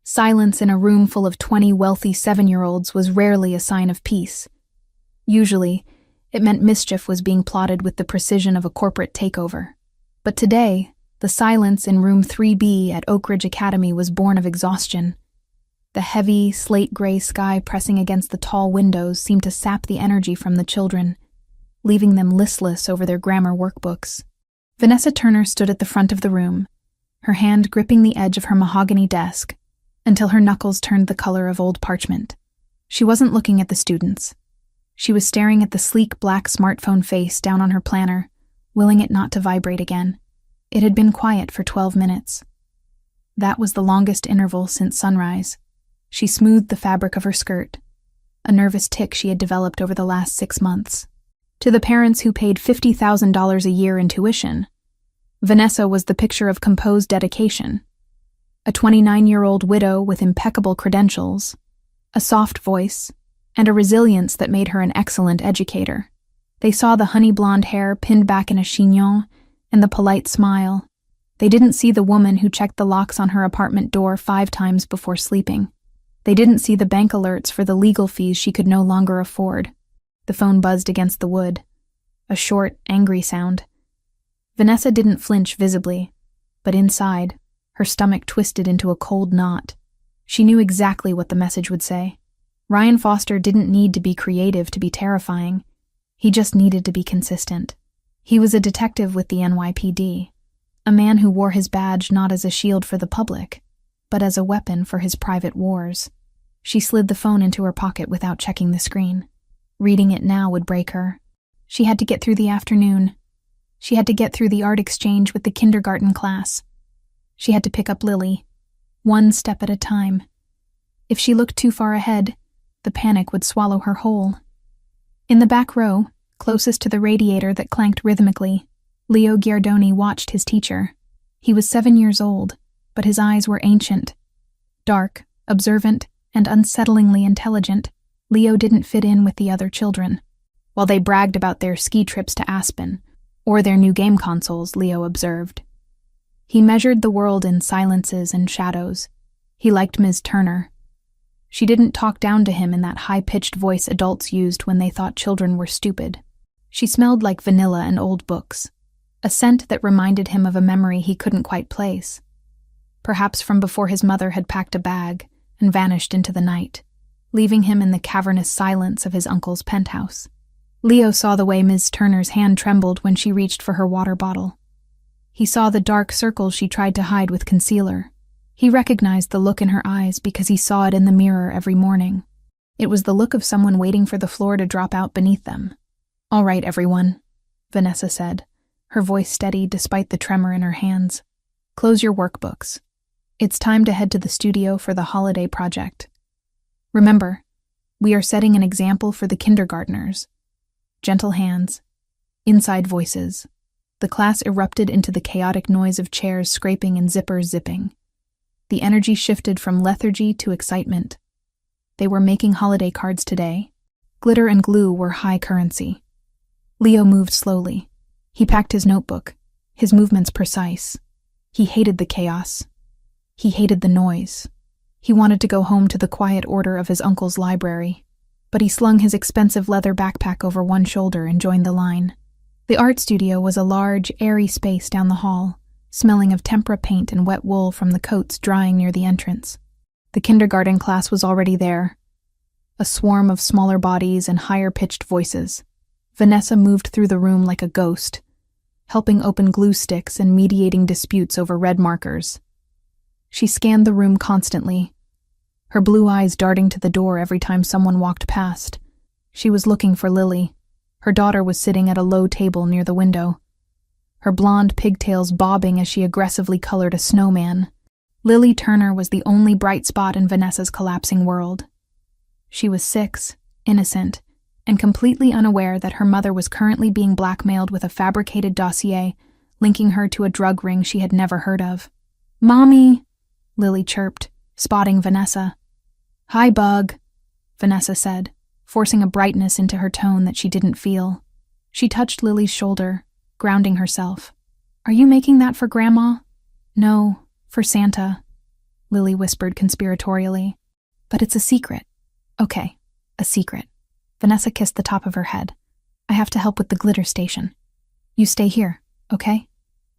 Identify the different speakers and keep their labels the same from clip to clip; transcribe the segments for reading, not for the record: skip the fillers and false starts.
Speaker 1: Silence in a room full of 20 wealthy 7-year-olds was rarely a sign of peace. Usually, it meant mischief was being plotted with the precision of a corporate takeover. But today, the silence in room 3B at Oak Ridge Academy was born of exhaustion. The heavy, slate-gray sky pressing against the tall windows seemed to sap the energy from the children, leaving them listless over their grammar workbooks. Vanessa Turner stood at the front of the room, her hand gripping the edge of her mahogany desk, until her knuckles turned the color of old parchment. She wasn't looking at the students. She was staring at the sleek black smartphone face down on her planner, willing it not to vibrate again. It had been quiet for 12 minutes. That was the longest interval since sunrise. She smoothed the fabric of her skirt, a nervous tic she had developed over the last 6 months. To the parents who paid $50,000 a year in tuition, Vanessa was the picture of composed dedication. A 29-year-old widow with impeccable credentials, a soft voice, and a resilience that made her an excellent educator. They saw the honey blonde hair pinned back in a chignon and the polite smile. They didn't see the woman who checked the locks on her apartment door 5 times before sleeping. They didn't see the bank alerts for the legal fees she could no longer afford. The phone buzzed against the wood. A short, angry sound. Vanessa didn't flinch visibly, but inside, her stomach twisted into a cold knot. She knew exactly what the message would say. Ryan Foster didn't need to be creative to be terrifying. He just needed to be consistent. He was a detective with the NYPD, a man who wore his badge not as a shield for the public, but as a weapon for his private wars. She slid the phone into her pocket without checking the screen. Reading it now would break her. She had to get through the afternoon. She had to get through the art exchange with the kindergarten class. She had to pick up Lily, one step at a time. If she looked too far ahead, the panic would swallow her whole. In the back row, closest to the radiator that clanked rhythmically, Leo Giardoni watched his teacher. He was 7 years old, but his eyes were ancient. Dark, observant, and unsettlingly intelligent, Leo didn't fit in with the other children. While they bragged about their ski trips to Aspen, or their new game consoles, Leo observed. He measured the world in silences and shadows. He liked Ms. Turner. She didn't talk down to him in that high-pitched voice adults used when they thought children were stupid. She smelled like vanilla and old books, a scent that reminded him of a memory he couldn't quite place. Perhaps from before his mother had packed a bag and vanished into the night, leaving him in the cavernous silence of his uncle's penthouse. Leo saw the way Ms. Turner's hand trembled when she reached for her water bottle. He saw the dark circles she tried to hide with concealer. He recognized the look in her eyes because he saw it in the mirror every morning. It was the look of someone waiting for the floor to drop out beneath them. "All right, everyone," Vanessa said, her voice steady despite the tremor in her hands. "Close your workbooks. It's time to head to the studio for the holiday project. Remember, we are setting an example for the kindergartners." Gentle hands. Inside voices. The class erupted into the chaotic noise of chairs scraping and zippers zipping. The energy shifted from lethargy to excitement. They were making holiday cards today. Glitter and glue were high currency. Leo moved slowly. He packed his notebook, his movements precise. He hated the chaos. He hated the noise. He wanted to go home to the quiet order of his uncle's library, but he slung his expensive leather backpack over one shoulder and joined the line. The art studio was a large, airy space down the hall, smelling of tempera paint and wet wool from the coats drying near the entrance. The kindergarten class was already there, a swarm of smaller bodies and higher-pitched voices. Vanessa moved through the room like a ghost, helping open glue sticks and mediating disputes over red markers. She scanned the room constantly, her blue eyes darting to the door every time someone walked past. She was looking for Lily. Her daughter was sitting at a low table near the window, her blonde pigtails bobbing as she aggressively colored a snowman. Lily Turner was the only bright spot in Vanessa's collapsing world. She was 6, innocent, and completely unaware that her mother was currently being blackmailed with a fabricated dossier linking her to a drug ring she had never heard of. "Mommy," Lily chirped, spotting Vanessa. "Hi, Bug," Vanessa said, forcing a brightness into her tone that she didn't feel. She touched Lily's shoulder, grounding herself. "Are you making that for Grandma?" "No, for Santa." Lily whispered conspiratorially. But it's a secret. Okay, a secret. Vanessa kissed the top of her head. I have to help with the glitter station. You stay here, okay?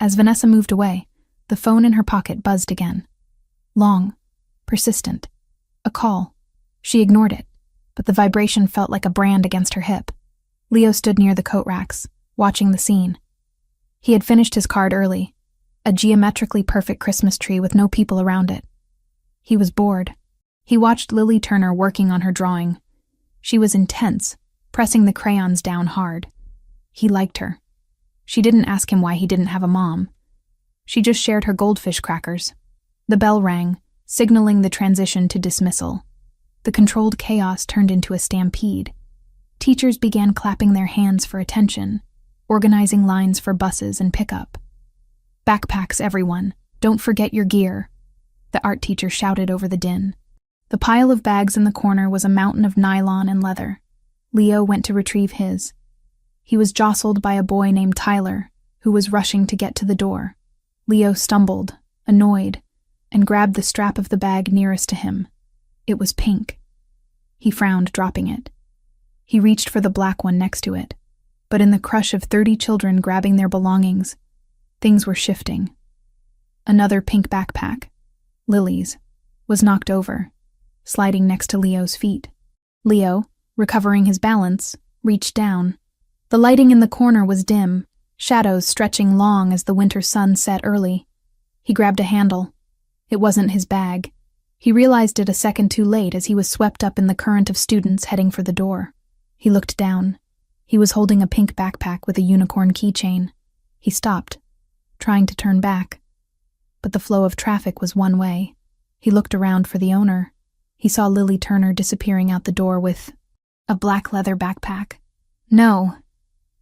Speaker 1: As Vanessa moved away, the phone in her pocket buzzed again. Long, persistent. A call. She ignored it, but the vibration felt like a brand against her hip. Leo stood near the coat racks, watching the scene. He had finished his card early, a geometrically perfect Christmas tree with no people around it. He was bored. He watched Lily Turner working on her drawing. She was intense, pressing the crayons down hard. He liked her. She didn't ask him why he didn't have a mom. She just shared her goldfish crackers. The bell rang, signaling the transition to dismissal. The controlled chaos turned into a stampede. Teachers began clapping their hands for attention, organizing lines for buses and pickup. Backpacks, everyone. Don't forget your gear. The art teacher shouted over the din. The pile of bags in the corner was a mountain of nylon and leather. Leo went to retrieve his. He was jostled by a boy named Tyler, who was rushing to get to the door. Leo stumbled, annoyed, and grabbed the strap of the bag nearest to him. It was pink. He frowned, dropping it. He reached for the black one next to it, but in the crush of 30 children grabbing their belongings, things were shifting. Another pink backpack, Lily's, was knocked over, sliding next to Leo's feet. Leo, recovering his balance, reached down. The lighting in the corner was dim, shadows stretching long as the winter sun set early. He grabbed a handle. It wasn't his bag. He realized it a second too late as he was swept up in the current of students heading for the door. He looked down. He was holding a pink backpack with a unicorn keychain. He stopped, trying to turn back. But the flow of traffic was one way. He looked around for the owner. He saw Lily Turner disappearing out the door with a black leather backpack. No,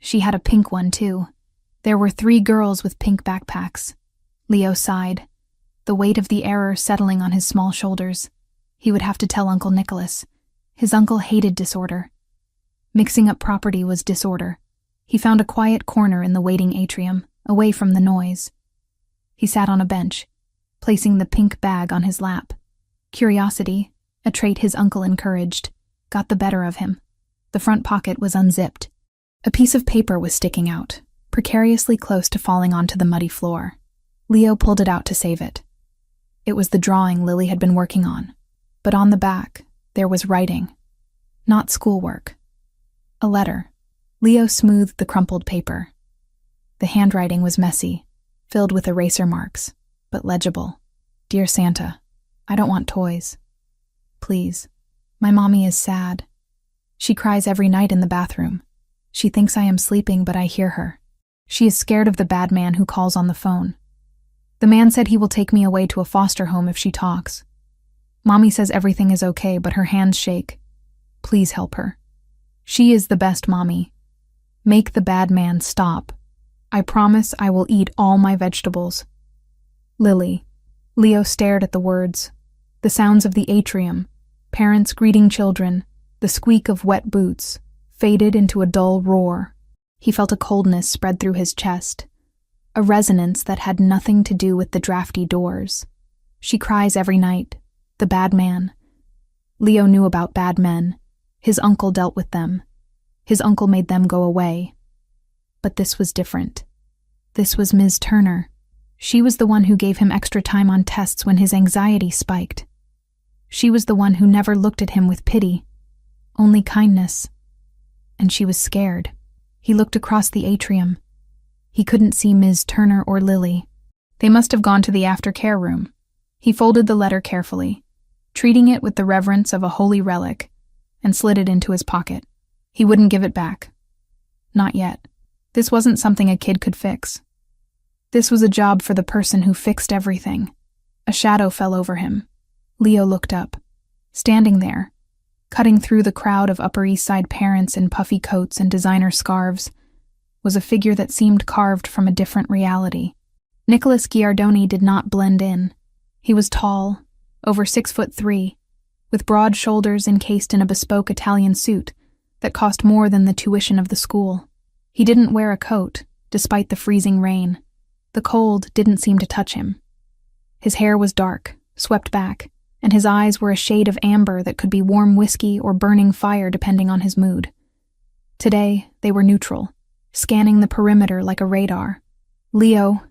Speaker 1: she had a pink one too. There were 3 girls with pink backpacks. Leo sighed, the weight of the error settling on his small shoulders. He would have to tell Uncle Nicholas. His uncle hated disorder. Mixing up property was disorder. He found a quiet corner in the waiting atrium, away from the noise. He sat on a bench, placing the pink bag on his lap. Curiosity, a trait his uncle encouraged, got the better of him. The front pocket was unzipped. A piece of paper was sticking out, precariously close to falling onto the muddy floor. Leo pulled it out to save it. It was the drawing Lily had been working on, but on the back, there was writing. Not schoolwork. A letter. Leo smoothed the crumpled paper. The handwriting was messy, filled with eraser marks, but legible. Dear Santa, I don't want toys. Please. My mommy is sad. She cries every night in the bathroom. She thinks I am sleeping, but I hear her. She is scared of the bad man who calls on the phone. The man said he will take me away to a foster home if she talks. Mommy says everything is okay, but her hands shake. Please help her. She is the best mommy. Make the bad man stop. I promise I will eat all my vegetables. Lily. Leo stared at the words. The sounds of the atrium, parents greeting children, the squeak of wet boots, faded into a dull roar. He felt a coldness spread through his chest, a resonance that had nothing to do with the drafty doors. She cries every night. The bad man. Leo knew about bad men. His uncle dealt with them. His uncle made them go away. But this was different. This was Ms. Turner. She was the one who gave him extra time on tests when his anxiety spiked. She was the one who never looked at him with pity, only kindness. And she was scared. He looked across the atrium. He couldn't see Ms. Turner or Lily. They must have gone to the aftercare room. He folded the letter carefully, treating it with the reverence of a holy relic, and slid it into his pocket. He wouldn't give it back. Not yet. This wasn't something a kid could fix. This was a job for the person who fixed everything. A shadow fell over him. Leo looked up. Standing there, cutting through the crowd of Upper East Side parents in puffy coats and designer scarves, was a figure that seemed carved from a different reality. Nicholas Giardoni did not blend in. He was tall, over 6'3", with broad shoulders encased in a bespoke Italian suit that cost more than the tuition of the school. He didn't wear a coat, despite the freezing rain. The cold didn't seem to touch him. His hair was dark, swept back, and his eyes were a shade of amber that could be warm whiskey or burning fire depending on his mood. Today, they were neutral, scanning the perimeter like a radar. "Leo,"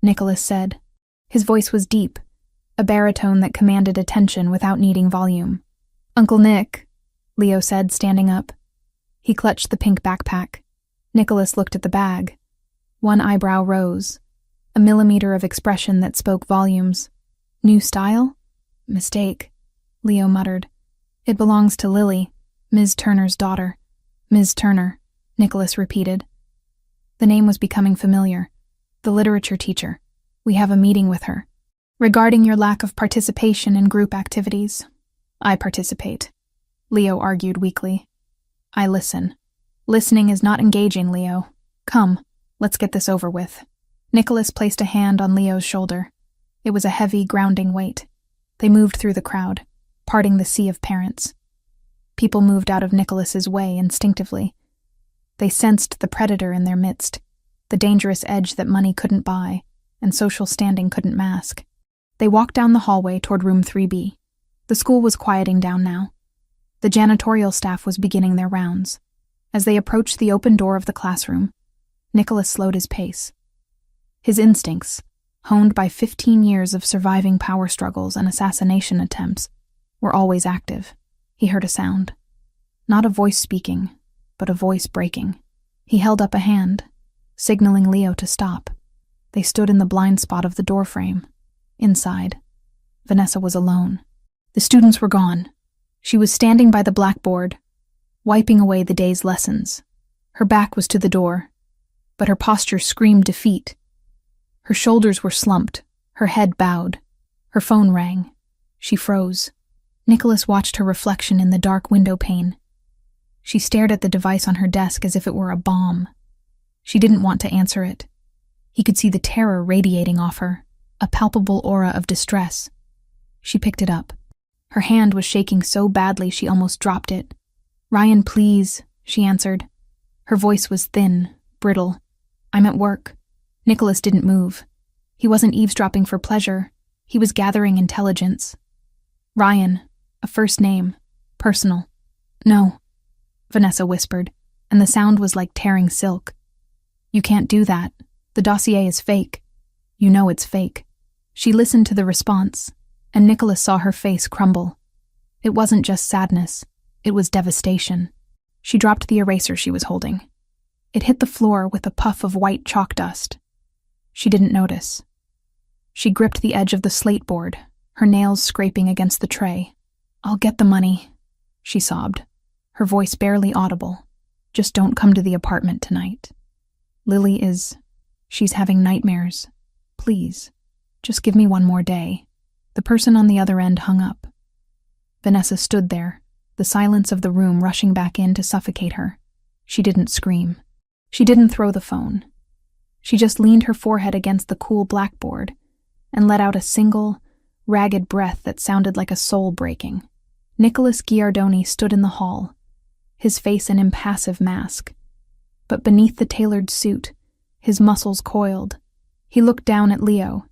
Speaker 1: Nicholas said. His voice was deep, a baritone that commanded attention without needing volume. "Uncle Nick," Leo said, standing up. He clutched the pink backpack. Nicholas looked at the bag. One eyebrow rose, a millimeter of expression that spoke volumes. "New style?" "Mistake," Leo muttered. "It belongs to Lily, Ms. Turner's daughter." "Ms. Turner," Nicholas repeated. The name was becoming familiar. "The literature teacher. We have a meeting with her. Regarding your lack of participation in group activities." "I participate," Leo argued weakly. "I listen." "Listening is not engaging, Leo. Come, let's get this over with." Nicholas placed a hand on Leo's shoulder. It was a heavy, grounding weight. They moved through the crowd, parting the sea of parents. People moved out of Nicholas's way instinctively. They sensed the predator in their midst, the dangerous edge that money couldn't buy and social standing couldn't mask. They walked down the hallway toward room 3B. The school was quieting down now. The janitorial staff was beginning their rounds. As they approached the open door of the classroom, Nicholas slowed his pace. His instincts, honed by 15 years of surviving power struggles and assassination attempts, were always active. He heard a sound. Not a voice speaking, but a voice breaking. He held up a hand, signaling Leo to stop. They stood in the blind spot of the doorframe. Inside, Vanessa was alone. The students were gone. She was standing by the blackboard, wiping away the day's lessons. Her back was to the door, but her posture screamed defeat. Her shoulders were slumped, her head bowed. Her phone rang. She froze. Nicholas watched her reflection in the dark window pane. She stared at the device on her desk as if it were a bomb. She didn't want to answer it. He could see the terror radiating off her, a palpable aura of distress. She picked it up. Her hand was shaking so badly she almost dropped it. "Ryan, please," she answered. Her voice was thin, brittle. "I'm at work." Nicholas didn't move. He wasn't eavesdropping for pleasure. He was gathering intelligence. "Ryan, a first name, personal." "No," Vanessa whispered, and the sound was like tearing silk. "You can't do that. The dossier is fake. You know it's fake." She listened to the response, and Nicholas saw her face crumble. It wasn't just sadness, it was devastation. She dropped the eraser she was holding. It hit the floor with a puff of white chalk dust. She didn't notice. She gripped the edge of the slate board, her nails scraping against the tray. "I'll get the money," she sobbed, her voice barely audible. "Just don't come to the apartment tonight. Lily she's having nightmares. Please, just give me one more day." The person on the other end hung up. Vanessa stood there, the silence of the room rushing back in to suffocate her. She didn't scream. She didn't throw the phone. She just leaned her forehead against the cool blackboard and let out a single, ragged breath that sounded like a soul breaking. Nicholas Giardoni stood in the hall, his face an impassive mask. But beneath the tailored suit, his muscles coiled. He looked down at Leo,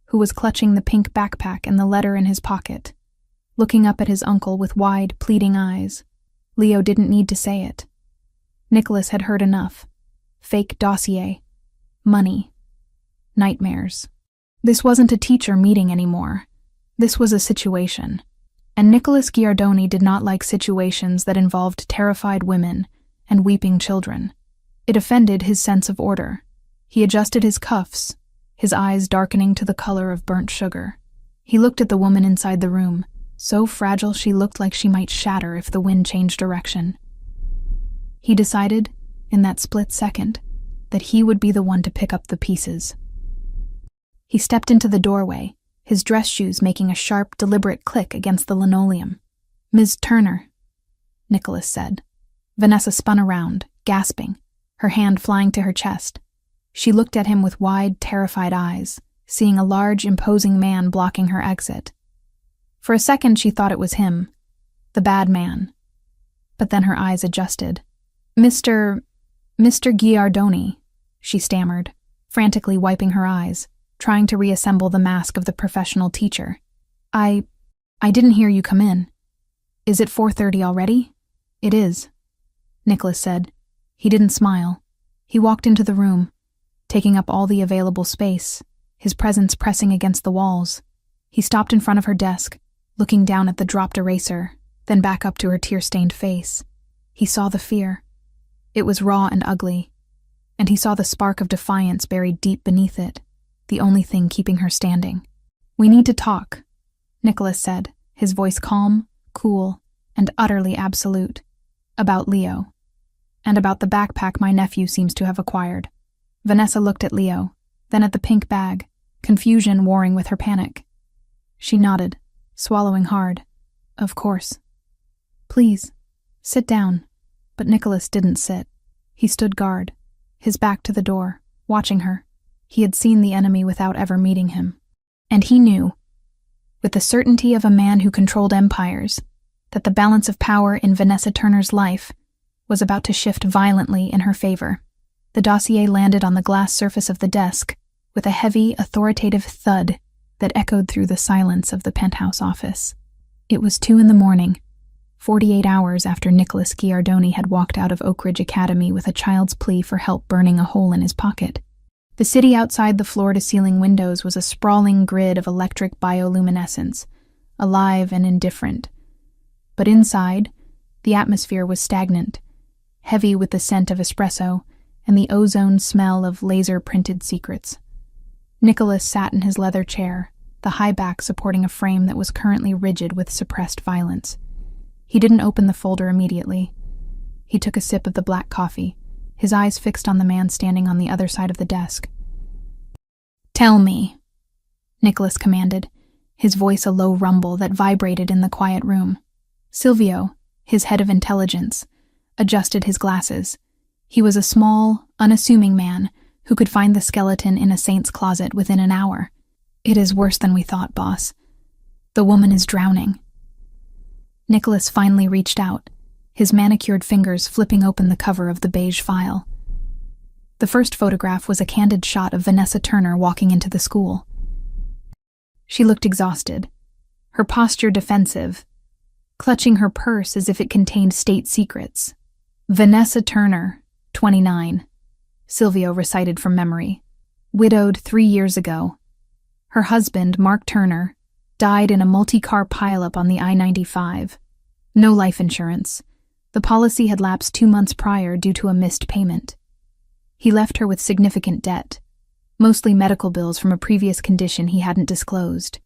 Speaker 1: who was clutching the pink backpack and the letter in his pocket, looking up at his uncle with wide, pleading eyes. Leo didn't need to say it. Nicholas had heard enough. Fake dossier. Money. Nightmares. This wasn't a teacher meeting anymore. This was a situation. And Nicholas Giardoni did not like situations that involved terrified women and weeping children. It offended his sense of order. He adjusted his cuffs, his eyes darkening to the color of burnt sugar. He looked at the woman inside the room, so fragile she looked like she might shatter if the wind changed direction. He decided, in that split second, that he would be the one to pick up the pieces. He stepped into the doorway, his dress shoes making a sharp, deliberate click against the linoleum. "Ms. Turner," Nicholas said. Vanessa spun around, gasping, her hand flying to her chest. She looked at him with wide, terrified eyes, seeing a large, imposing man blocking her exit. For a second she thought it was him, the bad man. But then her eyes adjusted. Mr. Giardoni," she stammered, frantically wiping her eyes, trying to reassemble the mask of the professional teacher. I didn't hear you come in. Is it 4:30 already? It is, Nicholas said. He didn't smile. He walked into the room, taking up all the available space, his presence pressing against the walls. He stopped in front of her desk, looking down at the dropped eraser, then back up to her tear-stained face. He saw the fear. It was raw and ugly, and he saw the spark of defiance buried deep beneath it, the only thing keeping her standing. "We need to talk," Nicholas said, his voice calm, cool, and utterly absolute. "About Leo. And about the backpack my nephew seems to have acquired." Vanessa looked at Leo, then at the pink bag, confusion warring with her panic. She nodded, swallowing hard. "Of course." "Please, sit down." But Nicholas didn't sit. He stood guard, his back to the door, watching her. He had seen the enemy without ever meeting him. And he knew, with the certainty of a man who controlled empires, that the balance of power in Vanessa Turner's life was about to shift violently in her favor. The dossier landed on the glass surface of the desk with a heavy, authoritative thud that echoed through the silence of the penthouse office. It was 2 a.m, 48 hours after Nicholas Giardoni had walked out of Oak Ridge Academy with a child's plea for help burning a hole in his pocket. The city outside the floor-to-ceiling windows was a sprawling grid of electric bioluminescence, alive and indifferent. But inside, the atmosphere was stagnant, heavy with the scent of espresso and the ozone smell of laser-printed secrets. Nicholas sat in his leather chair, the high back supporting a frame that was currently rigid with suppressed violence. He didn't open the folder immediately. He took a sip of the black coffee, his eyes fixed on the man standing on the other side of the desk. "Tell me," Nicholas commanded, his voice a low rumble that vibrated in the quiet room. Silvio, his head of intelligence, adjusted his glasses. He was a small, unassuming man who could find the skeleton in a saint's closet within an hour. "It is worse than we thought, boss. The woman is drowning." Nicholas finally reached out, his manicured fingers flipping open the cover of the beige file. The first photograph was a candid shot of Vanessa Turner walking into the school. She looked exhausted, her posture defensive, clutching her purse as if it contained state secrets. "Vanessa Turner, 29, Silvio recited from memory. Widowed 3 years ago. Her husband, Mark Turner, died in a multi-car pileup on the I-95. No life insurance. The policy had lapsed 2 months prior due to a missed payment. He left her with significant debt, mostly medical bills from a previous condition he hadn't disclosed."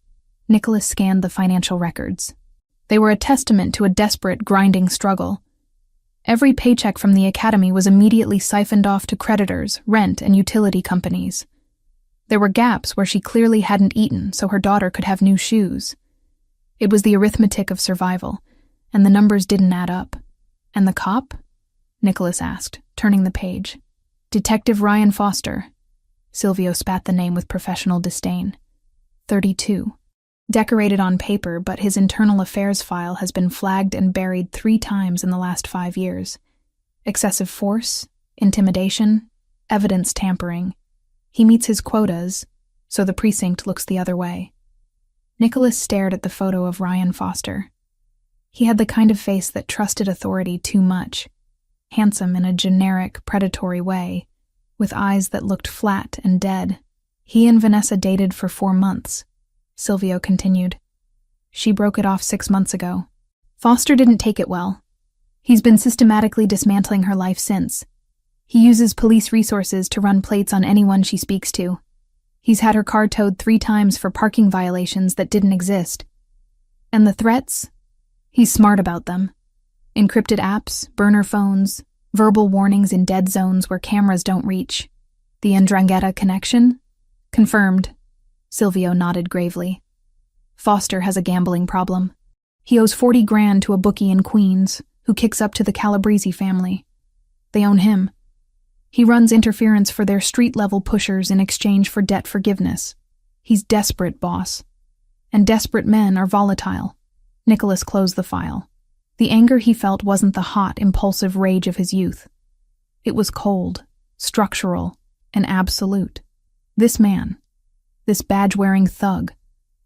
Speaker 1: Nicholas scanned the financial records. They were a testament to a desperate, grinding struggle. Every paycheck from the academy was immediately siphoned off to creditors, rent, and utility companies. There were gaps where she clearly hadn't eaten so her daughter could have new shoes. It was the arithmetic of survival, and the numbers didn't add up. "And the cop?" Nicholas asked, turning the page. "Detective Ryan Foster." Silvio spat the name with professional disdain. 32. Decorated on paper, but his internal affairs file has been flagged and buried 3 times in the last 5 years. Excessive force, intimidation, evidence tampering. He meets his quotas, so the precinct looks the other way. Nicholas stared at the photo of Ryan Foster. He had the kind of face that trusted authority too much, handsome in a generic, predatory way, with eyes that looked flat and dead. He and Vanessa dated for 4 months. Silvio continued. She broke it off 6 months ago. Foster didn't take it well. He's been systematically dismantling her life since. He uses police resources to run plates on anyone she speaks to. He's had her car towed 3 times for parking violations that didn't exist. And the threats? He's smart about them. Encrypted apps, burner phones, verbal warnings in dead zones where cameras don't reach. The 'Ndrangheta connection? Confirmed. Silvio nodded gravely. Foster has a gambling problem. He owes 40 grand to a bookie in Queens, who kicks up to the Calabrese family. They own him. He runs interference for their street-level pushers in exchange for debt forgiveness. He's desperate, boss. And desperate men are volatile. Nicholas closed the file. The anger he felt wasn't the hot, impulsive rage of his youth. It was cold, structural, and absolute. This man, this badge-wearing thug,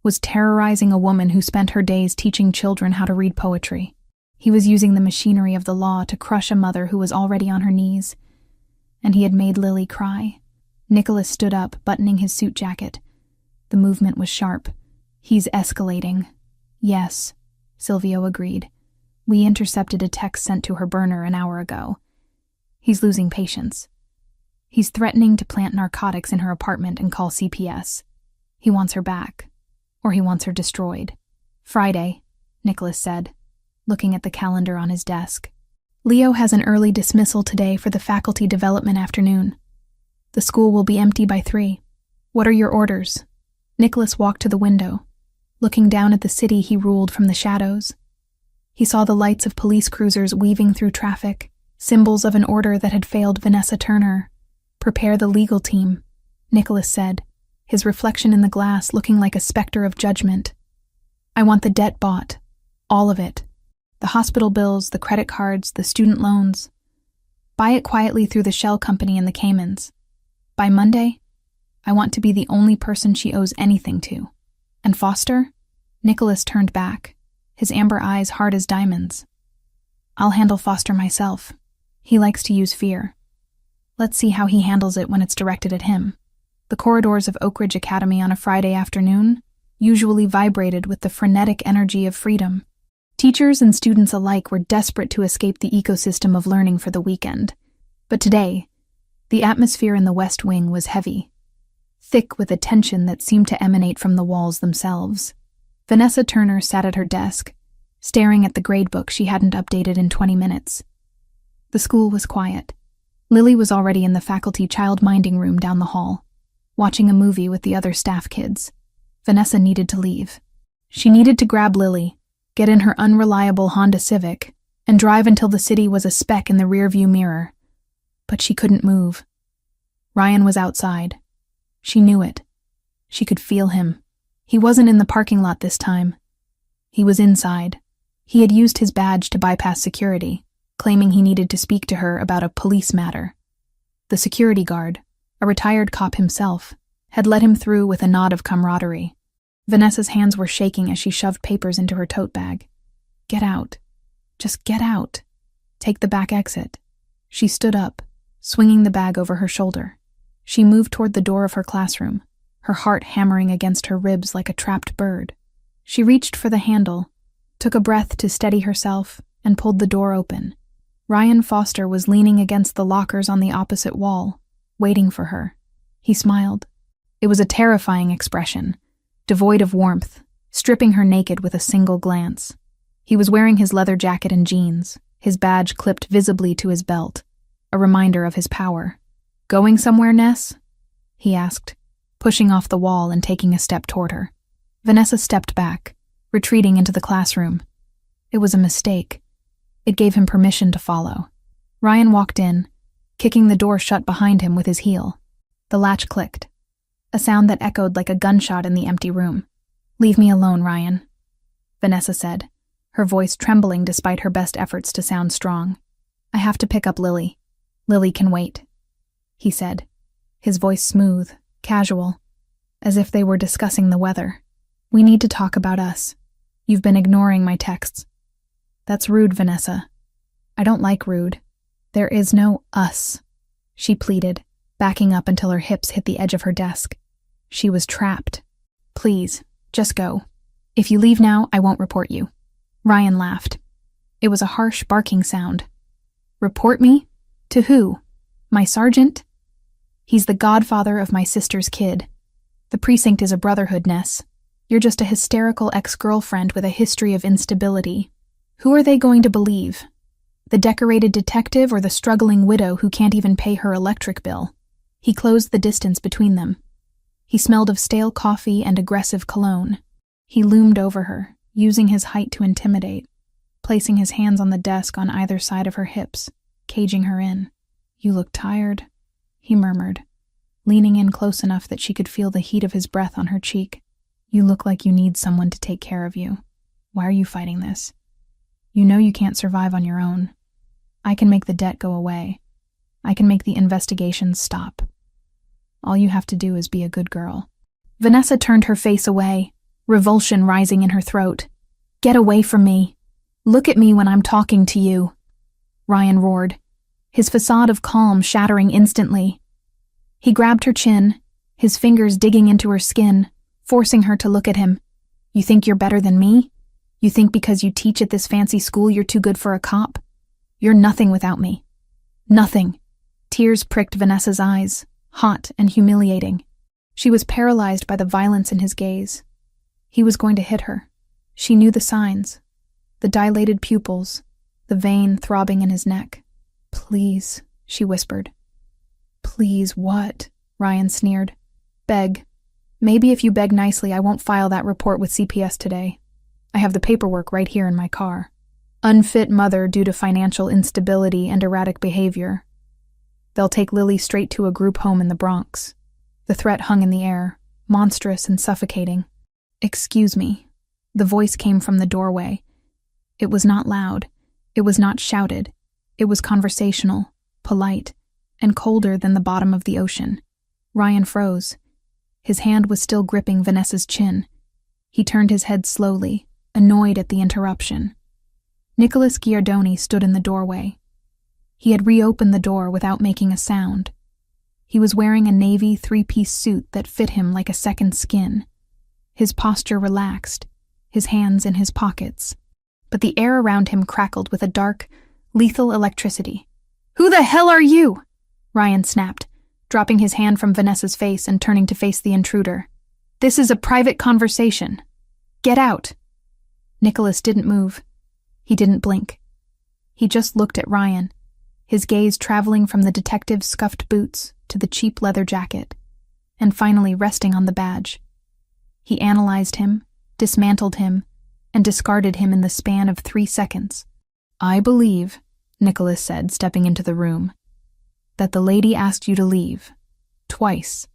Speaker 1: was terrorizing a woman who spent her days teaching children how to read poetry. He was using the machinery of the law to crush a mother who was already on her knees. And he had made Lily cry. Nicholas stood up, buttoning his suit jacket. The movement was sharp. "He's escalating." "Yes," Silvio agreed. "We intercepted a text sent to her burner an hour ago. He's losing patience. He's threatening to plant narcotics in her apartment and call CPS. He wants her back, or he wants her destroyed." "Friday," Nicholas said, looking at the calendar on his desk. "Leo has an early dismissal today for the faculty development afternoon. The school will be empty by 3. What are your orders?" Nicholas walked to the window. Looking down at the city he ruled from the shadows. He saw the lights of police cruisers weaving through traffic, symbols of an order that had failed Vanessa Turner. "Prepare the legal team," Nicholas said, his reflection in the glass looking like a specter of judgment. "I want the debt bought. All of it. The hospital bills, the credit cards, the student loans. Buy it quietly through the shell company in the Caymans. By Monday, I want to be the only person she owes anything to. And Foster?" Nicholas turned back, his amber eyes hard as diamonds. "I'll handle Foster myself. He likes to use fear. Let's see how he handles it when it's directed at him." The corridors of Oak Ridge Academy on a Friday afternoon usually vibrated with the frenetic energy of freedom. Teachers and students alike were desperate to escape the ecosystem of learning for the weekend. But today, the atmosphere in the West Wing was heavy, thick with a tension that seemed to emanate from the walls themselves. Vanessa Turner sat at her desk, staring at the gradebook she hadn't updated in 20 minutes. The school was quiet. Lily was already in the faculty child-minding room down the hall, watching a movie with the other staff kids. Vanessa needed to leave. She needed to grab Lily, get in her unreliable Honda Civic, and drive until the city was a speck in the rearview mirror. But she couldn't move. Ryan was outside. She knew it. She could feel him. He wasn't in the parking lot this time. He was inside. He had used his badge to bypass security, claiming he needed to speak to her about a police matter. The security guard, a retired cop himself, had let him through with a nod of camaraderie. Vanessa's hands were shaking as she shoved papers into her tote bag. "Get out. Just get out. Take the back exit." She stood up, swinging the bag over her shoulder. She moved toward the door of her classroom, her heart hammering against her ribs like a trapped bird. She reached for the handle, took a breath to steady herself, and pulled the door open. Ryan Foster was leaning against the lockers on the opposite wall, waiting for her. He smiled. It was a terrifying expression, devoid of warmth, stripping her naked with a single glance. He was wearing his leather jacket and jeans, his badge clipped visibly to his belt, a reminder of his power. "Going somewhere, Ness?" he asked, pushing off the wall and taking a step toward her. Vanessa stepped back, retreating into the classroom. It was a mistake. It gave him permission to follow. Ryan walked in, kicking the door shut behind him with his heel. The latch clicked, a sound that echoed like a gunshot in the empty room. "Leave me alone, Ryan," Vanessa said, her voice trembling despite her best efforts to sound strong. "I have to pick up Lily. Lily can wait," he said, his voice smooth, casual, as if they were discussing the weather. "We need to talk about us. You've been ignoring my texts." "That's rude, Vanessa. I don't like rude. There is no us," she pleaded, backing up until her hips hit the edge of her desk. She was trapped. "Please, just go. If you leave now, I won't report you." Ryan laughed. It was a harsh barking sound. "Report me? To who? My sergeant? He's the godfather of my sister's kid. The precinct is a brotherhood, Ness. You're just a hysterical ex-girlfriend with a history of instability. Who are they going to believe? The decorated detective or the struggling widow who can't even pay her electric bill?" He closed the distance between them. He smelled of stale coffee and aggressive cologne. He loomed over her, using his height to intimidate, placing his hands on the desk on either side of her hips, caging her in. "You look tired," he murmured, leaning in close enough that she could feel the heat of his breath on her cheek. "You look like you need someone to take care of you. Why are you fighting this? You know you can't survive on your own. I can make the debt go away. I can make the investigations stop. All you have to do is be a good girl." Vanessa turned her face away, revulsion rising in her throat. "Get away from me. Look at me when I'm talking to you," Ryan roared, his facade of calm shattering instantly. He grabbed her chin, his fingers digging into her skin, forcing her to look at him. "You think you're better than me? You think because you teach at this fancy school you're too good for a cop? You're nothing without me. Nothing." Tears pricked Vanessa's eyes, hot and humiliating. She was paralyzed by the violence in his gaze. He was going to hit her. She knew the signs. The dilated pupils, the vein throbbing in his neck. "Please," she whispered. "Please what?" Ryan sneered. "Beg. Maybe if you beg nicely, I won't file that report with CPS today. I have the paperwork right here in my car. Unfit mother due to financial instability and erratic behavior. They'll take Lily straight to a group home in the Bronx." The threat hung in the air, monstrous and suffocating. "Excuse me." The voice came from the doorway. It was not loud. It was not shouted. It was conversational, polite, and colder than the bottom of the ocean. Ryan froze. His hand was still gripping Vanessa's chin. He turned his head slowly, annoyed at the interruption. Nicholas Giardoni stood in the doorway. He had reopened the door without making a sound. He was wearing a navy three-piece suit that fit him like a second skin. His posture relaxed, his hands in his pockets. But the air around him crackled with a dark, lethal electricity. "Who the hell are you?" Ryan snapped, dropping his hand from Vanessa's face and turning to face the intruder. "This is a private conversation. Get out." Nicholas didn't move. He didn't blink. He just looked at Ryan, his gaze traveling from the detective's scuffed boots to the cheap leather jacket, and finally resting on the badge. He analyzed him, dismantled him, and discarded him in the span of 3 seconds. "I believe," Nicholas said, stepping into the room, "that the lady asked you to leave. Twice."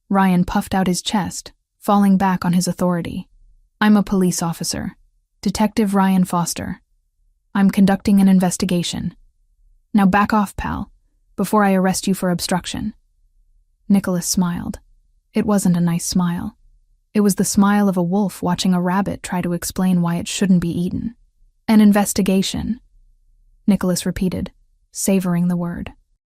Speaker 1: Ryan puffed out his chest, falling back on his authority. "I'm a police officer, Detective Ryan Foster. I'm conducting an investigation. Now back off, pal, before I arrest you for obstruction." Nicholas smiled. It wasn't a nice smile. It was the smile of a wolf watching a rabbit try to explain why it shouldn't be eaten. "An investigation," Nicholas repeated, savoring the word.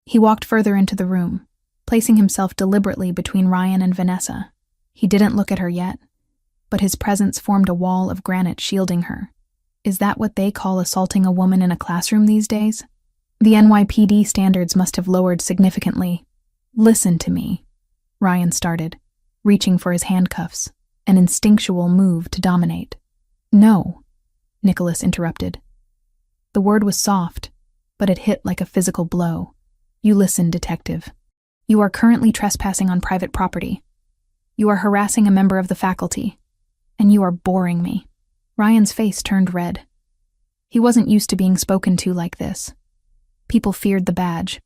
Speaker 1: He walked further into the room, placing himself deliberately between Ryan and Vanessa. He didn't look at her yet, but his presence formed a wall of granite shielding her. Is that what they call assaulting a woman in a classroom these days? The NYPD standards must have lowered significantly. "Listen to me," Ryan started, reaching for his handcuffs, an instinctual move to dominate. "No," Nicholas interrupted. The word was soft, but it hit like a physical blow. "You listen, detective. You are currently trespassing on private property. You are harassing a member of the faculty, and you are boring me." Ryan's face turned red. He wasn't used to being spoken to like this. People feared the badge.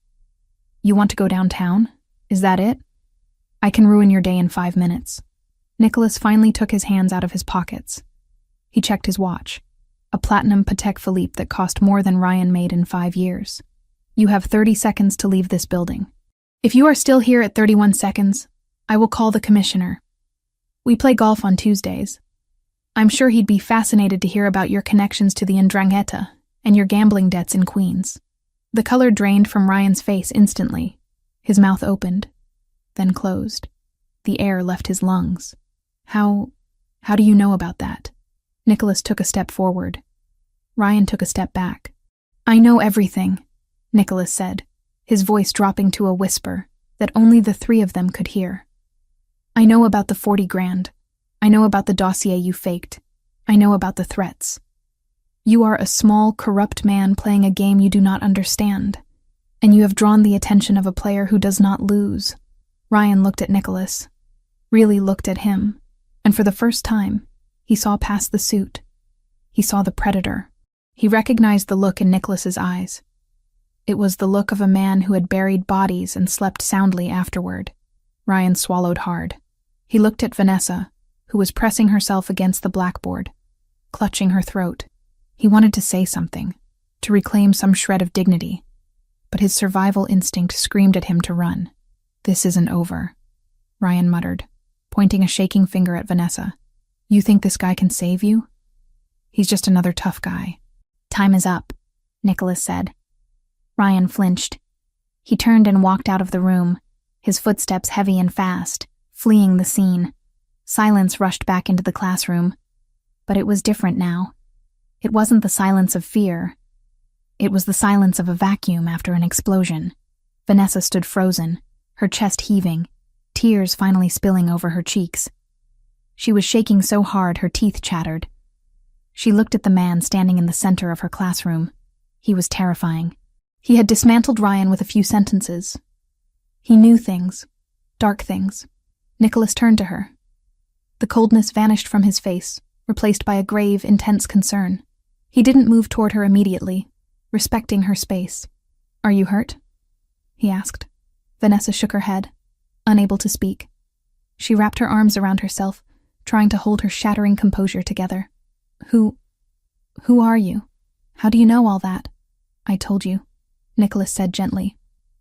Speaker 1: "You want to go downtown? Is that it? I can ruin your day in 5 minutes." Nicholas finally took his hands out of his pockets. He checked his watch, a platinum Patek Philippe that cost more than Ryan made in 5 years. "You have 30 seconds to leave this building. If you are still here at 31 seconds, I will call the commissioner. We play golf on Tuesdays. I'm sure he'd be fascinated to hear about your connections to the 'Ndrangheta and your gambling debts in Queens." The color drained from Ryan's face instantly. His mouth opened, then closed. The air left his lungs. How do you know about that?" Nicholas took a step forward. Ryan took a step back. "I know everything," Nicholas said, his voice dropping to a whisper that only the 3 of them could hear. "I know about the 40 grand. I know about the dossier you faked. I know about the threats. You are a small, corrupt man playing a game you do not understand, and you have drawn the attention of a player who does not lose." Ryan looked at Nicholas, really looked at him, and for the first time, he saw past the suit. He saw the predator. He recognized the look in Nicholas's eyes. It was the look of a man who had buried bodies and slept soundly afterward. Ryan swallowed hard. He looked at Vanessa, who was pressing herself against the blackboard, clutching her throat. He wanted to say something, to reclaim some shred of dignity, but his survival instinct screamed at him to run. "This isn't over," Ryan muttered, pointing a shaking finger at Vanessa. You think this guy can save you? He's just another tough guy.
Speaker 2: Time is up, Nicholas said. Ryan flinched. He turned and walked out of the room, his footsteps heavy and fast, fleeing the scene. Silence rushed back into the classroom. But it was different now. It wasn't the silence of fear. It was the silence of a vacuum after an explosion. Vanessa stood frozen, her chest heaving, tears finally spilling over her cheeks. She was shaking so hard her teeth chattered. She looked at the man standing in the center of her classroom. He was terrifying. He had dismantled Ryan with a few sentences. He knew things, dark things. Nicholas turned to her. The coldness vanished from his face, replaced by a grave, intense concern. He didn't move toward her immediately, respecting her space. Are you hurt? He asked. Vanessa shook her head, unable to speak. She wrapped her arms around herself, trying to hold her shattering composure together. Who are you? How do you know all that? I told you, Nicholas said gently.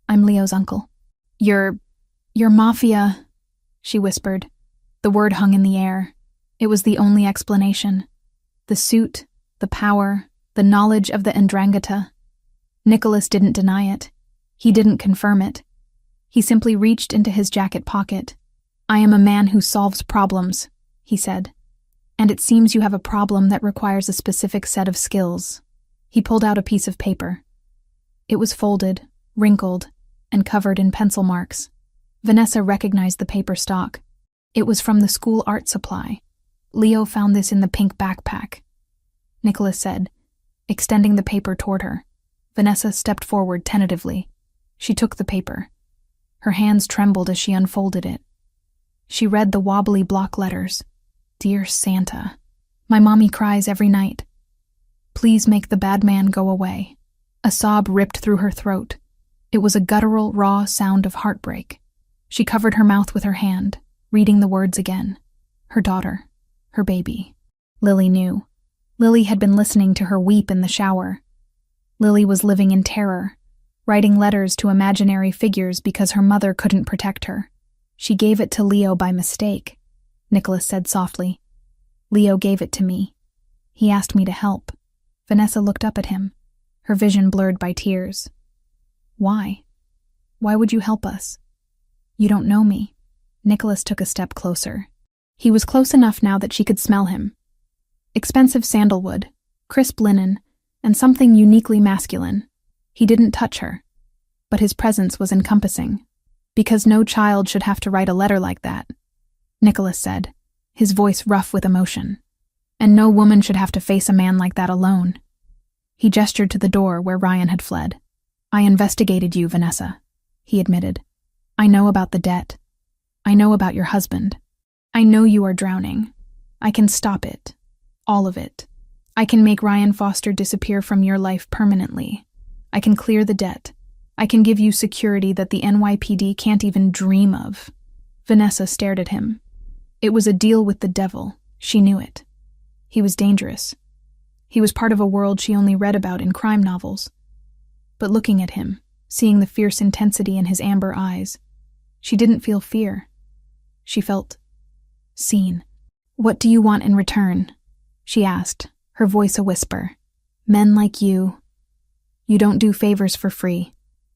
Speaker 2: I'm Leo's uncle. You're Mafia, she whispered. The word hung in the air. It was the only explanation. The suit, the power, the knowledge of the Ndrangheta. Nicholas didn't deny it. He didn't confirm it. He simply reached into his jacket pocket. I am a man who solves problems, he said. And it seems you have a problem that requires a specific set of skills. He pulled out a piece of paper. It was folded, wrinkled, and covered in pencil marks. Vanessa recognized the paper stock. It was from the school art supply. Leo found this in the pink backpack, Nicholas said, extending the paper toward her. Vanessa stepped forward tentatively. She took the paper. Her hands trembled as she unfolded it. She read the wobbly block letters. Dear Santa, my mommy cries every night. Please make the bad man go away. A sob ripped through her throat. It was a guttural, raw sound of heartbreak. She covered her mouth with her hand, reading the words again. Her daughter, her baby. Lily knew. Lily had been listening to her weep in the shower. Lily was living in terror, writing letters to imaginary figures because her mother couldn't protect her. She gave it to Leo by mistake, Nicholas said softly. Leo gave it to me. He asked me to help. Vanessa looked up at him, her vision blurred by tears. Why? Why would you help us? You don't know me. Nicholas took a step closer. He was close enough now that she could smell him. Expensive sandalwood, crisp linen, and something uniquely masculine. He didn't touch her, but his presence was encompassing. Because no child should have to write a letter like that, Nicholas said, his voice rough with emotion. And no woman should have to face a man like that alone. He gestured to the door where Ryan had fled. I investigated you, Vanessa, he admitted. I know about the debt. I know about your husband. I know you are drowning. I can stop it. All of it. I can make Ryan Foster disappear from your life permanently. I can clear the debt. I can give you security that the NYPD can't even dream of. Vanessa stared at him. It was a deal with the devil. She knew it. He was dangerous. He was part of a world she only read about in crime novels. But looking at him, seeing the fierce intensity in his amber eyes, she didn't feel fear. She felt seen. What do you want in return? She asked, her voice a whisper. Men like you don't do favors for free.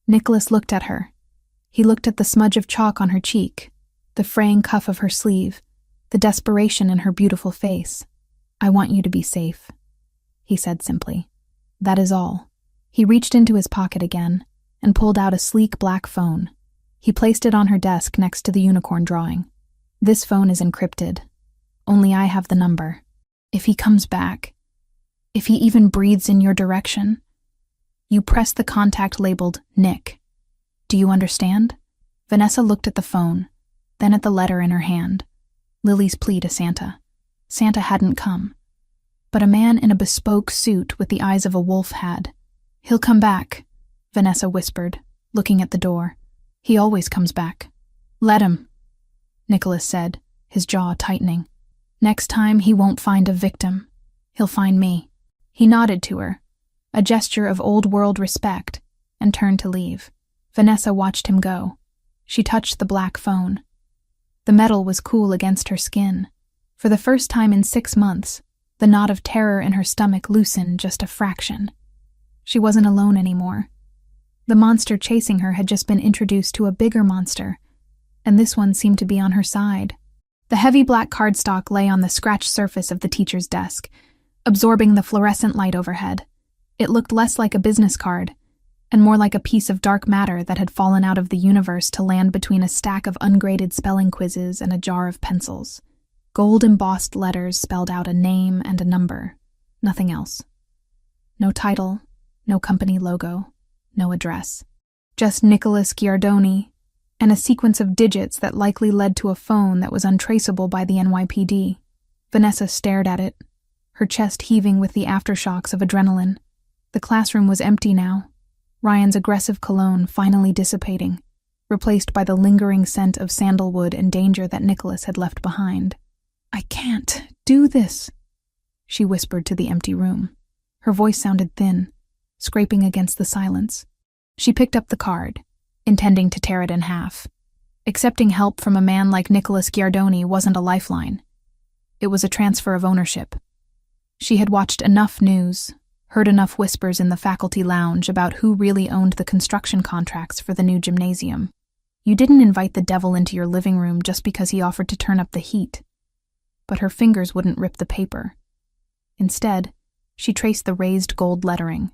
Speaker 2: Nicholas looked at her. He looked at the smudge of chalk on her cheek, the fraying cuff of her sleeve, the desperation in her beautiful face. I want you to be safe, he said simply. That is all. He reached into his pocket again and pulled out a sleek black phone. He placed it on her desk next to the unicorn drawing. This phone is encrypted. Only I have the number. If he comes back, if he even breathes in your direction, you press the contact labeled Nick. Do you understand? Vanessa looked at the phone, then at the letter in her hand. Lily's plea to Santa. Santa hadn't come. But a man in a bespoke suit with the eyes of a wolf had. He'll come back, Vanessa whispered, looking at the door. He always comes back. Let him, Nicholas said, his jaw tightening. Next time he won't find a victim. He'll find me. He nodded to her, a gesture of old-world respect, and turned to leave. Vanessa watched him go. She touched the black phone. The metal was cool against her skin,
Speaker 1: For the first time in 6 months, the knot of terror in her stomach loosened just a fraction. She wasn't alone anymore. The monster chasing her had just been introduced to a bigger monster, and this one seemed to be on her side. The heavy black cardstock lay on the scratched surface of the teacher's desk, absorbing the fluorescent light overhead. It looked less like a business card, and more like a piece of dark matter that had fallen out of the universe to land between a stack of ungraded spelling quizzes and a jar of pencils. Gold-embossed letters spelled out a name and a number. Nothing else. No title, no company logo, no address. Just Nicholas Giardoni, and a sequence of digits that likely led to a phone that was untraceable by the NYPD. Vanessa stared at it, her chest heaving with the aftershocks of adrenaline. The classroom was empty now, Ryan's aggressive cologne finally dissipating, replaced by the lingering scent of sandalwood and danger that Nicholas had left behind. "I can't do this," she whispered to the empty room. Her voice sounded thin, scraping against the silence. She picked up the card, intending to tear it in half. Accepting help from a man like Nicholas Giardoni wasn't a lifeline. It was a transfer of ownership. She had watched enough news, heard enough whispers in the faculty lounge about who really owned the construction contracts for the new gymnasium. You didn't invite the devil into your living room just because he offered to turn up the heat. But her fingers wouldn't rip the paper. Instead, she traced the raised gold lettering.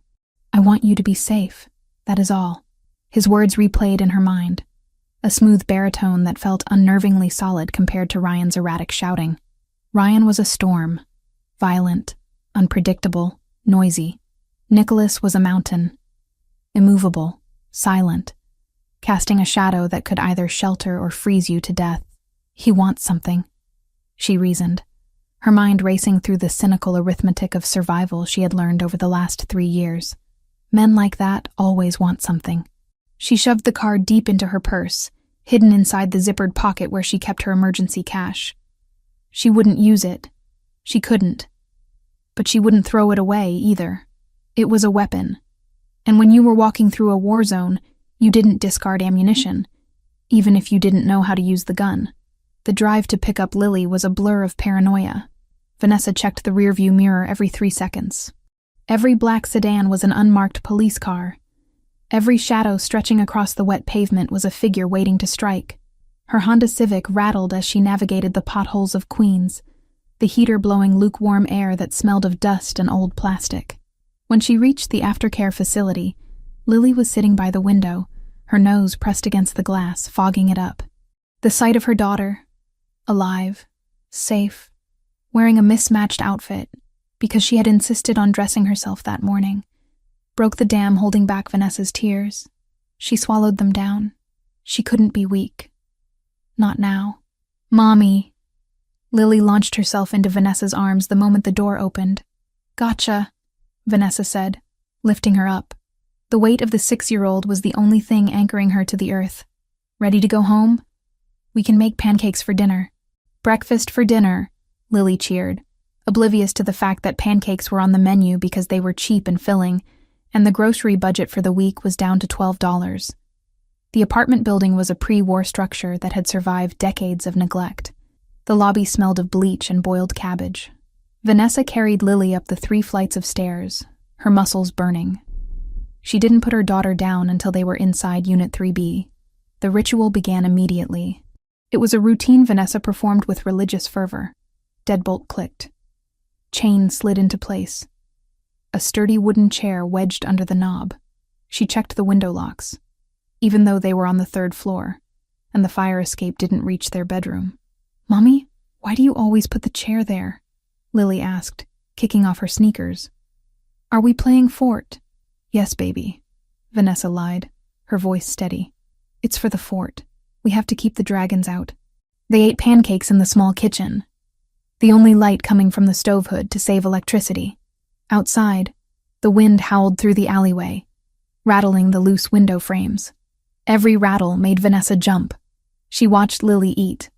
Speaker 1: "I want you to be safe, that is all." His words replayed in her mind, a smooth baritone that felt unnervingly solid compared to Ryan's erratic shouting. Ryan was a storm, violent, unpredictable, noisy. Nicholas was a mountain, immovable, silent, casting a shadow that could either shelter or freeze you to death. "He wants something," she reasoned, her mind racing through the cynical arithmetic of survival she had learned over the last 3 years. Men like that always want something. She shoved the card deep into her purse, hidden inside the zippered pocket where she kept her emergency cash. She wouldn't use it. She couldn't. But she wouldn't throw it away either. It was a weapon. And when you were walking through a war zone, you didn't discard ammunition, even if you didn't know how to use the gun. The drive to pick up Lily was a blur of paranoia. Vanessa checked the rearview mirror every 3 seconds. Every black sedan was an unmarked police car. Every shadow stretching across the wet pavement was a figure waiting to strike. Her Honda Civic rattled as she navigated the potholes of Queens, the heater blowing lukewarm air that smelled of dust and old plastic. When she reached the aftercare facility, Lily was sitting by the window, her nose pressed against the glass, fogging it up. The sight of her daughter, alive, safe, wearing a mismatched outfit, because she had insisted on dressing herself that morning, broke the dam holding back Vanessa's tears. She swallowed them down. She couldn't be weak. Not now. "Mommy." Lily launched herself into Vanessa's arms the moment the door opened. "Gotcha," Vanessa said, lifting her up. The weight of the 6-year-old was the only thing anchoring her to the earth. "Ready to go home? We can make pancakes for dinner." "Breakfast for dinner," Lily cheered, oblivious to the fact that pancakes were on the menu because they were cheap and filling, and the grocery budget for the week was down to $12. The apartment building was a pre-war structure that had survived decades of neglect. The lobby smelled of bleach and boiled cabbage. Vanessa carried Lily up the 3 flights of stairs, her muscles burning. She didn't put her daughter down until they were inside Unit 3B. The ritual began immediately. It was a routine Vanessa performed with religious fervor. Deadbolt clicked. Chain slid into place. A sturdy wooden chair wedged under the knob. She checked the window locks, even though they were on the 3rd floor, and the fire escape didn't reach their bedroom. "Mommy, why do you always put the chair there?" Lily asked, kicking off her sneakers. "Are we playing fort?" "Yes, baby," Vanessa lied, her voice steady. "It's for the fort. We have to keep the dragons out." They ate pancakes in the small kitchen, the only light coming from the stove hood to save electricity. Outside, the wind howled through the alleyway, rattling the loose window frames. Every rattle made Vanessa jump. She watched Lily eat,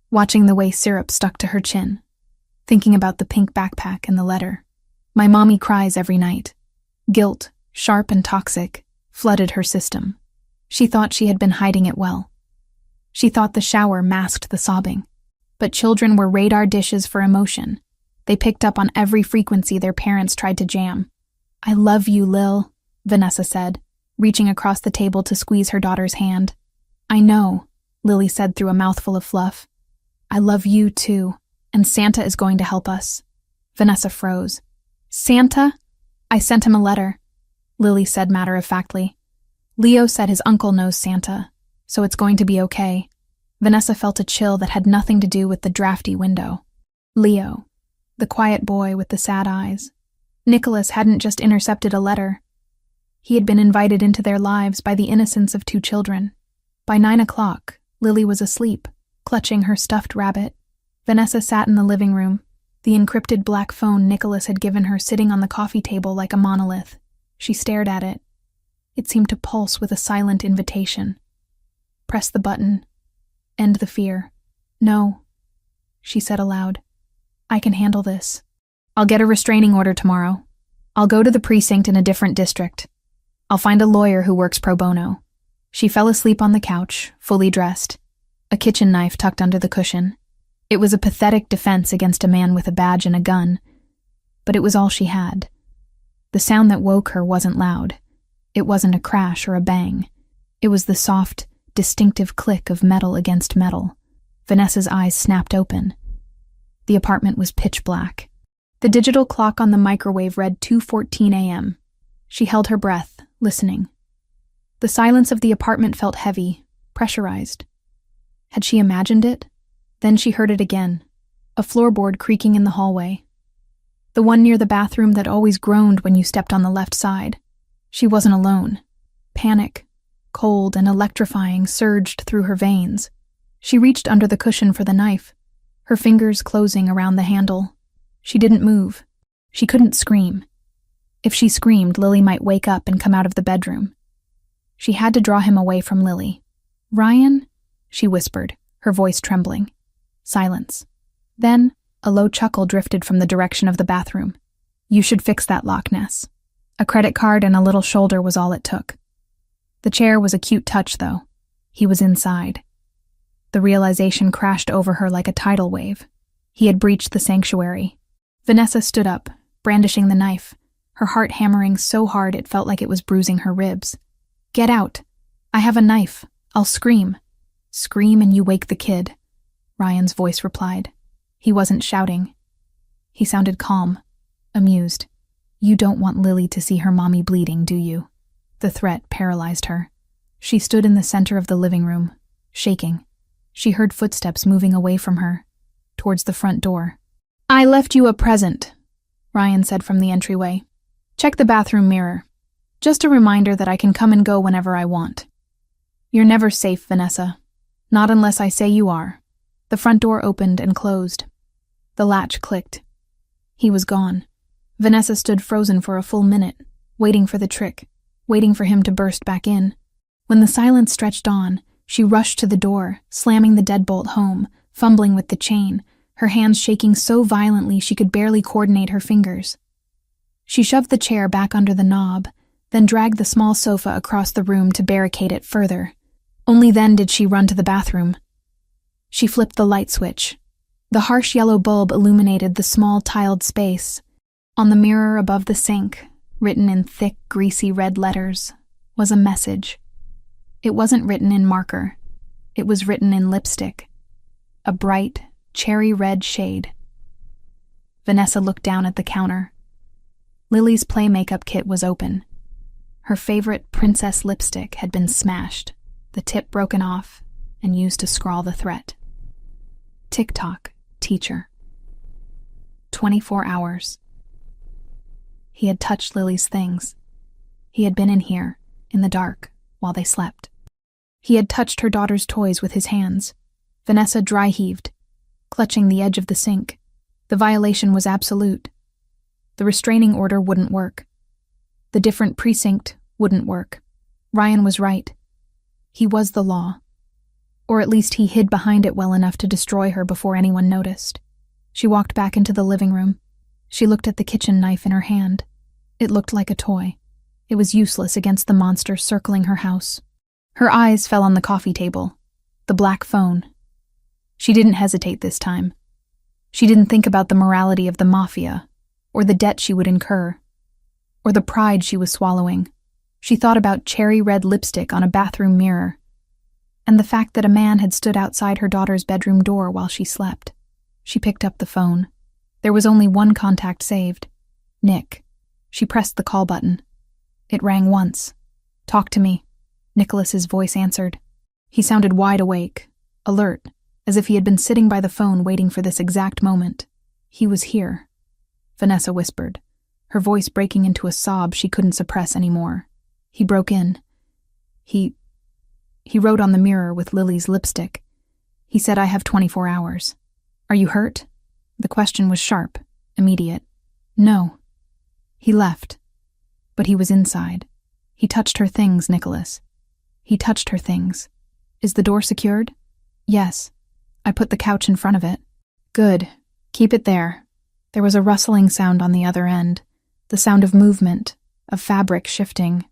Speaker 1: watching the way syrup stuck to her chin, thinking about the pink backpack and the letter. "My mommy cries every night." Guilt, sharp and toxic, flooded her system. She thought she had been hiding it well. She thought the shower masked the sobbing. But children were radar dishes for emotion. They picked up on every frequency their parents tried to jam. "I love you, Lil," Vanessa said, reaching across the table to squeeze her daughter's hand. "I know," Lily said through a mouthful of fluff. "I love you too, and Santa is going to help us." Vanessa froze. "Santa? I sent him a letter," Lily said matter-of-factly. "Leo said his uncle knows Santa, so it's going to be okay." Vanessa felt a chill that had nothing to do with the drafty window. Leo, the quiet boy with the sad eyes. Nicholas hadn't just intercepted a letter. He had been invited into their lives by the innocence of 2 children. By 9 o'clock, Lily was asleep, clutching her stuffed rabbit. Vanessa sat in the living room, the encrypted black phone Nicholas had given her sitting on the coffee table like a monolith. She stared at it. It seemed to pulse with a silent invitation. Press the button. End the fear. "No," she said aloud. "I can handle this. I'll get a restraining order tomorrow. I'll go to the precinct in a different district. I'll find a lawyer who works pro bono." She fell asleep on the couch, fully dressed, a kitchen knife tucked under the cushion. It was a pathetic defense against a man with a badge and a gun, but it was all she had. The sound that woke her wasn't loud. It wasn't a crash or a bang. It was the soft, distinctive click of metal against metal. Vanessa's eyes snapped open. The apartment was pitch black. The digital clock on the microwave read 2:14 a.m. She held her breath, listening. The silence of the apartment felt heavy, pressurized. Had she imagined it? Then she heard it again, a floorboard creaking in the hallway. The one near the bathroom that always groaned when you stepped on the left side. She wasn't alone. Panic, cold and electrifying, surged through her veins. She reached under the cushion for the knife, her fingers closing around the handle. She didn't move. She couldn't scream. If she screamed, Lily might wake up and come out of the bedroom. She had to draw him away from Lily. "Ryan?" she whispered, her voice trembling. Silence. Then, a low chuckle drifted from the direction of the bathroom. "You should fix that lock, Ness." A credit card and a little shoulder was all it took. The chair was a cute touch, though. He was inside. The realization crashed over her like a tidal wave. He had breached the sanctuary. Vanessa stood up, brandishing the knife, her heart hammering so hard it felt like it was bruising her ribs. "Get out. I have a knife. I'll scream." "Scream and you wake the kid," Ryan's voice replied. He wasn't shouting. He sounded calm, amused. "You don't want Lily to see her mommy bleeding, do you?" The threat paralyzed her. She stood in the center of the living room, shaking. She heard footsteps moving away from her, towards the front door. "I left you a present," Ryan said from the entryway. "Check the bathroom mirror. Just a reminder that I can come and go whenever I want." "You're never safe, Vanessa. Not unless I say you are." The front door opened and closed. The latch clicked. He was gone. Vanessa stood frozen for a full minute, waiting for the trick, waiting for him to burst back in. When the silence stretched on, she rushed to the door, slamming the deadbolt home, fumbling with the chain, her hands shaking so violently she could barely coordinate her fingers. She shoved the chair back under the knob, then dragged the small sofa across the room to barricade it further. Only then did she run to the bathroom. She flipped the light switch. The harsh yellow bulb illuminated the small tiled space. On the mirror above the sink, written in thick, greasy red letters, was a message. It wasn't written in marker. It was written in lipstick. A bright, cherry red shade. Vanessa looked down at the counter. Lily's play makeup kit was open. Her favorite princess lipstick had been smashed, the tip broken off, and used to scrawl the threat. "TikTok, teacher." 24 hours. He had touched Lily's things. He had been in here, in the dark, while they slept. He had touched her daughter's toys with his hands. Vanessa dry-heaved, clutching the edge of the sink. The violation was absolute. The restraining order wouldn't work. The different precinct wouldn't work. Ryan was right. He was the law. Or at least he hid behind it well enough to destroy her before anyone noticed. She walked back into the living room. She looked at the kitchen knife in her hand. It looked like a toy. It was useless against the monster circling her house. Her eyes fell on the coffee table, the black phone. She didn't hesitate this time. She didn't think about the morality of the Mafia, or the debt she would incur, or the pride she was swallowing. She thought about cherry red lipstick on a bathroom mirror, and the fact that a man had stood outside her daughter's bedroom door while she slept. She picked up the phone. There was only one contact saved. Nick. She pressed the call button. It rang once. "Talk to me," Nicholas's voice answered. He sounded wide awake, alert, as if he had been sitting by the phone waiting for this exact moment. He was here. Vanessa whispered, her voice breaking into a sob she couldn't suppress anymore. He broke in. He wrote on the mirror with Lily's lipstick. He said, "I have 24 hours. Are you hurt?" The question was sharp, immediate. "No." He left. But he was inside. He touched her things, Nicholas. He touched her things. "Is the door secured?" "Yes. I put the couch in front of it." "Good. Keep it there." There was a rustling sound on the other end, the sound of movement, of fabric shifting.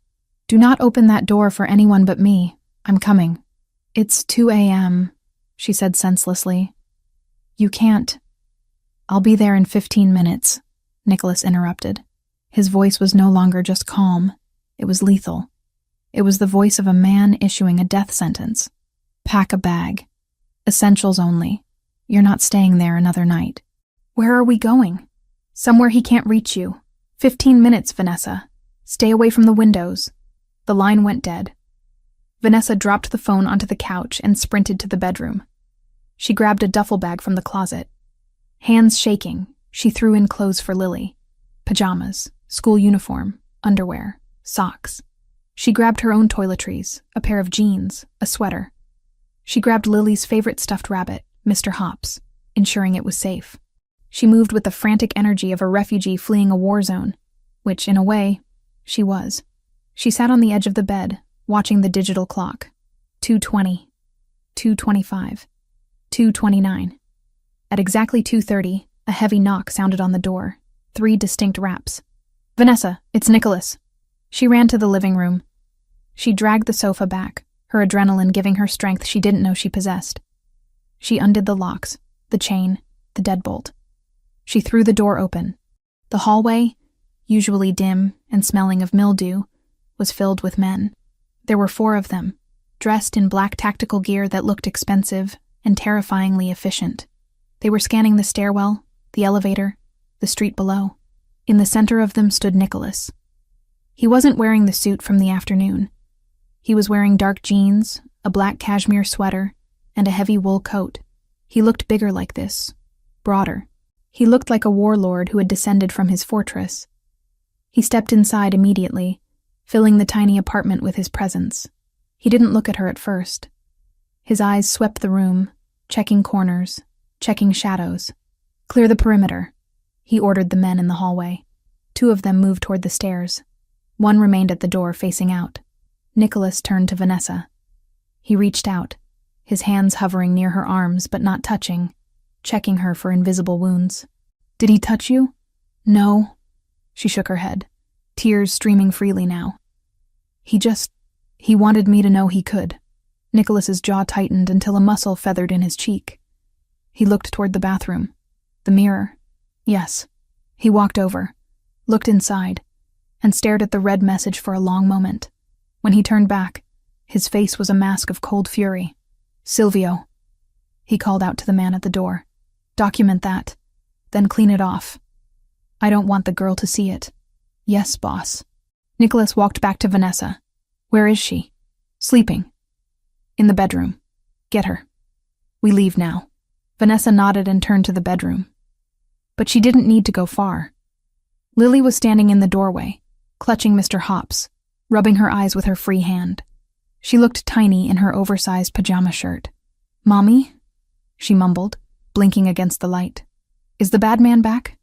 Speaker 1: "Do not open that door for anyone but me. I'm coming." "It's 2 a.m., she said senselessly. "You can't." "I'll be there in 15 minutes, Nicholas interrupted. His voice was no longer just calm. It was lethal. It was the voice of a man issuing a death sentence. "Pack a bag. Essentials only. You're not staying there another night." "Where are we going?" "Somewhere he can't reach you. 15 minutes, Vanessa. Stay away from the windows." The line went dead. Vanessa dropped the phone onto the couch and sprinted to the bedroom. She grabbed a duffel bag from the closet. Hands shaking, she threw in clothes for Lily. Pajamas, school uniform, underwear, socks. She grabbed her own toiletries, a pair of jeans, a sweater. She grabbed Lily's favorite stuffed rabbit, Mr. Hops, ensuring it was safe. She moved with the frantic energy of a refugee fleeing a war zone, which, in a way, she was. She sat on the edge of the bed, watching the digital clock. 2:20, 2:25, 2:29. At exactly 2:30, a heavy knock sounded on the door. 3 distinct raps. "Vanessa, it's Nicholas." She ran to the living room. She dragged the sofa back, her adrenaline giving her strength she didn't know she possessed. She undid the locks, the chain, the deadbolt. She threw the door open. The hallway, usually dim and smelling of mildew, was filled with men. There were 4 of them, dressed in black tactical gear that looked expensive and terrifyingly efficient. They were scanning the stairwell, the elevator, the street below. In the center of them stood Nicholas. He wasn't wearing the suit from the afternoon. He was wearing dark jeans, a black cashmere sweater, and a heavy wool coat. He looked bigger like this, broader. He looked like a warlord who had descended from his fortress. He stepped inside immediately, filling the tiny apartment with his presence. He didn't look at her at first. His eyes swept the room, checking corners, checking shadows. "Clear the perimeter," he ordered the men in the hallway. 2 of them moved toward the stairs. 1 remained at the door facing out. Nicholas turned to Vanessa. He reached out, his hands hovering near her arms but not touching, checking her for invisible wounds. "Did he touch you?" "No." She shook her head, tears streaming freely now. He wanted me to know he could." Nicholas's jaw tightened until a muscle feathered in his cheek. He looked toward the bathroom. The mirror. Yes. He walked over, looked inside, and stared at the red message for a long moment. When he turned back, his face was a mask of cold fury. "Silvio," he called out to the man at the door. "Document that, then clean it off. I don't want the girl to see it." "Yes, boss." Nicholas walked back to Vanessa. "Where is she?" "Sleeping. In the bedroom. Get her. We leave now." Vanessa nodded and turned to the bedroom. But she didn't need to go far. Lily was standing in the doorway, clutching Mr. Hops, rubbing her eyes with her free hand. She looked tiny in her oversized pajama shirt. "Mommy?" she mumbled, blinking against the light. "Is the bad man back?"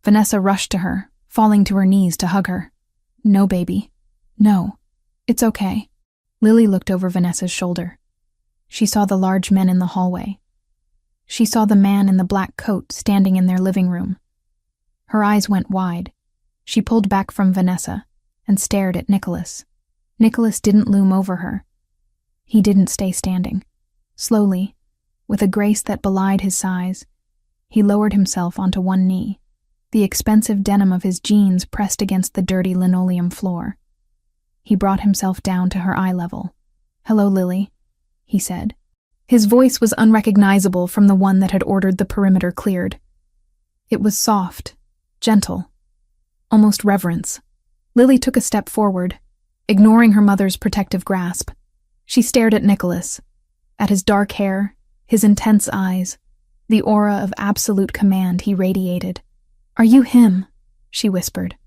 Speaker 1: Vanessa rushed to her, falling to her knees to hug her. "No, baby. No. It's okay." Lily looked over Vanessa's shoulder. She saw the large men in the hallway. She saw the man in the black coat standing in their living room. Her eyes went wide. She pulled back from Vanessa and stared at Nicholas. Nicholas didn't loom over her. He didn't stay standing. Slowly, with a grace that belied his size. He lowered himself onto one knee, the expensive denim of his jeans pressed against the dirty linoleum floor. He brought himself down to her eye level. "Hello, Lily," he said. His voice was unrecognizable from the one that had ordered the perimeter cleared. It was soft, gentle, almost reverence. Lily took a step forward, ignoring her mother's protective grasp. She stared at Nicholas, at his dark hair, his intense eyes, the aura of absolute command he radiated. "Are you him?" she whispered.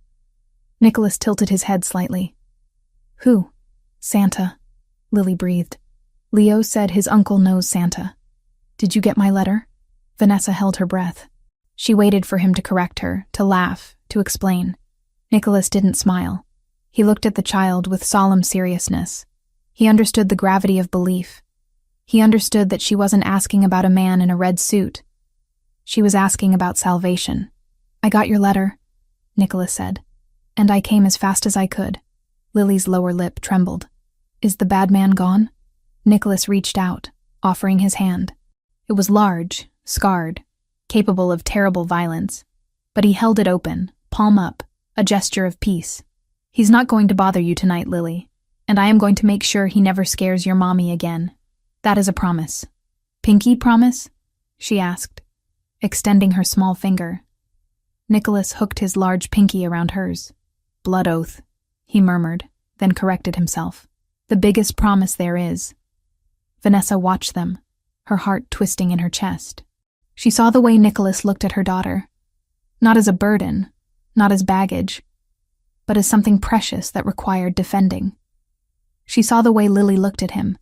Speaker 1: Nicholas tilted his head slightly. "Who?" "Santa," Lily breathed. "Leo said his uncle knows Santa. Did you get my letter?" Vanessa held her breath. She waited for him to correct her, to laugh, to explain. Nicholas didn't smile. He looked at the child with solemn seriousness. He understood the gravity of belief. He understood that she wasn't asking about a man in a red suit. She was asking about salvation. "I got your letter," Nicholas said, "and I came as fast as I could." Lily's lower lip trembled. "Is the bad man gone?" Nicholas reached out, offering his hand. It was large, scarred, capable of terrible violence, but he held it open, palm up, a gesture of peace. "He's not going to bother you tonight, Lily, and I am going to make sure he never scares your mommy again. That is a promise." "Pinky promise?" she asked, extending her small finger. Nicholas hooked his large pinky around hers. "Blood oath," he murmured, then corrected himself. "The biggest promise there is." Vanessa watched them, her heart twisting in her chest. She saw the way Nicholas looked at her daughter, not as a burden, not as baggage, but as something precious that required defending. She saw the way Lily looked at him,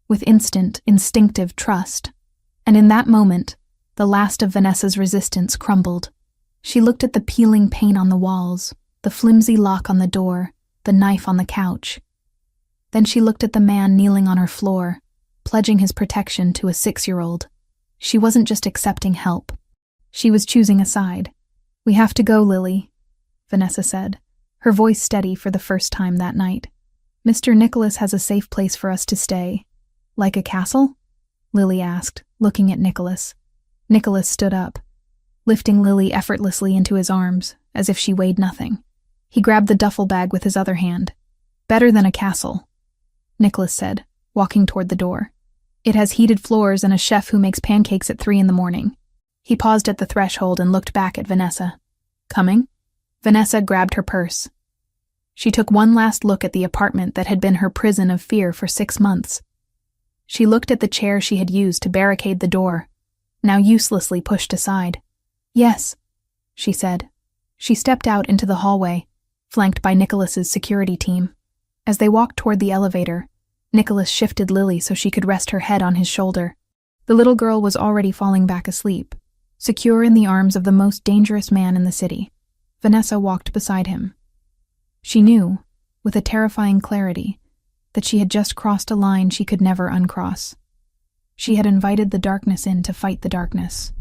Speaker 1: with instant, instinctive trust, and in that moment, the last of Vanessa's resistance crumbled. She looked at the peeling paint on the walls, the flimsy lock on the door, the knife on the couch. Then she looked at the man kneeling on her floor, pledging his protection to a 6-year-old. She wasn't just accepting help. She was choosing a side. "We have to go, Lily," Vanessa said, her voice steady for the first time that night. "Mr. Nicholas has a safe place for us to stay." "Like a castle?" Lily asked, looking at Nicholas. Nicholas stood up, lifting Lily effortlessly into his arms, as if she weighed nothing. He grabbed the duffel bag with his other hand. "Better than a castle," Nicholas said, walking toward the door. "It has heated floors and a chef who makes pancakes at 3 a.m. He paused at the threshold and looked back at Vanessa. "Coming?" Vanessa grabbed her purse. She took one last look at the apartment that had been her prison of fear for 6 months. She looked at the chair she had used to barricade the door, now uselessly pushed aside. "Yes," she said. She stepped out into the hallway, flanked by Nicholas's security team. As they walked toward the elevator, Nicholas shifted Lily so she could rest her head on his shoulder. The little girl was already falling back asleep, secure in the arms of the most dangerous man in the city. Vanessa walked beside him. She knew, with a terrifying clarity, that she had just crossed a line she could never uncross. She had invited the darkness in to fight the darkness.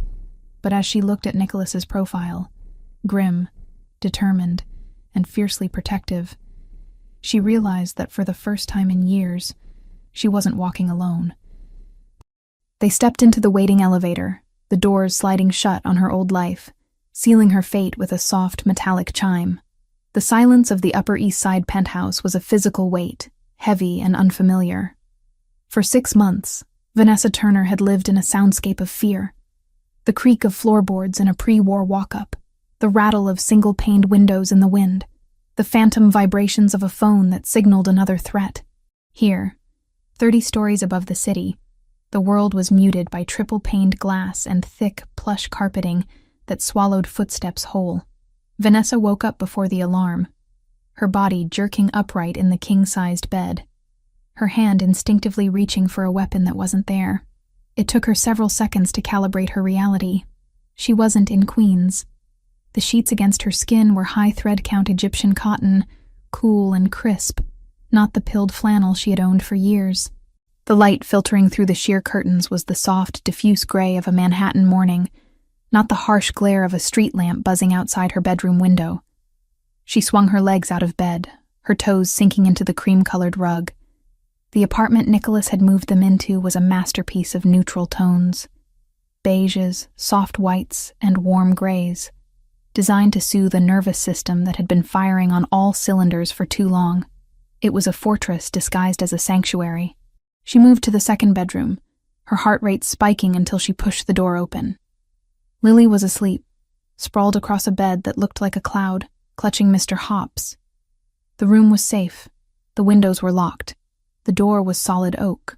Speaker 1: But as she looked at Nicholas's profile, grim, determined, and fiercely protective, she realized that for the first time in years, she wasn't walking alone. They stepped into the waiting elevator, the doors sliding shut on her old life, sealing her fate with a soft, metallic chime. The silence of the Upper East Side penthouse was a physical weight, heavy and unfamiliar. For 6 months, Vanessa Turner had lived in a soundscape of fear. The creak of floorboards in a pre-war walk-up, the rattle of single-paned windows in the wind, the phantom vibrations of a phone that signaled another threat. Here, 30 stories above the city, the world was muted by triple-paned glass and thick, plush carpeting that swallowed footsteps whole. Vanessa woke up before the alarm, her body jerking upright in the king-sized bed, her hand instinctively reaching for a weapon that wasn't there. It took her several seconds to calibrate her reality. She wasn't in Queens. The sheets against her skin were high thread-count Egyptian cotton, cool and crisp, not the pilled flannel she had owned for years. The light filtering through the sheer curtains was the soft, diffuse gray of a Manhattan morning, not the harsh glare of a street lamp buzzing outside her bedroom window. She swung her legs out of bed, her toes sinking into the cream-colored rug. The apartment Nicholas had moved them into was a masterpiece of neutral tones. Beiges, soft whites, and warm grays, designed to soothe a nervous system that had been firing on all cylinders for too long. It was a fortress disguised as a sanctuary. She moved to the second bedroom, her heart rate spiking until she pushed the door open. Lily was asleep, sprawled across a bed that looked like a cloud, clutching Mr. Hops. The room was safe. The windows were locked. The door was solid oak.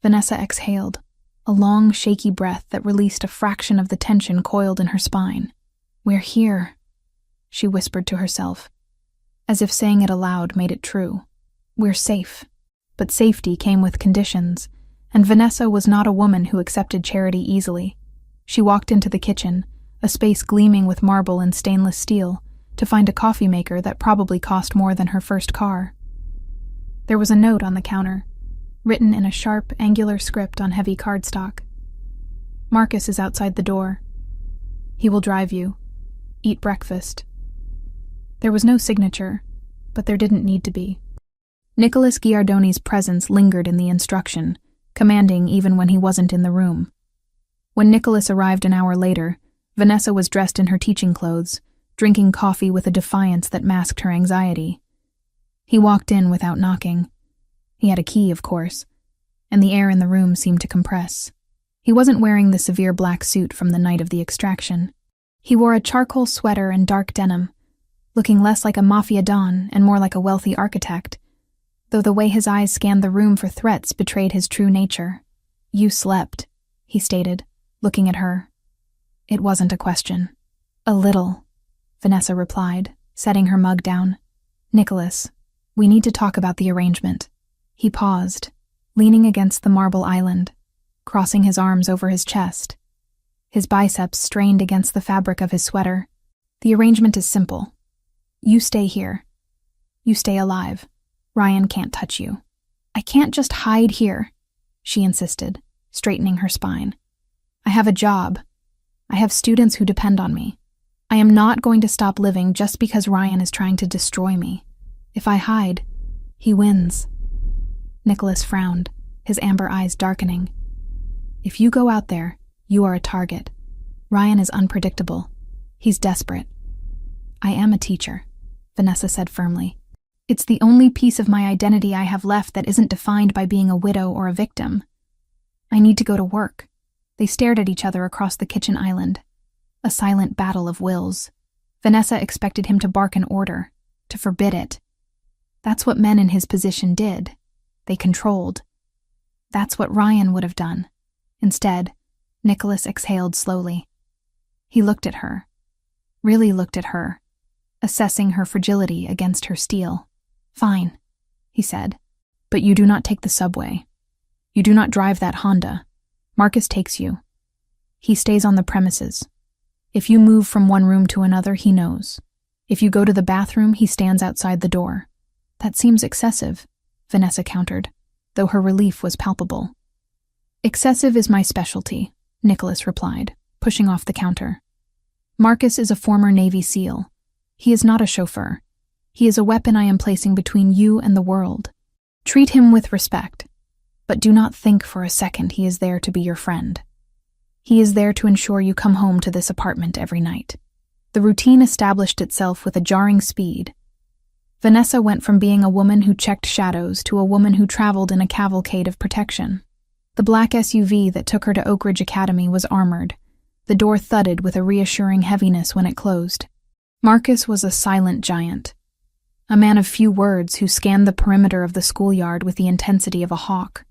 Speaker 1: Vanessa exhaled, a long, shaky breath that released a fraction of the tension coiled in her spine. "We're here," she whispered to herself, as if saying it aloud made it true. "We're safe." But safety came with conditions, and Vanessa was not a woman who accepted charity easily. She walked into the kitchen, a space gleaming with marble and stainless steel, to find a coffee maker that probably cost more than her first car. There was a note on the counter, written in a sharp, angular script on heavy cardstock. "Marcus is outside the door. He will drive you. Eat breakfast." There was no signature, but there didn't need to be. Nicholas Giardoni's presence lingered in the instruction, commanding even when he wasn't in the room. When Nicholas arrived an hour later, Vanessa was dressed in her teaching clothes, drinking coffee with a defiance that masked her anxiety. He walked in without knocking. He had a key, of course, and the air in the room seemed to compress. He wasn't wearing the severe black suit from the night of the extraction. He wore a charcoal sweater and dark denim, looking less like a Mafia don and more like a wealthy architect, though the way his eyes scanned the room for threats betrayed his true nature. "You slept," he stated, looking at her. It wasn't a question. "A little," Vanessa replied, setting her mug down. "Nicholas, we need to talk about the arrangement." He paused, leaning against the marble island, crossing his arms over his chest. His biceps strained against the fabric of his sweater. "The arrangement is simple. You stay here. You stay alive. Ryan can't touch you." "I can't just hide here," she insisted, straightening her spine. "I have a job. I have students who depend on me. I am not going to stop living just because Ryan is trying to destroy me. If I hide, he wins." Nicholas frowned, his amber eyes darkening. "If you go out there, you are a target. Ryan is unpredictable. He's desperate." "I am a teacher," Vanessa said firmly. "It's the only piece of my identity I have left that isn't defined by being a widow or a victim. I need to go to work." They stared at each other across the kitchen island. A silent battle of wills. Vanessa expected him to bark an order, to forbid it. That's what men in his position did. They controlled. That's what Ryan would have done. Instead, Nicholas exhaled slowly. He looked at her, really looked at her, assessing her fragility against her steel. "Fine," he said, "but you do not take the subway. You do not drive that Honda. Marcus takes you. He stays on the premises. If you move from one room to another, he knows. If you go to the bathroom, he stands outside the door." "That seems excessive," Vanessa countered, though her relief was palpable. "Excessive is my specialty," Nicholas replied, pushing off the counter. "Marcus is a former Navy SEAL. He is not a chauffeur. He is a weapon I am placing between you and the world. Treat him with respect, but do not think for a second he is there to be your friend. He is there to ensure you come home to this apartment every night." The routine established itself with a jarring speed. Vanessa went from being a woman who checked shadows to a woman who traveled in a cavalcade of protection. The black SUV that took her to Oak Ridge Academy was armored. The door thudded with a reassuring heaviness when it closed. Marcus was a silent giant, a man of few words who scanned the perimeter of the schoolyard with the intensity of a hawk.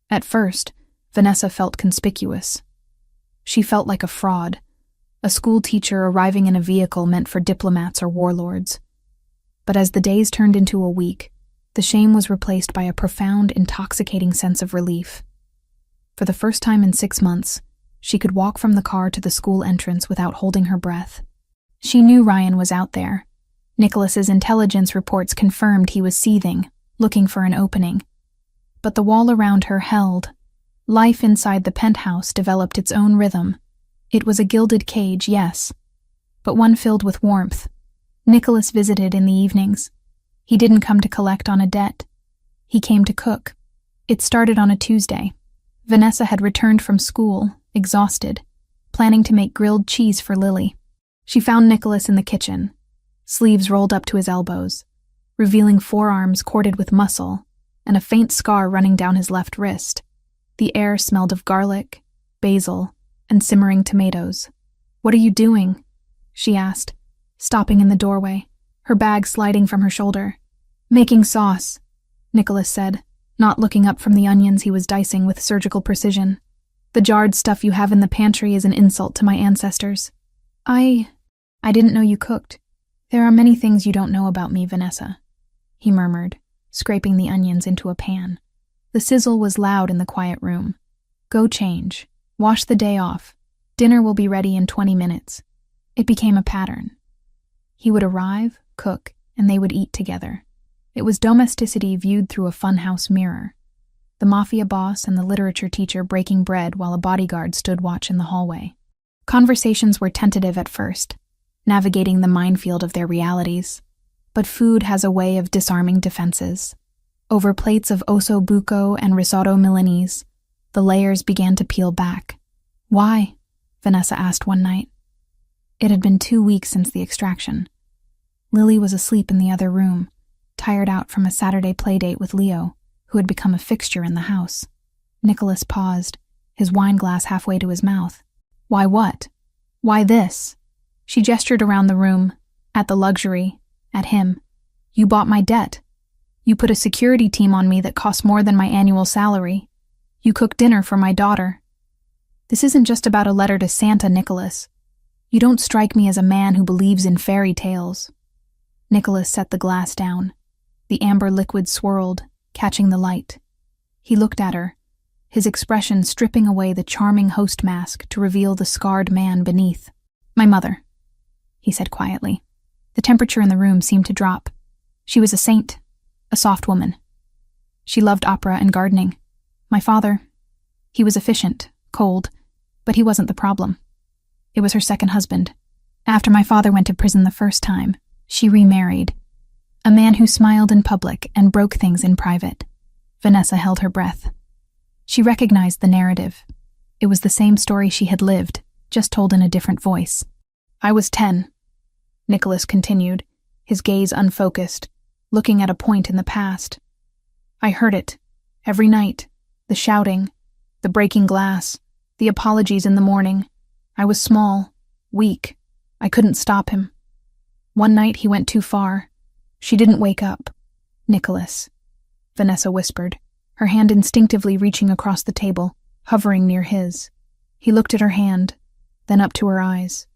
Speaker 1: At first, Vanessa felt conspicuous. She felt like a fraud, a school teacher arriving in a vehicle meant for diplomats or warlords. But as the days turned into a week, the shame was replaced by a profound, intoxicating sense of relief. For the first time in 6 months, she could walk from the car to the school entrance without holding her breath. She knew Ryan was out there. Nicholas's intelligence reports confirmed he was seething, looking for an opening. But the wall around her held. Life inside the penthouse developed its own rhythm. It was a gilded cage, yes, but one filled with warmth. Nicholas visited in the evenings. He didn't come to collect on a debt. He came to cook, It started on a Tuesday. Vanessa had returned from school, exhausted, planning to make grilled cheese for Lily. She found Nicholas in the kitchen, sleeves rolled up to his elbows, revealing forearms corded with muscle and a faint scar running down his left wrist. The air smelled of garlic, basil, and simmering tomatoes. "What are you doing?" she asked, stopping in the doorway, her bag sliding from her shoulder. "Making sauce," Nicholas said, not looking up from the onions he was dicing with surgical precision. "The jarred stuff you have in the pantry is an insult to my ancestors." I didn't know you cooked. There are many things you don't know about me, Vanessa," he murmured, scraping the onions into a pan. The sizzle was loud in the quiet room. "Go change. Wash the day off. Dinner will be ready in 20 minutes. It became a pattern. He would arrive, cook, and they would eat together. It was domesticity viewed through a funhouse mirror. The Mafia boss and the literature teacher breaking bread while a bodyguard stood watch in the hallway. Conversations were tentative at first, navigating the minefield of their realities. But food has a way of disarming defenses. Over plates of osso buco and risotto Milanese, the layers began to peel back. "Why?" Vanessa asked one night. It had been 2 weeks since the extraction. Lily was asleep in the other room, tired out from a Saturday playdate with Leo, who had become a fixture in the house. Nicholas paused, his wine glass halfway to his mouth. "Why what? Why this?" She gestured around the room, at the luxury, at him. "You bought my debt. You put a security team on me that cost more than my annual salary. You cooked dinner for my daughter. This isn't just about a letter to Santa, Nicholas. You don't strike me as a man who believes in fairy tales." Nicholas set the glass down. The amber liquid swirled, catching the light. He looked at her, his expression stripping away the charming host mask to reveal the scarred man beneath. "My mother," he said quietly. The temperature in the room seemed to drop. She was a saint, a soft woman. She loved opera and gardening. My father, he was efficient, cold, but he wasn't the problem. It was her second husband. After my father went to prison the first time, she remarried. A man who smiled in public and broke things in private. Vanessa held her breath. She recognized the narrative. It was the same story she had lived, just told in a different voice. "I was 10, Nicholas continued, his gaze unfocused, looking at a point in the past. "I heard it, every night, the shouting, the breaking glass, the apologies in the morning. I was small, weak. I couldn't stop him. One night he went too far. She didn't wake up." "Nicholas," Vanessa whispered, her hand instinctively reaching across the table, hovering near his. He looked at her hand, then up to her eyes.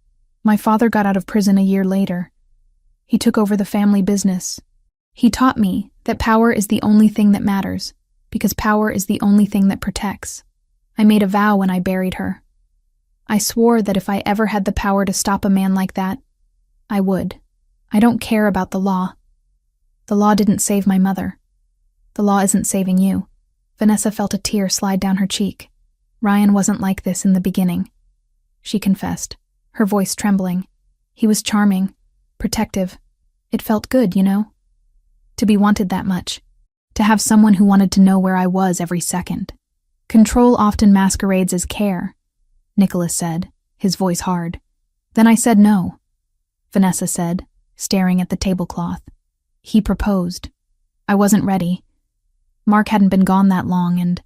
Speaker 1: "My father got out of prison a year later. He took over the family business. He taught me that power is the only thing that matters, because power is the only thing that protects. I made a vow when I buried her. I swore that if I ever had the power to stop a man like that, I would. I don't care about the law. The law didn't save my mother. The law isn't saving you." Vanessa felt a tear slide down her cheek. "Ryan wasn't like this in the beginning," she confessed, her voice trembling. "He was charming, protective. It felt good, you know? To be wanted that much. To have someone who wanted to know where I was every second. Control often masquerades as care," Nicholas said, his voice hard. "Then I said no," Vanessa said, staring at the tablecloth. "He proposed. I wasn't ready. Mark hadn't been gone that long, and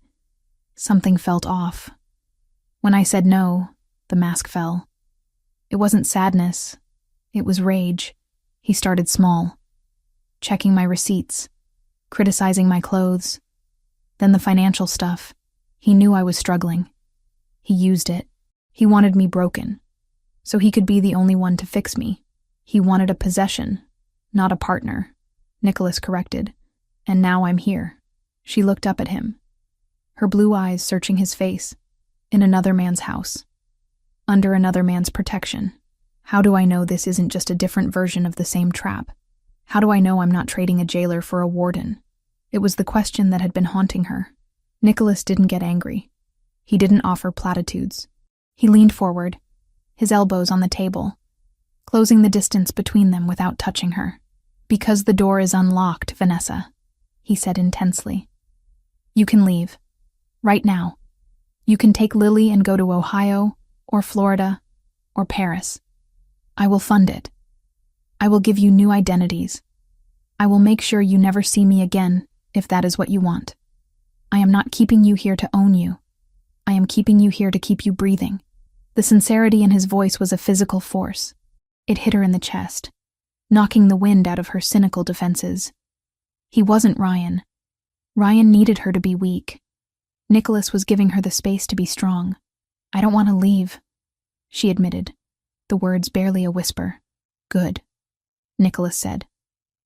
Speaker 1: something felt off. When I said no, the mask fell. It wasn't sadness. It was rage. He started small, checking my receipts, criticizing my clothes, then the financial stuff. He knew I was struggling. He used it. He wanted me broken, so he could be the only one to fix me. He wanted a possession, not a partner," Nicholas corrected. "And now I'm here." She looked up at him, her blue eyes searching his face, in another man's house, under another man's protection. "How do I know this isn't just a different version of the same trap? How do I know I'm not trading a jailer for a warden?" It was the question that had been haunting her. Nicholas didn't get angry. He didn't offer platitudes. He leaned forward, his elbows on the table, closing the distance between them without touching her. "Because the door is unlocked, Vanessa," he said intensely. You can leave. Right now. You can take Lily and go to Ohio, or Florida, or Paris. I will fund it. I will give you new identities. I will make sure you never see me again, if that is what you want. I am not keeping you here to own you. I am keeping you here to keep you breathing. The sincerity in his voice was a physical force. It hit her in the chest, knocking the wind out of her cynical defenses. He wasn't Ryan. Ryan needed her to be weak. Nicholas was giving her the space to be strong. I don't want to leave, she admitted, the words barely a whisper. Good, Nicholas said,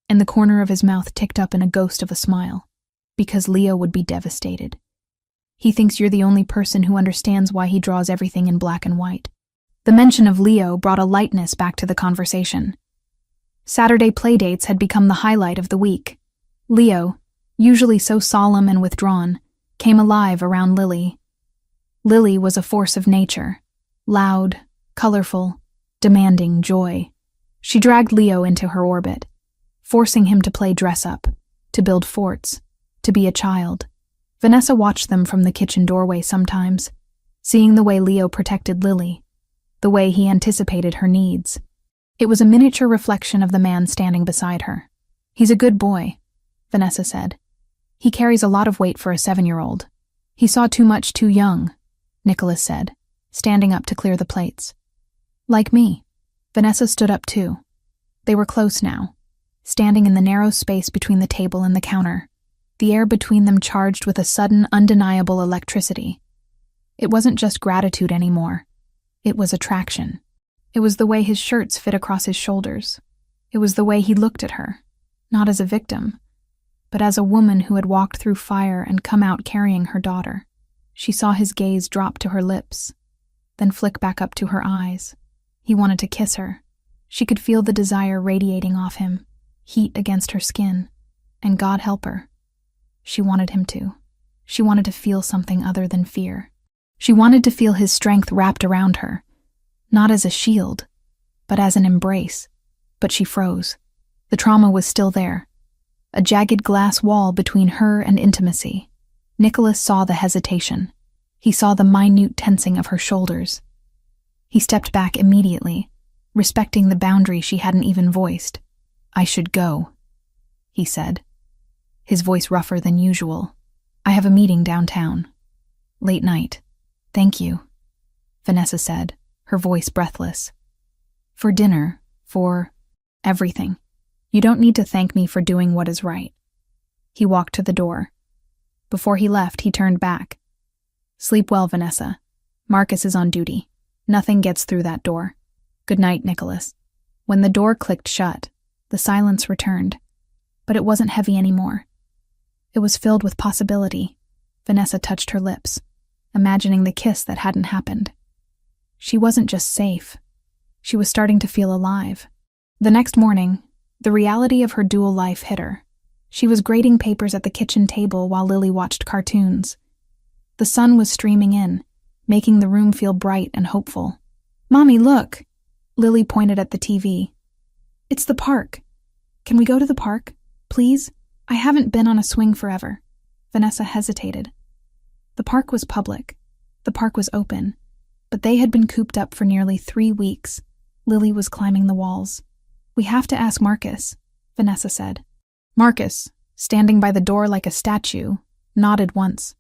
Speaker 1: and the corner of his mouth ticked up in a ghost of a smile, because Leo would be devastated. He thinks you're the only person who understands why he draws everything in black and white. The mention of Leo brought a lightness back to the conversation. Saturday playdates had become the highlight of the week. Leo, usually so solemn and withdrawn, came alive around Lily. Lily was a force of nature, loud, colorful, demanding joy. She dragged Leo into her orbit, forcing him to play dress-up, to build forts, to be a child. Vanessa watched them from the kitchen doorway sometimes, seeing the way Leo protected Lily, the way he anticipated her needs. It was a miniature reflection of the man standing beside her. He's a good boy, Vanessa said. He carries a lot of weight for a 7-year-old. He saw too much too young, Nicholas said, standing up to clear the plates. Like me. Vanessa stood up too. They were close now, standing in the narrow space between the table and the counter, the air between them charged with a sudden, undeniable electricity. It wasn't just gratitude anymore. It was attraction. It was the way his shirts fit across his shoulders. It was the way he looked at her, not as a victim, but as a woman who had walked through fire and come out carrying her daughter. She saw his gaze drop to her lips, then flick back up to her eyes. He wanted to kiss her. She could feel the desire radiating off him, heat against her skin, and God help her. She wanted him to. She wanted to feel something other than fear. She wanted to feel his strength wrapped around her, not as a shield, but as an embrace. But she froze. The trauma was still there, a jagged glass wall between her and intimacy. Nicholas saw the hesitation. He saw the minute tensing of her shoulders. He stepped back immediately, respecting the boundary she hadn't even voiced. I should go, he said, his voice rougher than usual. I have a meeting downtown. Late night. Thank you, Vanessa said, her voice breathless. For dinner, for everything. You don't need to thank me for doing what is right. He walked to the door. Before he left, he turned back. Sleep well, Vanessa. Marcus is on duty. Nothing gets through that door. Good night, Nicholas. When the door clicked shut, the silence returned, but it wasn't heavy anymore. It was filled with possibility. Vanessa touched her lips, imagining the kiss that hadn't happened. She wasn't just safe. She was starting to feel alive. The next morning, the reality of her dual life hit her. She was grading papers at the kitchen table while Lily watched cartoons. The sun was streaming in, making the room feel bright and hopeful. Mommy, look! Lily pointed at the TV. It's the park. Can we go to the park, please? I haven't been on a swing forever. Vanessa hesitated. The park was public. The park was open. But they had been cooped up for nearly 3 weeks. Lily was climbing the walls. We have to ask Marcus, Vanessa said. Marcus, standing by the door like a statue, nodded once.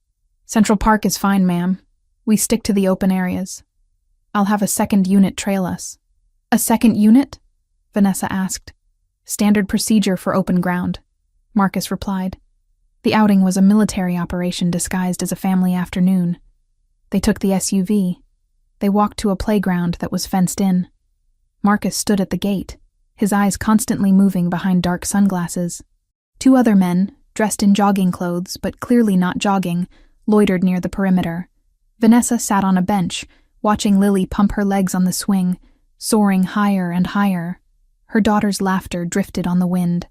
Speaker 1: Central Park is fine, ma'am. We stick to the open areas. I'll have a second unit trail us. A second unit? Vanessa asked. Standard procedure for open ground, Marcus replied. The outing was a military operation disguised as a family afternoon. They took the SUV. They walked to a playground that was fenced in. Marcus stood at the gate, his eyes constantly moving behind dark sunglasses. 2 other men, dressed in jogging clothes but clearly not jogging, loitered near the perimeter. Vanessa sat on a bench, watching Lily pump her legs on the swing, soaring higher and higher. Her daughter's laughter drifted on the wind,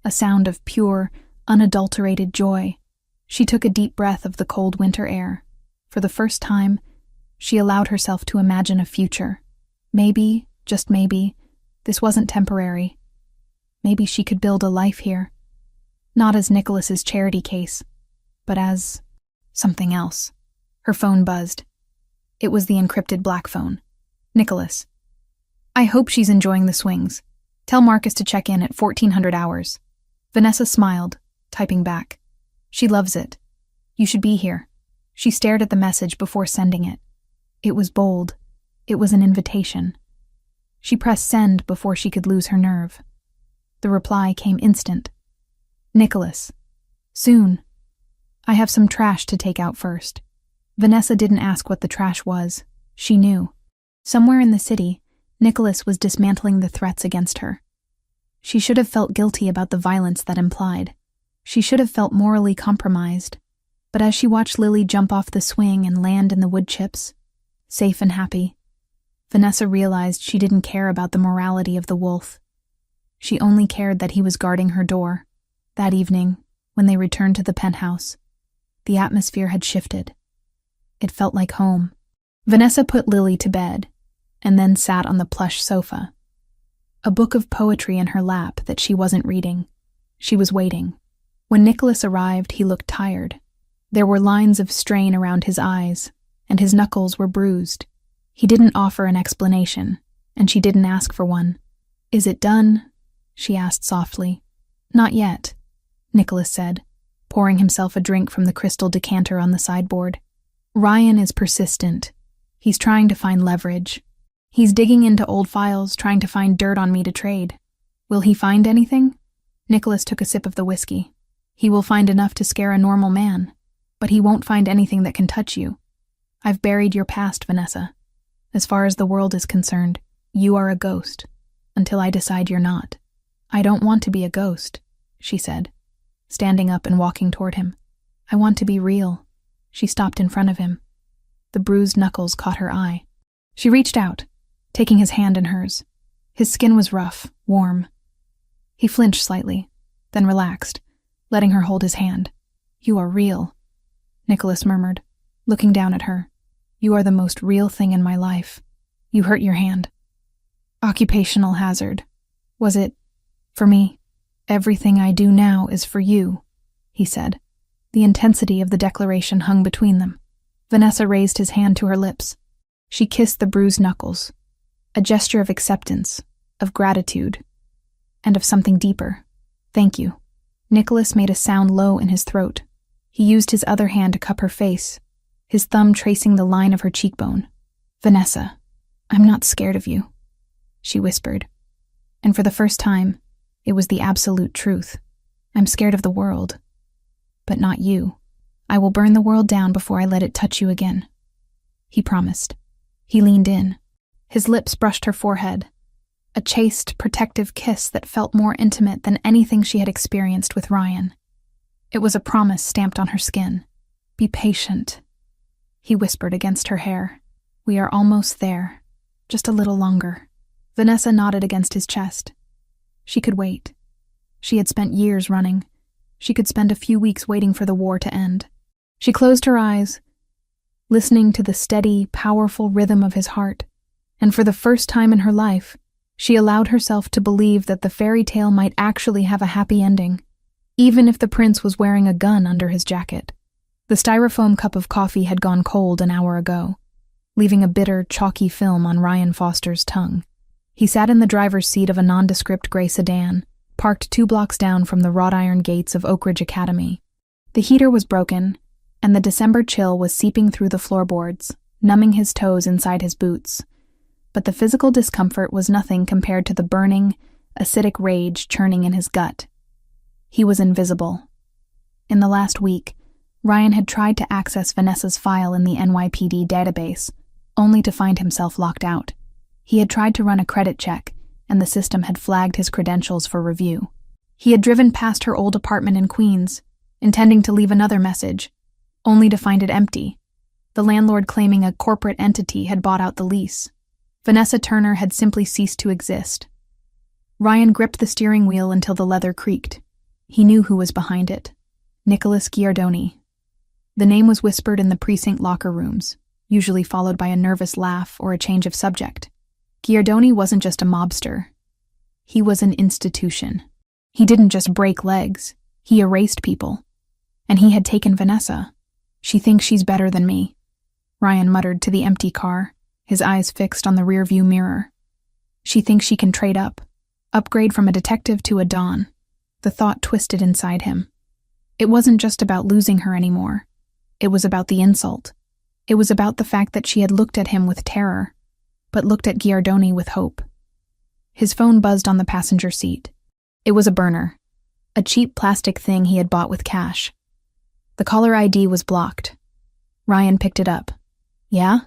Speaker 1: a sound of pure, unadulterated joy. She took a deep breath of the cold winter air. For the first time, she allowed herself to imagine a future. Maybe, just maybe, this wasn't temporary. Maybe she could build a life here. Not as Nicholas's charity case, but as something else. Her phone buzzed. It was the encrypted black phone. Nicholas. I hope she's enjoying the swings. Tell Marcus to check in at 1400 hours. Vanessa smiled, typing back. She loves it. You should be here. She stared at the message before sending it. It was bold. It was an invitation. She pressed send before she could lose her nerve. The reply came instant. Nicholas. Soon. I have some trash to take out first. Vanessa didn't ask what the trash was. She knew. Somewhere in the city, Nicholas was dismantling the threats against her. She should have felt guilty about the violence that implied. She should have felt morally compromised. But as she watched Lily jump off the swing and land in the wood chips, safe and happy, Vanessa realized she didn't care about the morality of the wolf. She only cared that he was guarding her door. That evening, when they returned to the penthouse, the atmosphere had shifted. It felt like home. Vanessa put Lily to bed, and then sat on the plush sofa. A book of poetry in her lap that she wasn't reading. She was waiting. When Nicholas arrived, he looked tired. There were lines of strain around his eyes, and his knuckles were bruised. He didn't offer an explanation, and she didn't ask for one. Is it done? She asked softly. Not yet, Nicholas said, pouring himself a drink from the crystal decanter on the sideboard. Ryan is persistent. He's trying to find leverage. He's digging into old files, trying to find dirt on me to trade. Will he find anything? Nicholas took a sip of the whiskey. He will find enough to scare a normal man, but he won't find anything that can touch you. I've buried your past, Vanessa. As far as the world is concerned, you are a ghost, until I decide you're not. I don't want to be a ghost, she said, standing up and walking toward him. I want to be real. She stopped in front of him. The bruised knuckles caught her eye. She reached out, taking his hand in hers. His skin was rough, warm. He flinched slightly, then relaxed, letting her hold his hand. You are real, Nicholas murmured, looking down at her. You are the most real thing in my life. You hurt your hand. Occupational hazard. Was it for me? Everything I do now is for you, he said. The intensity of the declaration hung between them. Vanessa raised his hand to her lips. She kissed the bruised knuckles, a gesture of acceptance, of gratitude, and of something deeper. Thank you. Nicholas made a sound low in his throat. He used his other hand to cup her face, his thumb tracing the line of her cheekbone. Vanessa, I'm not scared of you, she whispered. And for the first time, it was the absolute truth. I'm scared of the world, but not you. I will burn the world down before I let it touch you again. He promised. He leaned in. His lips brushed her forehead, a chaste, protective kiss that felt more intimate than anything she had experienced with Ryan. It was a promise stamped on her skin. Be patient, he whispered against her hair. We are almost there. Just a little longer. Vanessa nodded against his chest. She could wait. She had spent years running. She could spend a few weeks waiting for the war to end. She closed her eyes, listening to the steady, powerful rhythm of his heart, and for the first time in her life, she allowed herself to believe that the fairy tale might actually have a happy ending, even if the prince was wearing a gun under his jacket. The styrofoam cup of coffee had gone cold an hour ago, leaving a bitter, chalky film on Ryan Foster's tongue. He sat in the driver's seat of a nondescript gray sedan, parked 2 blocks down from the wrought iron gates of Oak Ridge Academy. The heater was broken, and the December chill was seeping through the floorboards, numbing his toes inside his boots. But the physical discomfort was nothing compared to the burning, acidic rage churning in his gut. He was invisible. In the last week, Ryan had tried to access Vanessa's file in the NYPD database, only to find himself locked out. He had tried to run a credit check, and the system had flagged his credentials for review. He had driven past her old apartment in Queens, intending to leave another message, only to find it empty, the landlord claiming a corporate entity had bought out the lease. Vanessa Turner had simply ceased to exist. Ryan gripped the steering wheel until the leather creaked. He knew who was behind it. Nicholas Giardoni. The name was whispered in the precinct locker rooms, usually followed by a nervous laugh or a change of subject. Giardoni wasn't just a mobster. He was an institution. He didn't just break legs. He erased people. And he had taken Vanessa. She thinks she's better than me, Ryan muttered to the empty car, his eyes fixed on the rearview mirror. She thinks she can trade up, upgrade from a detective to a Don. The thought twisted inside him. It wasn't just about losing her anymore. It was about the insult. It was about the fact that she had looked at him with terror, but looked at Giardoni with hope. His phone buzzed on the passenger seat. It was a burner, a cheap plastic thing he had bought with cash. The caller ID was blocked. Ryan picked it up. "Yeah?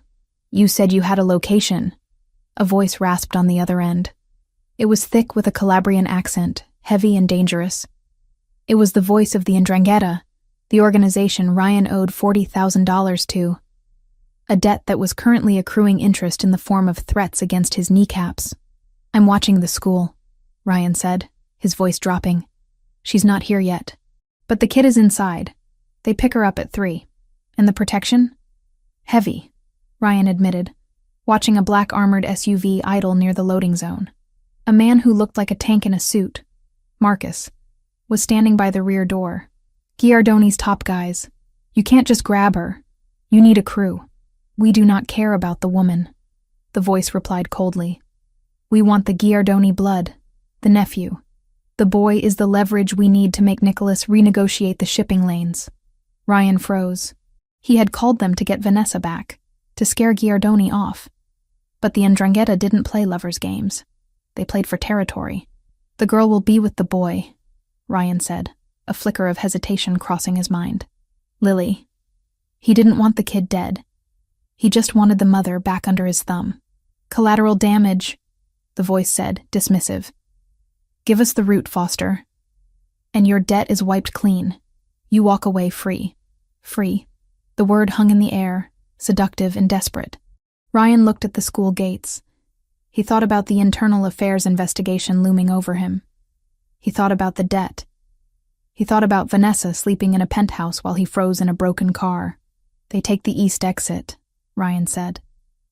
Speaker 1: You said you had a location." A voice rasped on the other end. It was thick with a Calabrian accent, heavy and dangerous. It was the voice of the 'Ndrangheta, the organization Ryan owed $40,000 to. A debt that was currently accruing interest in the form of threats against his kneecaps. "I'm watching the school," Ryan said, his voice dropping. "She's not here yet. But the kid is inside. They pick her up at 3. And the protection? Heavy," Ryan admitted, watching a black armored SUV idle near the loading zone. A man who looked like a tank in a suit, Marcus, was standing by the rear door. "Giardoni's top guys. You can't just grab her. You need a crew. We do not care about the woman," the voice replied coldly. "We want the Giardoni blood, the nephew. The boy is the leverage we need to make Nicholas renegotiate the shipping lanes." Ryan froze. He had called them to get Vanessa back, to scare Giardoni off. But the 'Ndrangheta didn't play lovers' games. They played for territory. "The girl will be with the boy," Ryan said, a flicker of hesitation crossing his mind. "Lily." He didn't want the kid dead. He just wanted the mother back under his thumb. "Collateral damage," the voice said, dismissive. "Give us the route, Foster. And your debt is wiped clean. You walk away free. Free." The word hung in the air, seductive and desperate. Ryan looked at the school gates. He thought about the internal affairs investigation looming over him. He thought about the debt. He thought about Vanessa sleeping in a penthouse while he froze in a broken car. "They take the east exit," Ryan said,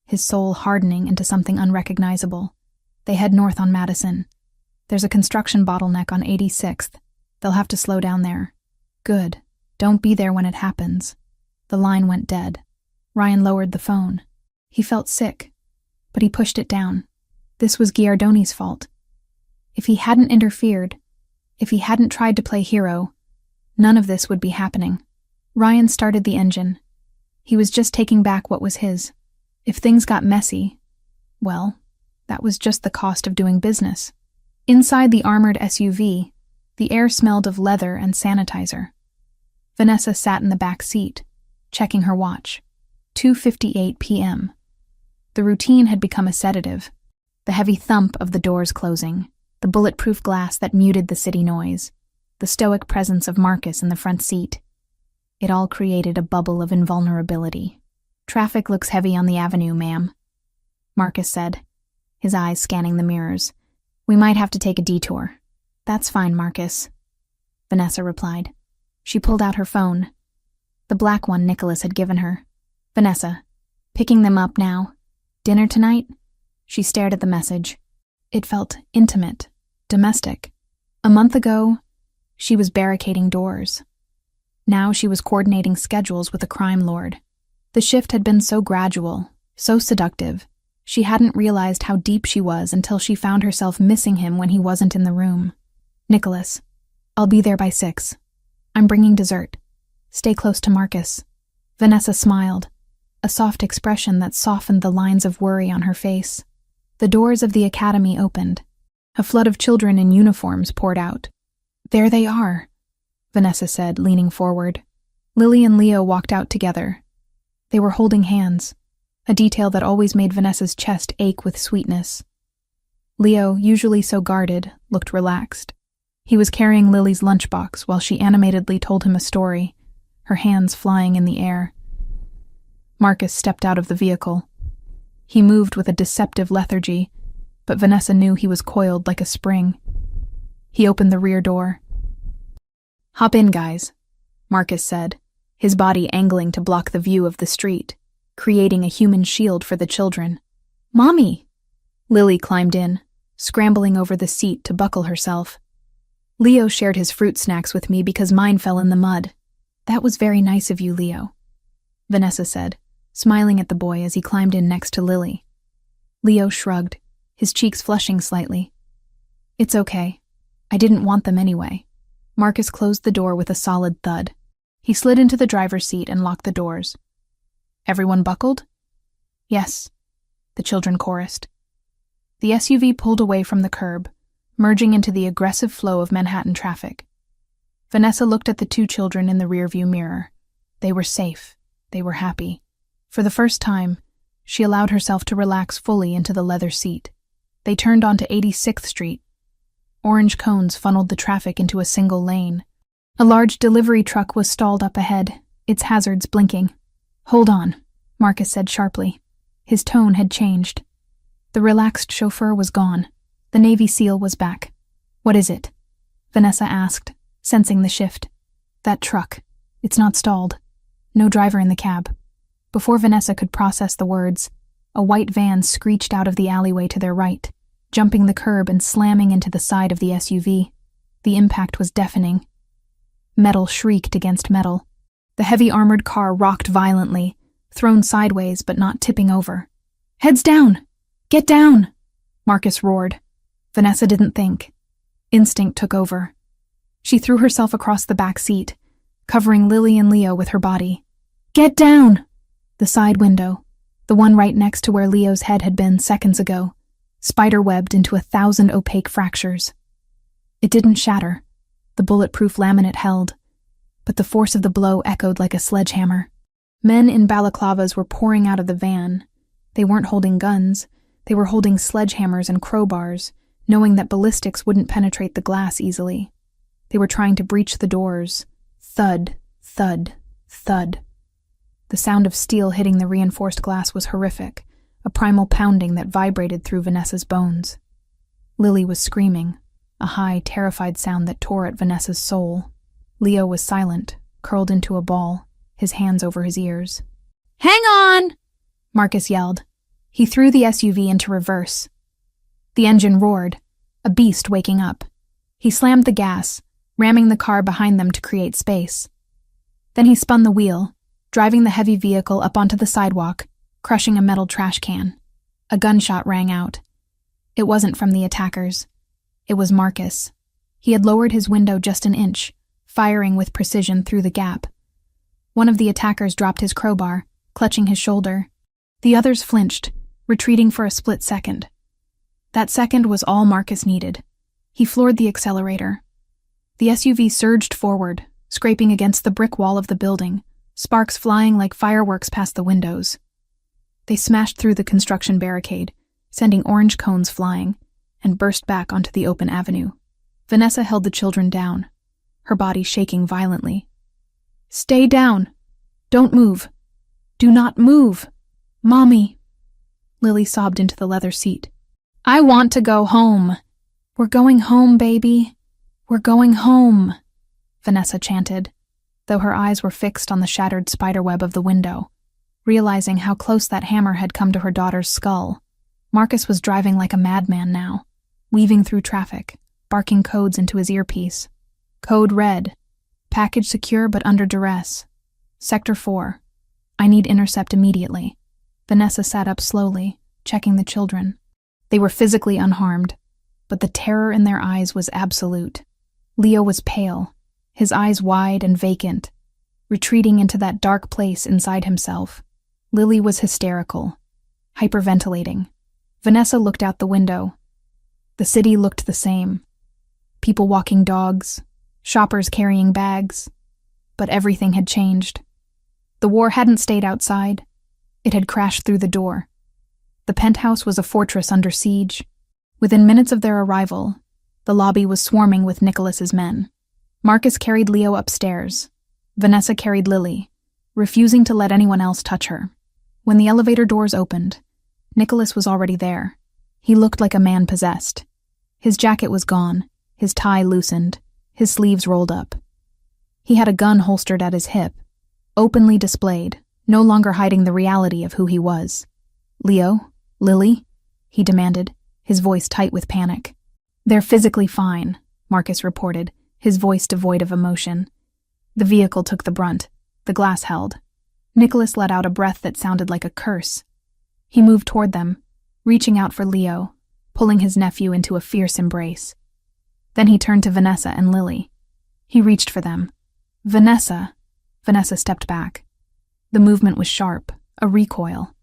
Speaker 1: his soul hardening into something unrecognizable. "They head north on Madison. There's a construction bottleneck on 86th. They'll have to slow down there." "Good. Don't be there when it happens." The line went dead. Ryan lowered the phone. He felt sick, but he pushed it down. This was Giardoni's fault. If he hadn't interfered, if he hadn't tried to play hero, none of this would be happening. Ryan started the engine. He was just taking back what was his. If things got messy, well, that was just the cost of doing business. Inside the armored SUV, the air smelled of leather and sanitizer. Vanessa sat in the back seat, checking her watch. 2:58 p.m. The routine had become a sedative. The heavy thump of the doors closing, the bulletproof glass that muted the city noise, the stoic presence of Marcus in the front seat. It all created a bubble of invulnerability. "Traffic looks heavy on the avenue, ma'am," Marcus said, his eyes scanning the mirrors. "We might have to take a detour." "That's fine, Marcus," Vanessa replied. She pulled out her phone, the black one Nicholas had given her. "Vanessa, picking them up now. Dinner tonight?" She stared at the message. It felt intimate, domestic. A month ago, she was barricading doors. Now she was coordinating schedules with a crime lord. The shift had been so gradual, so seductive. She hadn't realized how deep she was until she found herself missing him when he wasn't in the room. "Nicholas, I'll be there by 6. I'm bringing dessert. Stay close to Marcus." Vanessa smiled, a soft expression that softened the lines of worry on her face. The doors of the academy opened. A flood of children in uniforms poured out. "There they are," Vanessa said, leaning forward. Lily and Leo walked out together. They were holding hands, a detail that always made Vanessa's chest ache with sweetness. Leo, usually so guarded, looked relaxed. He was carrying Lily's lunchbox while she animatedly told him a story, her hands flying in the air. Marcus stepped out of the vehicle. He moved with a deceptive lethargy, but Vanessa knew he was coiled like a spring. He opened the rear door. "Hop in, guys," Marcus said, his body angling to block the view of the street, creating a human shield for the children. "Mommy!" Lily climbed in, scrambling over the seat to buckle herself. "Leo shared his fruit snacks with me because mine fell in the mud. That was very nice of you, Leo, Vanessa said, smiling at the boy as he climbed in next to Lily. Leo shrugged, his cheeks flushing slightly. It's okay. I didn't want them anyway. Marcus closed the door with a solid thud. He slid into the driver's seat and locked the doors. Everyone buckled? Yes, the children chorused. The SUV pulled away from the curb, merging into the aggressive flow of Manhattan traffic. Vanessa looked at the two children in the rearview mirror. They were safe. They were happy. For the first time, she allowed herself to relax fully into the leather seat. They turned onto 86th Street. Orange cones funneled the traffic into a single lane. A large delivery truck was stalled up ahead, its hazards blinking. Hold on, Marcus said sharply. His tone had changed. The relaxed chauffeur was gone. The Navy SEAL was back. What is it? Vanessa asked, sensing the shift. That truck. It's not stalled. No driver in the cab. Before Vanessa could process the words, a white van screeched out of the alleyway to their right, jumping the curb and slamming into the side of the SUV. The impact was deafening. Metal shrieked against metal. The heavy armored car rocked violently, thrown sideways but not tipping over. Heads down! Get down! Marcus roared. Vanessa didn't think. Instinct took over. She threw herself across the back seat, covering Lily and Leo with her body. Get down! The side window, the one right next to where Leo's head had been seconds ago, spider-webbed into 1,000 opaque fractures. It didn't shatter. The bulletproof laminate held, but the force of the blow echoed like a sledgehammer. Men in balaclavas were pouring out of the van. They weren't holding guns. They were holding sledgehammers and crowbars, knowing that ballistics wouldn't penetrate the glass easily. They were trying to breach the doors. Thud, thud, thud. The sound of steel hitting the reinforced glass was horrific, a primal pounding that vibrated through Vanessa's bones. Lily was screaming, a high, terrified sound that tore at Vanessa's soul. Leo was silent, curled into a ball, his hands over his ears. Hang on! Marcus yelled. He threw the SUV into reverse. The engine roared, a beast waking up. He slammed the gas, ramming the car behind them to create space. Then he spun the wheel, driving the heavy vehicle up onto the sidewalk, crushing a metal trash can. A gunshot rang out. It wasn't from the attackers. It was Marcus. He had lowered his window just an inch, firing with precision through the gap. One of the attackers dropped his crowbar, clutching his shoulder. The others flinched, retreating for a split second. That second was all Marcus needed. He floored the accelerator. The SUV surged forward, scraping against the brick wall of the building, sparks flying like fireworks past the windows. They smashed through the construction barricade, sending orange cones flying, and burst back onto the open avenue. Vanessa held the children down, her body shaking violently. Stay down. Don't move. Do not move. Mommy. Lily sobbed into the leather seat. I want to go home. We're going home, baby. We're going home, Vanessa chanted, though her eyes were fixed on the shattered spiderweb of the window, realizing how close that hammer had come to her daughter's skull. Marcus was driving like a madman now, weaving through traffic, barking codes into his earpiece. Code red. Package secure but under duress. Sector 4. I need intercept immediately. Vanessa sat up slowly, checking the children. They were physically unharmed, but the terror in their eyes was absolute. Leo was pale, his eyes wide and vacant, retreating into that dark place inside himself. Lily was hysterical, hyperventilating. Vanessa looked out the window. The city looked the same. People walking dogs, shoppers carrying bags. But everything had changed. The war hadn't stayed outside. It had crashed through the door. The penthouse was a fortress under siege. Within minutes of their arrival, the lobby was swarming with Nicholas's men. Marcus carried Leo upstairs. Vanessa carried Lily, refusing to let anyone else touch her. When the elevator doors opened, Nicholas was already there. He looked like a man possessed. His jacket was gone, his tie loosened, his sleeves rolled up. He had a gun holstered at his hip, openly displayed, no longer hiding the reality of who he was. Leo? Lily? He demanded, his voice tight with panic. They're physically fine, Marcus reported, his voice devoid of emotion. The vehicle took the brunt. The glass held. Nicholas let out a breath that sounded like a curse. He moved toward them, reaching out for Leo, pulling his nephew into a fierce embrace. Then he turned to Vanessa and Lily. He reached for them. Vanessa stepped back. The movement was sharp, a recoil.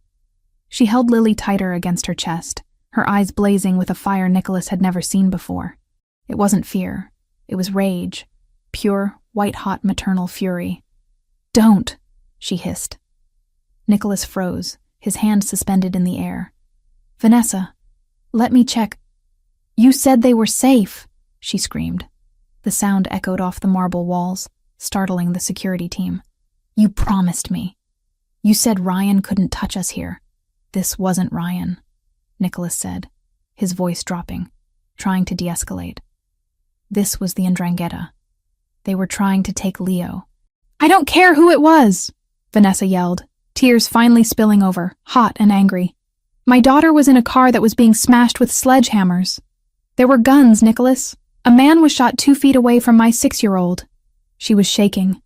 Speaker 1: She held Lily tighter against her chest, her eyes blazing with a fire Nicholas had never seen before. It wasn't fear. It was rage. Pure, white-hot maternal fury. "Don't," she hissed. Nicholas froze, his hand suspended in the air. "Vanessa, let me check." "You said they were safe," she screamed. The sound echoed off the marble walls, startling the security team. "You promised me. You said Ryan couldn't touch us here." "This wasn't Ryan," Nicholas said, his voice dropping, trying to de-escalate. "This was the Ndrangheta. They were trying to take Leo." "I don't care who it was," Vanessa yelled, tears finally spilling over, hot and angry. "My daughter was in a car that was being smashed with sledgehammers. There were guns, Nicholas. A man was shot 2 feet away from my 6-year-old. She was shaking,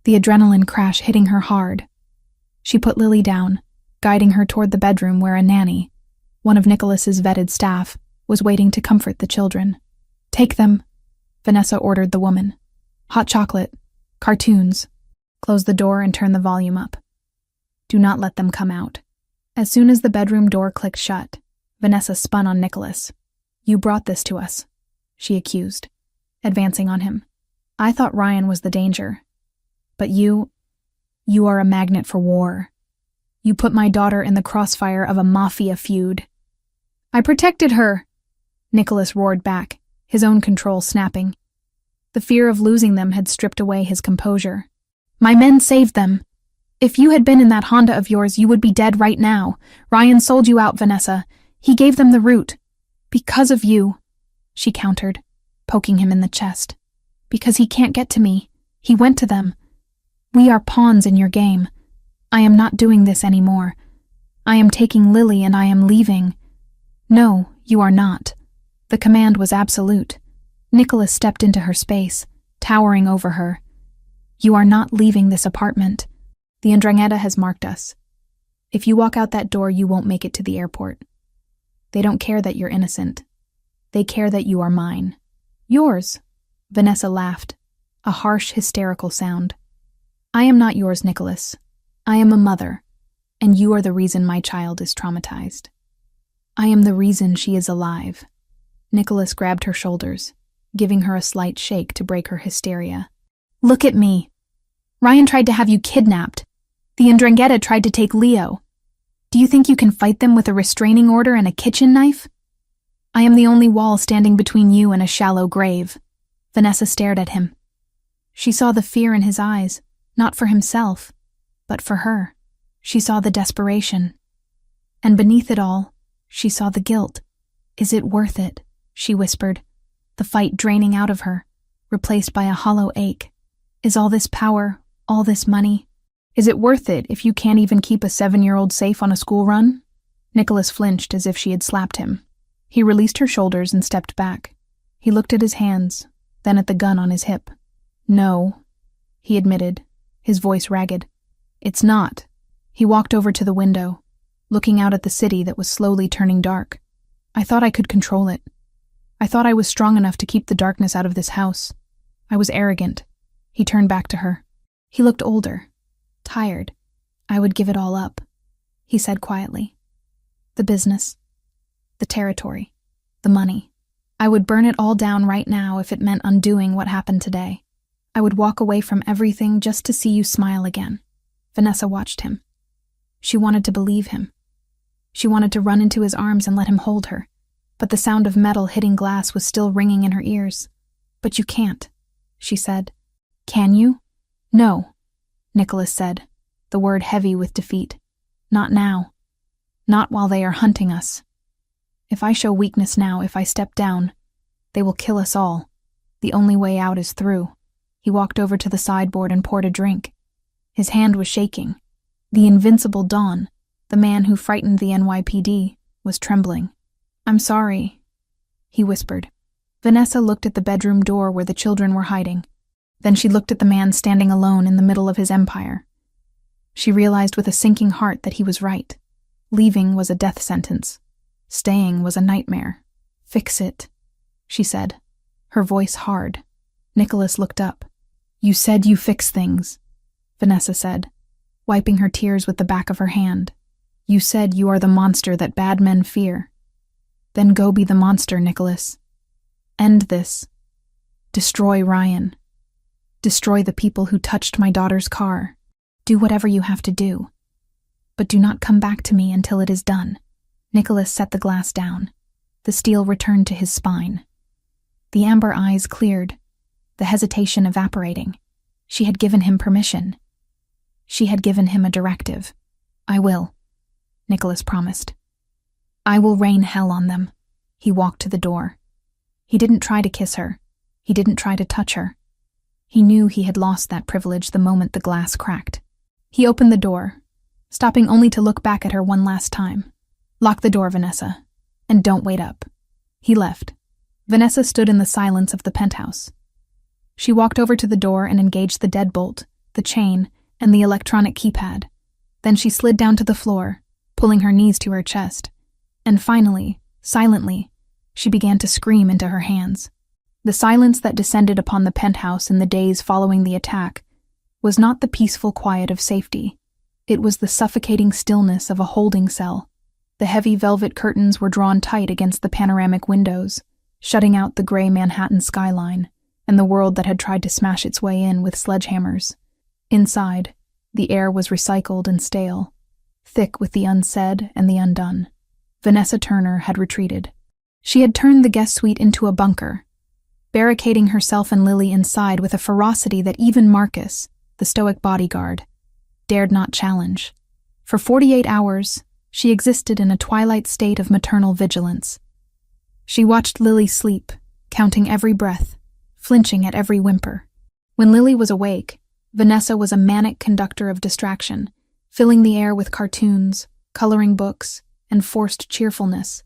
Speaker 1: the adrenaline crash hitting her hard. She put Lily down, guiding her toward the bedroom where a nanny, one of Nicholas's vetted staff, was waiting to comfort the children. "Take them," Vanessa ordered the woman. "Hot chocolate, cartoons. Close the door and turn the volume up. Do not let them come out." As soon as the bedroom door clicked shut, Vanessa spun on Nicholas. "You brought this to us," she accused, advancing on him. "I thought Ryan was the danger. But you are a magnet for war. You put my daughter in the crossfire of a Mafia feud." "I protected her," Nicholas roared back, his own control snapping. The fear of losing them had stripped away his composure. "My men saved them. If you had been in that Honda of yours, you would be dead right now. Ryan sold you out, Vanessa. He gave them the route. Because of you," she countered, poking him in the chest. "Because he can't get to me. He went to them. We are pawns in your game. I am not doing this anymore. I am taking Lily and I am leaving." "No, you are not." The command was absolute. Nicholas stepped into her space, towering over her. "You are not leaving this apartment. The Ndrangheta has marked us. If you walk out that door, you won't make it to the airport. They don't care that you're innocent. They care that you are mine." "Yours," Vanessa laughed, a harsh, hysterical sound. "I am not yours, Nicholas. I am a mother, and you are the reason my child is traumatized. I am the reason she is alive." Nicholas grabbed her shoulders, giving her a slight shake to break her hysteria. "Look at me. Ryan tried to have you kidnapped. The Ndrangheta tried to take Leo. Do you think you can fight them with a restraining order and a kitchen knife? I am the only wall standing between you and a shallow grave." Vanessa stared at him. She saw the fear in his eyes, not for himself, but for her. She saw the desperation. And beneath it all, she saw the guilt. "Is it worth it?" she whispered, the fight draining out of her, replaced by a hollow ache. "Is all this power, all this money? Is it worth it if you can't even keep a 7-year-old safe on a school run?" Nicholas flinched as if she had slapped him. He released her shoulders and stepped back. He looked at his hands, then at the gun on his hip. "No," he admitted, his voice ragged. "It's not." He walked over to the window, looking out at the city that was slowly turning dark. "I thought I could control it. I thought I was strong enough to keep the darkness out of this house. I was arrogant." He turned back to her. He looked older, tired. "I would give it all up," he said quietly. "The business, the territory, the money. I would burn it all down right now if it meant undoing what happened today. I would walk away from everything just to see you smile again." Vanessa watched him. She wanted to believe him. She wanted to run into his arms and let him hold her, but the sound of metal hitting glass was still ringing in her ears. "But you can't," she said. "Can you?" "No," Nicholas said, the word heavy with defeat. "Not now. Not while they are hunting us. If I show weakness now, if I step down, they will kill us all. The only way out is through." He walked over to the sideboard and poured a drink. His hand was shaking. The invincible Don, the man who frightened the NYPD, was trembling. "I'm sorry," he whispered. Vanessa looked at the bedroom door where the children were hiding. Then she looked at the man standing alone in the middle of his empire. She realized with a sinking heart that he was right. Leaving was a death sentence. Staying was a nightmare. "Fix it," she said, her voice hard. Nicholas looked up. "You said you fix things," Vanessa said, wiping her tears with the back of her hand. "You said you are the monster that bad men fear. Then go be the monster, Nicholas. End this. Destroy Ryan. Destroy the people who touched my daughter's car. Do whatever you have to do. But do not come back to me until it is done." Nicholas set the glass down. The steel returned to his spine. The amber eyes cleared, the hesitation evaporating. She had given him permission. She had given him a directive. "I will," Nicholas promised. "I will rain hell on them." He walked to the door. He didn't try to kiss her. He didn't try to touch her. He knew he had lost that privilege the moment the glass cracked. He opened the door, stopping only to look back at her one last time. "Lock the door, Vanessa, and don't wait up." He left. Vanessa stood in the silence of the penthouse. She walked over to the door and engaged the deadbolt, the chain, and the electronic keypad. Then she slid down to the floor, pulling her knees to her chest. And finally, silently, she began to scream into her hands. The silence that descended upon the penthouse in the days following the attack was not the peaceful quiet of safety. It was the suffocating stillness of a holding cell. The heavy velvet curtains were drawn tight against the panoramic windows, shutting out the gray Manhattan skyline and the world that had tried to smash its way in with sledgehammers. Inside, the air was recycled and stale, thick with the unsaid and the undone. Vanessa Turner had retreated. She had turned the guest suite into a bunker, barricading herself and Lily inside with a ferocity that even Marcus, the stoic bodyguard, dared not challenge. For 48 hours, she existed in a twilight state of maternal vigilance. She watched Lily sleep, counting every breath, flinching at every whimper. When Lily was awake, Vanessa was a manic conductor of distraction, filling the air with cartoons, coloring books, and forced cheerfulness,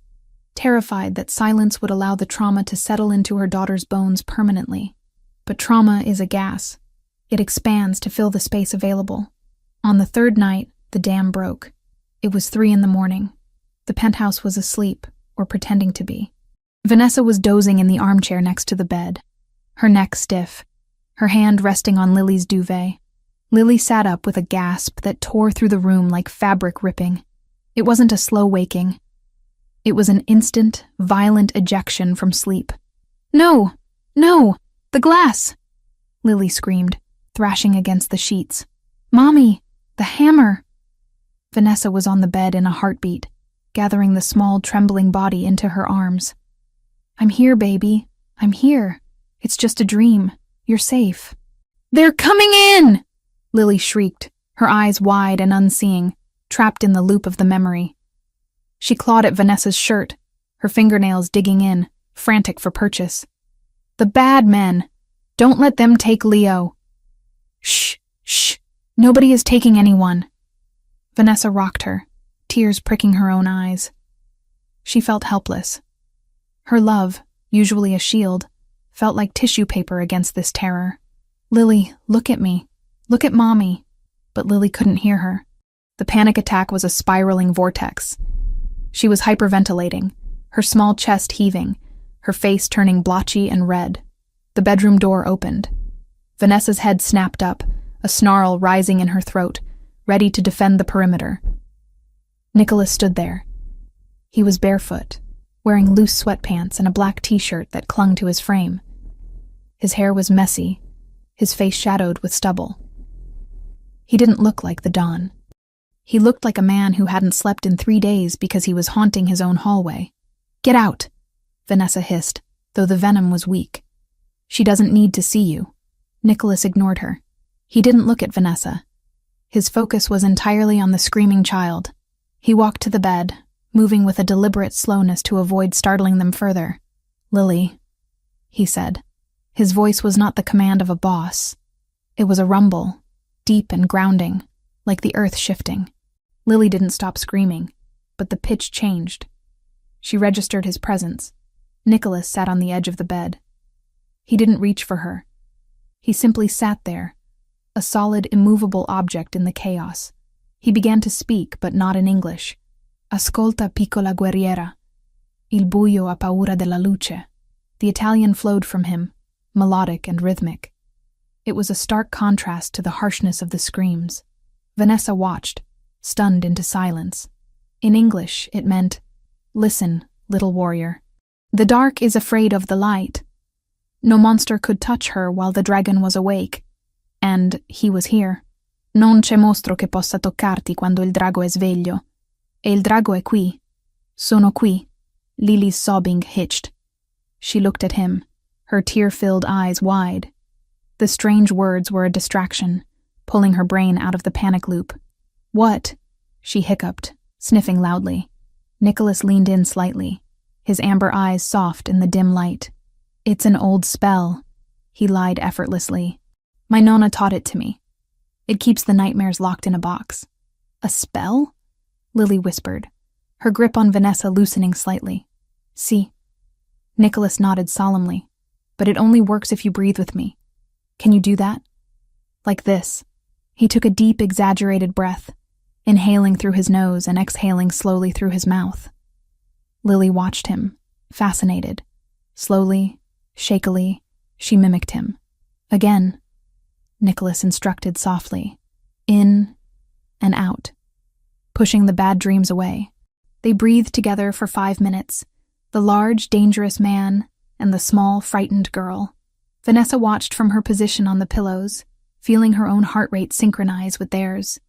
Speaker 1: terrified that silence would allow the trauma to settle into her daughter's bones permanently. But trauma is a gas. It expands to fill the space available. On the third night, the dam broke. It was 3 a.m. The penthouse was asleep, or pretending to be. Vanessa was dozing in the armchair next to the bed, her neck stiff, her hand resting on Lily's duvet. Lily sat up with a gasp that tore through the room like fabric ripping. It wasn't a slow waking. It was an instant, violent ejection from sleep. "No! No! The glass!" Lily screamed, thrashing against the sheets. "Mommy! The hammer!" Vanessa was on the bed in a heartbeat, gathering the small, trembling body into her arms. "I'm here, baby. I'm here. It's just a dream. You're safe." "They're coming in!" Lily shrieked, her eyes wide and unseeing, trapped in the loop of the memory. She clawed at Vanessa's shirt, her fingernails digging in, frantic for purchase. "The bad men! Don't let them take Leo!" "Shh, shh! Nobody is taking anyone!" Vanessa rocked her, tears pricking her own eyes. She felt helpless. Her love, usually a shield, felt like tissue paper against this terror. "Lily, look at me. Look at Mommy." But Lily couldn't hear her. The panic attack was a spiraling vortex. She was hyperventilating, her small chest heaving, her face turning blotchy and red. The bedroom door opened. Vanessa's head snapped up, a snarl rising in her throat, ready to defend the perimeter. Nicholas stood there. He was barefoot, wearing loose sweatpants and a black t-shirt that clung to his frame. His hair was messy, his face shadowed with stubble. He didn't look like the Don. He looked like a man who hadn't slept in 3 days because he was haunting his own hallway. "Get out," Vanessa hissed, though the venom was weak. "She doesn't need to see you." Nicholas ignored her. He didn't look at Vanessa. His focus was entirely on the screaming child. He walked to the bed, moving with a deliberate slowness to avoid startling them further. "Lily," he said. His voice was not the command of a boss. It was a rumble, deep and grounding, like the earth shifting. Lily didn't stop screaming, but the pitch changed. She registered his presence. Nicholas sat on the edge of the bed. He didn't reach for her. He simply sat there, a solid, immovable object in the chaos. He began to speak, but not in English. Ascolta, piccola guerriera. Il buio ha paura della luce. The Italian flowed from him, melodic and rhythmic. It was a stark contrast to the harshness of the screams. Vanessa watched, stunned into silence. In English, it meant, "Listen, little warrior. The dark is afraid of the light. No monster could touch her while the dragon was awake. And he was here. Non c'è mostro che possa toccarti quando il drago è sveglio. E il drago è qui. Sono qui." Lily's sobbing hitched. She looked at him, her tear-filled eyes wide. The strange words were a distraction, pulling her brain out of the panic loop. "What?" she hiccuped, sniffing loudly. Nicholas leaned in slightly, his amber eyes soft in the dim light. "It's an old spell," he lied effortlessly. "My nonna taught it to me. It keeps the nightmares locked in a box." "A spell?" Lily whispered, her grip on Vanessa loosening slightly. "See." Nicholas nodded solemnly. "But it only works if you breathe with me. Can you do that?" "Like this." He took a deep, exaggerated breath, inhaling through his nose and exhaling slowly through his mouth. Lily watched him, fascinated. Slowly, shakily, she mimicked him. Again, Nicholas instructed softly. In and out, pushing the bad dreams away. They breathed together for 5 minutes, the large, dangerous man and the small, frightened girl. Vanessa watched from her position on the pillows, feeling her own heart rate synchronize with theirs.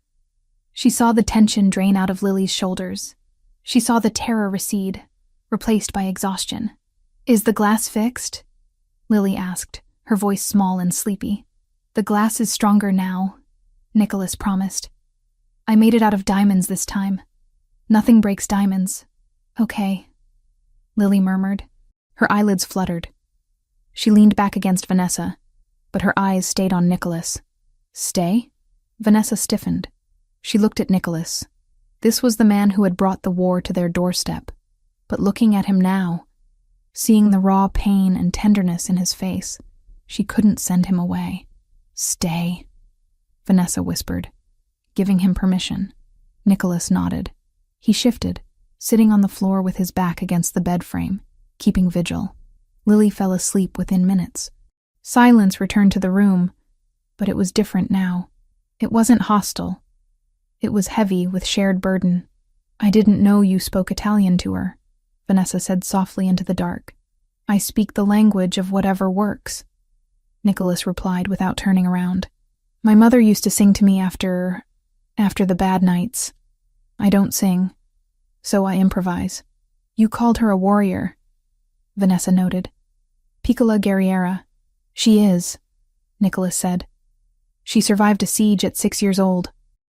Speaker 1: She saw the tension drain out of Lily's shoulders. She saw the terror recede, replaced by exhaustion. "Is the glass fixed?" Lily asked, her voice small and sleepy. "The glass is stronger now," Nicholas promised. "I made it out of diamonds this time. Nothing breaks diamonds." "Okay," Lily murmured. Her eyelids fluttered. She leaned back against Vanessa, but her eyes stayed on Nicholas. "Stay?" Vanessa stiffened. She looked at Nicholas. This was the man who had brought the war to their doorstep. But looking at him now, seeing the raw pain and tenderness in his face, she couldn't send him away. "Stay," Vanessa whispered, giving him permission. Nicholas nodded. He shifted, sitting on the floor with his back against the bed frame, keeping vigil. Lily fell asleep within minutes. Silence returned to the room, but it was different now. It wasn't hostile. It was heavy with shared burden. "I didn't know you spoke Italian to her," Vanessa said softly into the dark. "I speak the language of whatever works," Nicholas replied without turning around. "My mother used to sing to me after the bad nights. I don't sing, so I improvise." "You called her a warrior," Vanessa noted. "Piccola guerriera." "She is," Nicholas said. "She survived a siege at 6 years old.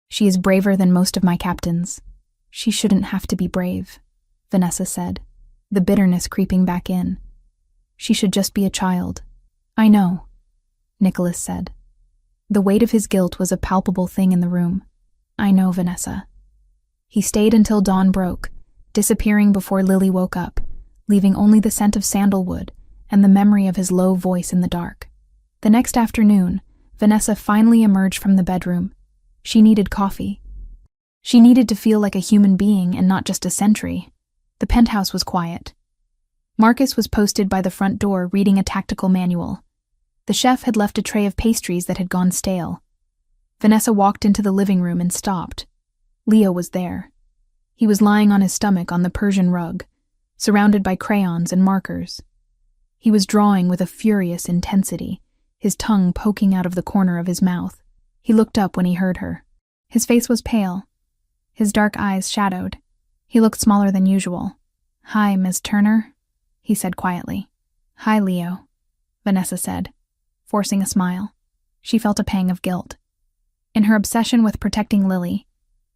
Speaker 1: She is braver than most of my captains." "She shouldn't have to be brave," Vanessa said, the bitterness creeping back in. "She should just be a child." "I know," Nicholas said. The weight of his guilt was a palpable thing in the room. "I know, Vanessa." He stayed until dawn broke, disappearing before Lily woke up, leaving only the scent of sandalwood and the memory of his low voice in the dark. The next afternoon, Vanessa finally emerged from the bedroom. She needed coffee. She needed to feel like a human being and not just a sentry. The penthouse was quiet. Marcus was posted by the front door reading a tactical manual. The chef had left a tray of pastries that had gone stale. Vanessa walked into the living room and stopped. Leo was there. He was lying on his stomach on the Persian rug, surrounded by crayons and markers. He was drawing with a furious intensity, his tongue poking out of the corner of his mouth. He looked up when he heard her. His face was pale, his dark eyes shadowed. He looked smaller than usual. "Hi, Miss Turner," he said quietly. "Hi, Leo," Vanessa said, forcing a smile. She felt a pang of guilt. In her obsession with protecting Lily,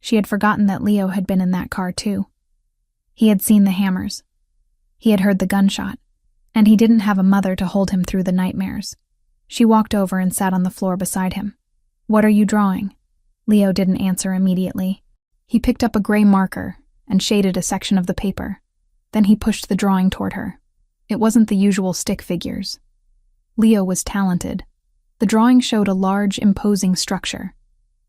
Speaker 1: she had forgotten that Leo had been in that car too. He had seen the hammers. He had heard the gunshot, and he didn't have a mother to hold him through the nightmares. She walked over and sat on the floor beside him. "What are you drawing?" Leo didn't answer immediately. He picked up a gray marker and shaded a section of the paper. Then he pushed the drawing toward her. It wasn't the usual stick figures. Leo was talented. The drawing showed a large, imposing structure,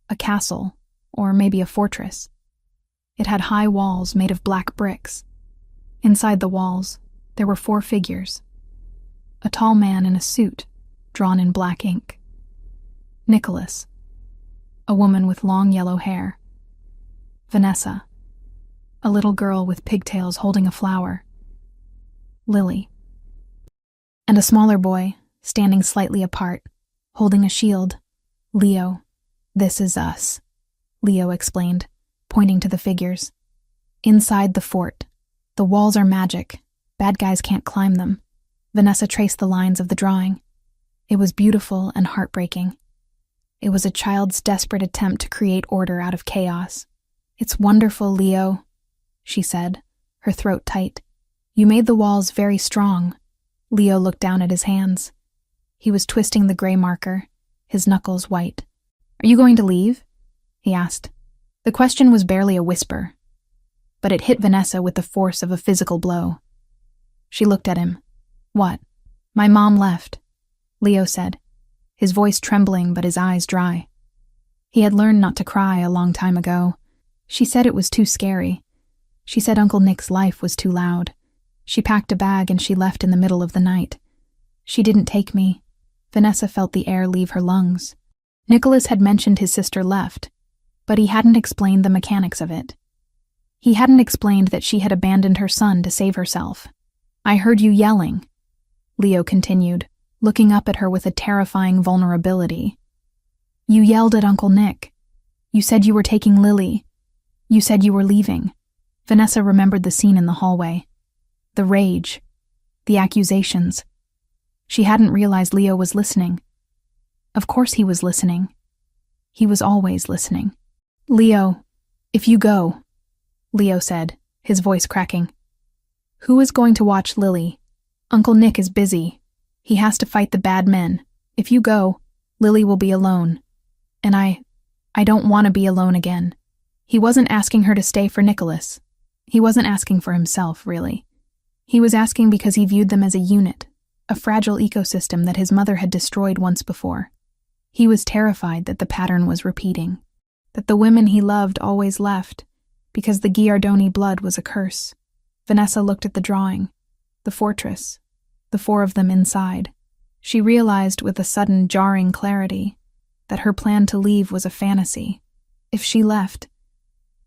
Speaker 1: a castle, or maybe a fortress. It had high walls made of black bricks. Inside the walls, there were 4 figures. A tall man in a suit, drawn in black ink. Nicholas. A woman with long yellow hair. Vanessa. A little girl with pigtails holding a flower. Lily. And a smaller boy, standing slightly apart, holding a shield. Leo. This is us, Leo explained, pointing to the figures. Inside the fort. The walls are magic. Bad guys can't climb them. Vanessa traced the lines of the drawing. It was beautiful and heartbreaking. It was a child's desperate attempt to create order out of chaos. It's wonderful, Leo, she said, her throat tight. You made the walls very strong. Leo looked down at his hands. He was twisting the gray marker, his knuckles white. Are you going to leave? He asked. The question was barely a whisper, but it hit Vanessa with the force of a physical blow. She looked at him. What? My mom left, Leo said, his voice trembling but his eyes dry. He had learned not to cry a long time ago. She said it was too scary. She said Uncle Nick's life was too loud. She packed a bag and she left in the middle of the night. She didn't take me. Vanessa felt the air leave her lungs. Nicholas had mentioned his sister left, but he hadn't explained the mechanics of it. He hadn't explained that she had abandoned her son to save herself. I heard you yelling, Leo continued, looking up at her with a terrifying vulnerability. You yelled at Uncle Nick. You said you were taking Lily. You said you were leaving. Vanessa remembered the scene in the hallway. The rage. The accusations. She hadn't realized Leo was listening. Of course he was listening. He was always listening. Leo, if you go, Leo said, his voice cracking. Who is going to watch Lily? Uncle Nick is busy. He has to fight the bad men. If you go, Lily will be alone. And I don't want to be alone again. He wasn't asking her to stay for Nicholas. He wasn't asking for himself, really. He was asking because he viewed them as a unit, a fragile ecosystem that his mother had destroyed once before. He was terrified that the pattern was repeating, that the women he loved always left, because the Giardoni blood was a curse. Vanessa looked at the drawing, the fortress, the 4 of them inside. She realized with a sudden jarring clarity that her plan to leave was a fantasy. If she left,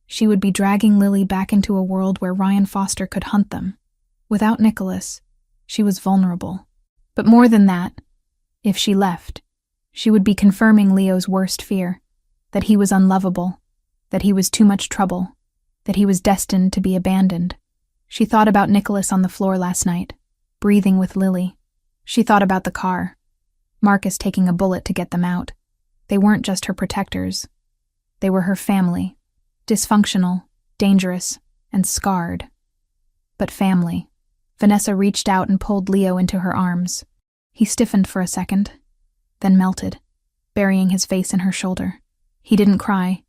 Speaker 1: she would be dragging Lily back into a world where Ryan Foster could hunt them. Without Nicholas, she was vulnerable. But more than that, if she left, she would be confirming Leo's worst fear, that he was unlovable, that he was too much trouble, that he was destined to be abandoned. She thought about Nicholas on the floor last night, breathing with Lily. She thought about the car, Marcus taking a bullet to get them out. They weren't just her protectors. They were her family, dysfunctional, dangerous, and scarred. But family. Vanessa reached out and pulled Leo into her arms. He stiffened for a second, then melted, burying his face in her shoulder. He didn't cry,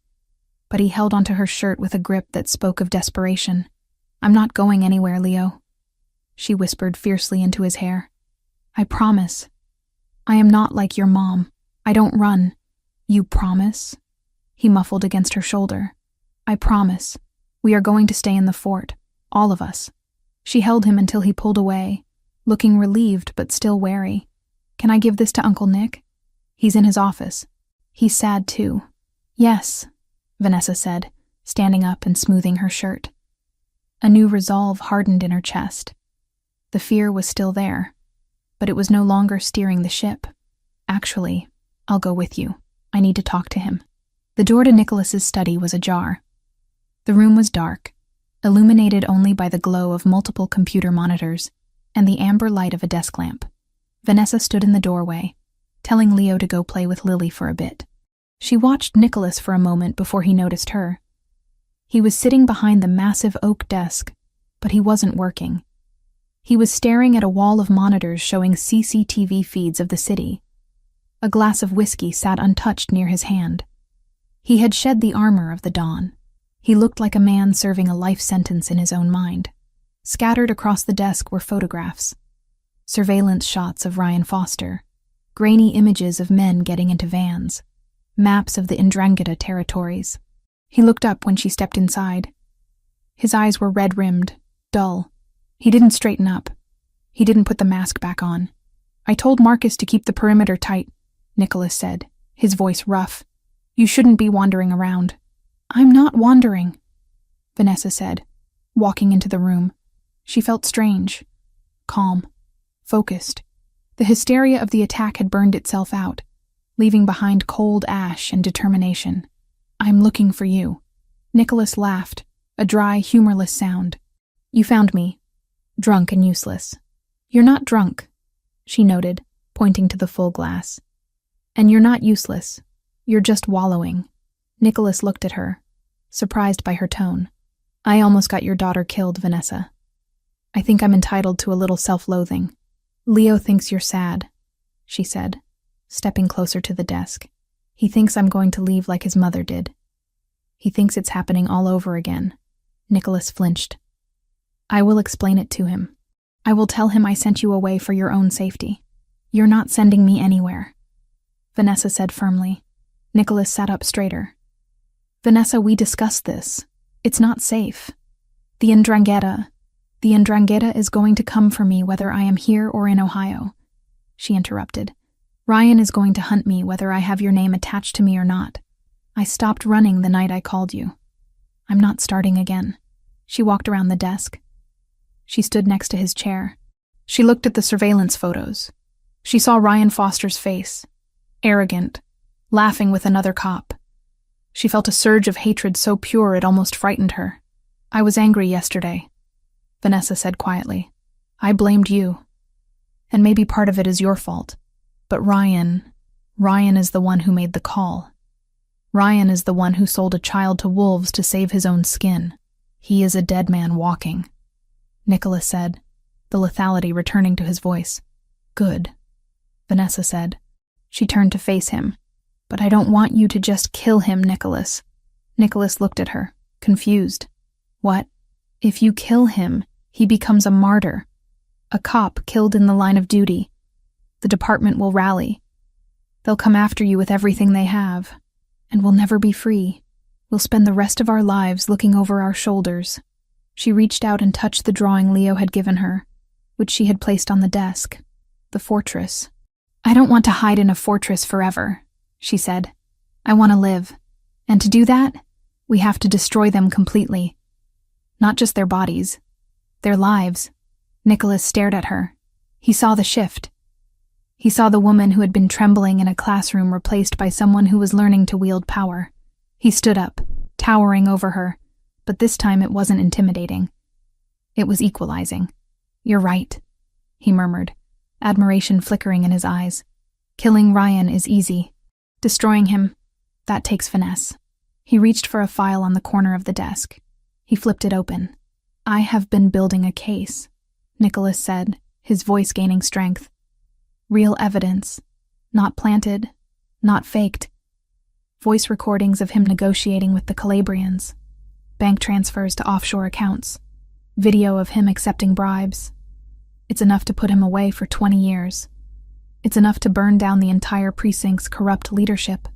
Speaker 1: but he held onto her shirt with a grip that spoke of desperation. I'm not going anywhere, Leo, she whispered fiercely into his hair. I promise. I am not like your mom. I don't run. You promise? He muffled against her shoulder. I promise. We are going to stay in the fort, all of us. She held him until he pulled away, looking relieved but still wary. Can I give this to Uncle Nick? He's in his office. He's sad too. Yes, Vanessa said, standing up and smoothing her shirt. A new resolve hardened in her chest. The fear was still there, but it was no longer steering the ship. Actually, I'll go with you. I need to talk to him. The door to Nicholas's study was ajar. The room was dark, illuminated only by the glow of multiple computer monitors and the amber light of a desk lamp. Vanessa stood in the doorway, telling Leo to go play with Lily for a bit. She watched Nicholas for a moment before he noticed her. He was sitting behind the massive oak desk, but he wasn't working. He was staring at a wall of monitors showing CCTV feeds of the city. A glass of whiskey sat untouched near his hand. He had shed the armor of the dawn. He looked like a man serving a life sentence in his own mind. Scattered across the desk were photographs. Surveillance shots of Ryan Foster. grainy images of men getting into vans, maps of the Ndrangheta territories. He looked up when she stepped inside. His eyes were red-rimmed, dull. He didn't straighten up. He didn't put the mask back on. "I told Marcus to keep the perimeter tight," Nicholas said, his voice rough. "You shouldn't be wandering around." "I'm not wandering," Vanessa said, walking into the room. She felt strange, calm, focused. The hysteria of the attack had burned itself out, leaving behind cold ash and determination. "I'm looking for you." Nicholas laughed, a dry, humorless sound. "You found me, drunk and useless." "You're not drunk," she noted, pointing to the full glass. "And you're not useless. You're just wallowing." Nicholas looked at her, surprised by her tone. "I almost got your daughter killed, Vanessa. I think I'm entitled to a little self-loathing." "Leo thinks you're sad," she said, stepping closer to the desk. "He thinks I'm going to leave like his mother did. He thinks it's happening all over again." Nicholas flinched. "I will explain it to him. I will tell him I sent you away for your own safety." "You're not sending me anywhere," Vanessa said firmly. Nicholas sat up straighter. "Vanessa, we discussed this. It's not safe. The Ndrangheta is going to come for me whether I am here or in Ohio," she interrupted. "Ryan is going to hunt me whether I have your name attached to me or not. I stopped running the night I called you. I'm not starting again." She walked around the desk. She stood next to his chair. She looked at the surveillance photos. She saw Ryan Foster's face, arrogant, laughing with another cop. She felt a surge of hatred so pure it almost frightened her. "I was angry yesterday," Vanessa said quietly. "I blamed you. And maybe part of it is your fault. But Ryan is the one who made the call. Ryan is the one who sold a child to wolves to save his own skin. He is a dead man walking," Nicholas said, the lethality returning to his voice. "Good," Vanessa said. She turned to face him. "But I don't want you to just kill him, Nicholas." Nicholas looked at her, confused. "What? If you kill him, he becomes a martyr. A cop killed in the line of duty. The department will rally. They'll come after you with everything they have. And we'll never be free. We'll spend the rest of our lives looking over our shoulders." She reached out and touched the drawing Leo had given her, which she had placed on the desk. The fortress. "I don't want to hide in a fortress forever," she said. "I want to live. And to do that, we have to destroy them completely. Not just their bodies. Their lives." Nicholas stared at her. He saw the shift. He saw the woman who had been trembling in a classroom replaced by someone who was learning to wield power. He stood up, towering over her, but this time it wasn't intimidating. It was equalizing. "You're right," he murmured, admiration flickering in his eyes. "Killing Ryan is easy. Destroying him, that takes finesse." He reached for a file on the corner of the desk. He flipped it open. "I have been building a case," Nicholas said, his voice gaining strength. "Real evidence. Not planted, not faked. Voice recordings of him negotiating with the Calabrians. Bank transfers to offshore accounts. Video of him accepting bribes. It's enough to put him away for 20 years. It's enough to burn down the entire precinct's corrupt leadership."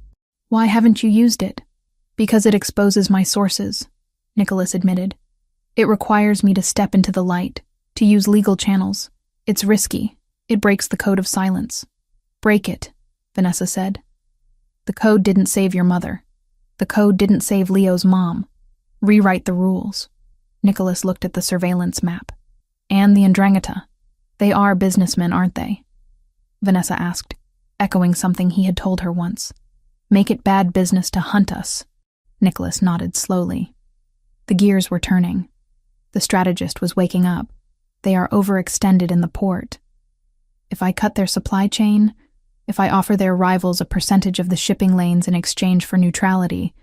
Speaker 1: "Why haven't you used it?" "Because it exposes my sources," Nicholas admitted. "It requires me to step into the light, to use legal channels. It's risky. It breaks the code of silence." "Break it," Vanessa said. "The code didn't save your mother. The code didn't save Leo's mom. Rewrite the rules." Nicholas looked at the surveillance map. "And the Ndrangheta. They are businessmen, aren't they?" Vanessa asked, echoing something he had told her once. "Make it bad business to hunt us." Nicholas nodded slowly. The gears were turning. The strategist was waking up. They are overextended in the port. If I cut their supply chain, if I offer their rivals a percentage of the shipping lanes in exchange for neutrality,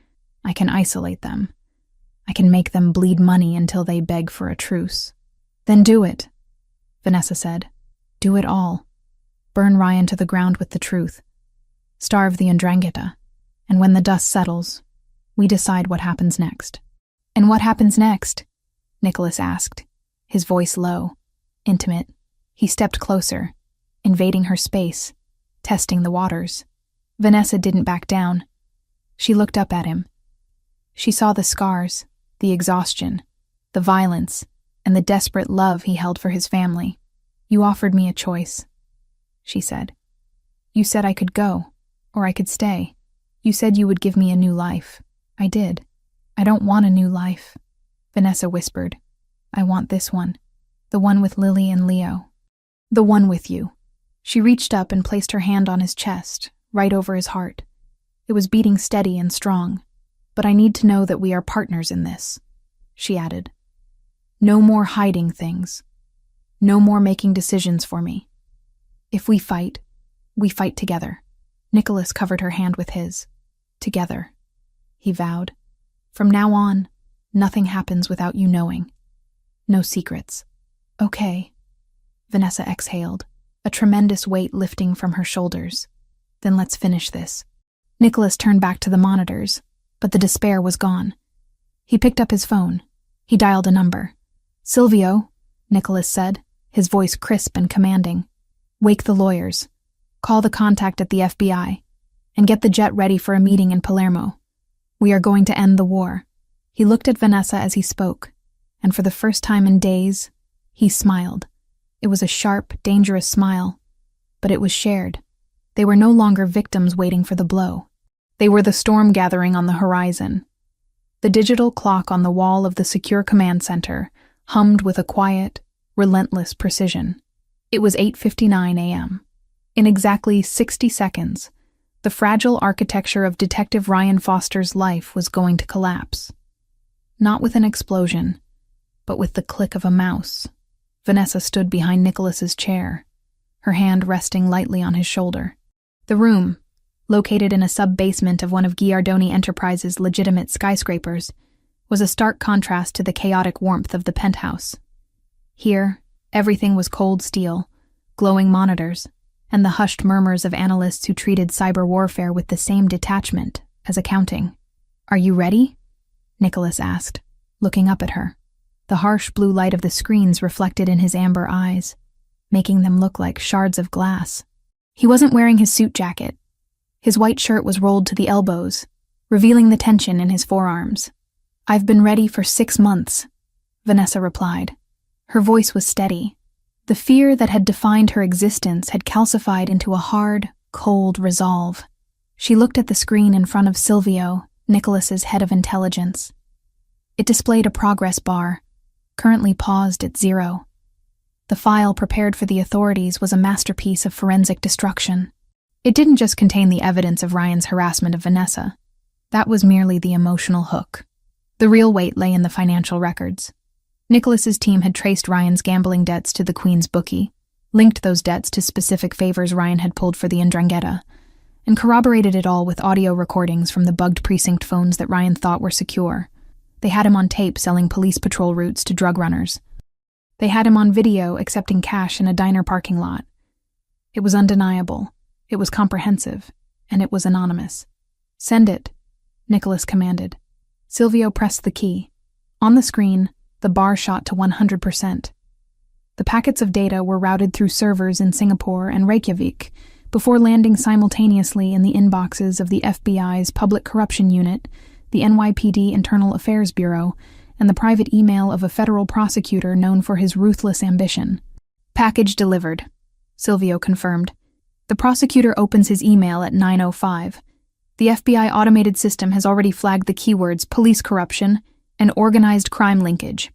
Speaker 1: I can isolate them. I can make them bleed money until they beg for a truce. "Then do it," Vanessa said. "Do it all. Burn Ryan to the ground with the truth. Starve the Ndrangheta. And when the dust settles, we decide what happens next." "And what happens next?" Nicholas asked, his voice low, intimate. He stepped closer, invading her space, testing the waters. Vanessa didn't back down. She looked up at him. She saw the scars, the exhaustion, the violence, and the desperate love he held for his family. "You offered me a choice," she said. "You said I could go, or I could stay. You said you would give me a new life. I did. I don't want a new life," Vanessa whispered. "I want this one. The one with Lily and Leo. The one with you." She reached up and placed her hand on his chest, right over his heart. It was beating steady and strong. "But I need to know that we are partners in this," she added. "No more hiding things. No more making decisions for me. If we fight together." Nicholas covered her hand with his. "Together," he vowed. "From now on, nothing happens without you knowing. No secrets." "Okay," Vanessa exhaled, a tremendous weight lifting from her shoulders. "Then let's finish this." Nicholas turned back to the monitors, but the despair was gone. He picked up his phone. He dialed a number. "Silvio," Nicholas said, his voice crisp and commanding. "Wake the lawyers. Call the contact at the FBI, and get the jet ready for a meeting in Palermo. We are going to end the war." He looked at Vanessa as he spoke, and for the first time in days, he smiled. It was a sharp, dangerous smile, but it was shared. They were no longer victims waiting for the blow. They were the storm gathering on the horizon. The digital clock on the wall of the secure command center hummed with a quiet, relentless precision. It was 8:59 a.m. In exactly 60 seconds, the fragile architecture of Detective Ryan Foster's life was going to collapse. Not with an explosion, but with the click of a mouse. Vanessa stood behind Nicholas's chair, her hand resting lightly on his shoulder. The room, located in a sub-basement of one of Giardoni Enterprises' legitimate skyscrapers, was a stark contrast to the chaotic warmth of the penthouse. Here, everything was cold steel, glowing monitors, and the hushed murmurs of analysts who treated cyber warfare with the same detachment as accounting. "Are you ready?" Nicholas asked, looking up at her. The harsh blue light of the screens reflected in his amber eyes, making them look like shards of glass. He wasn't wearing his suit jacket. His white shirt was rolled to the elbows, revealing the tension in his forearms. "I've been ready for 6 months," Vanessa replied. Her voice was steady. The fear that had defined her existence had calcified into a hard, cold resolve. She looked at the screen in front of Silvio, Nicholas's head of intelligence. It displayed a progress bar, currently paused at 0. The file prepared for the authorities was a masterpiece of forensic destruction. It didn't just contain the evidence of Ryan's harassment of Vanessa. That was merely the emotional hook. The real weight lay in the financial records. Nicholas's team had traced Ryan's gambling debts to the Queen's bookie, linked those debts to specific favors Ryan had pulled for the 'Ndrangheta, and corroborated it all with audio recordings from the bugged precinct phones that Ryan thought were secure. They had him on tape selling police patrol routes to drug runners. They had him on video accepting cash in a diner parking lot. It was undeniable, it was comprehensive, and it was anonymous. "Send it," Nicholas commanded. Silvio pressed the key. On the screen, the bar shot to 100%. The packets of data were routed through servers in Singapore and Reykjavik before landing simultaneously in the inboxes of the FBI's Public Corruption Unit, the NYPD Internal Affairs Bureau, and the private email of a federal prosecutor known for his ruthless ambition. "Package delivered," Silvio confirmed. The prosecutor opens his email at 9:05. The FBI automated system has already flagged the keywords police corruption and organized crime linkage.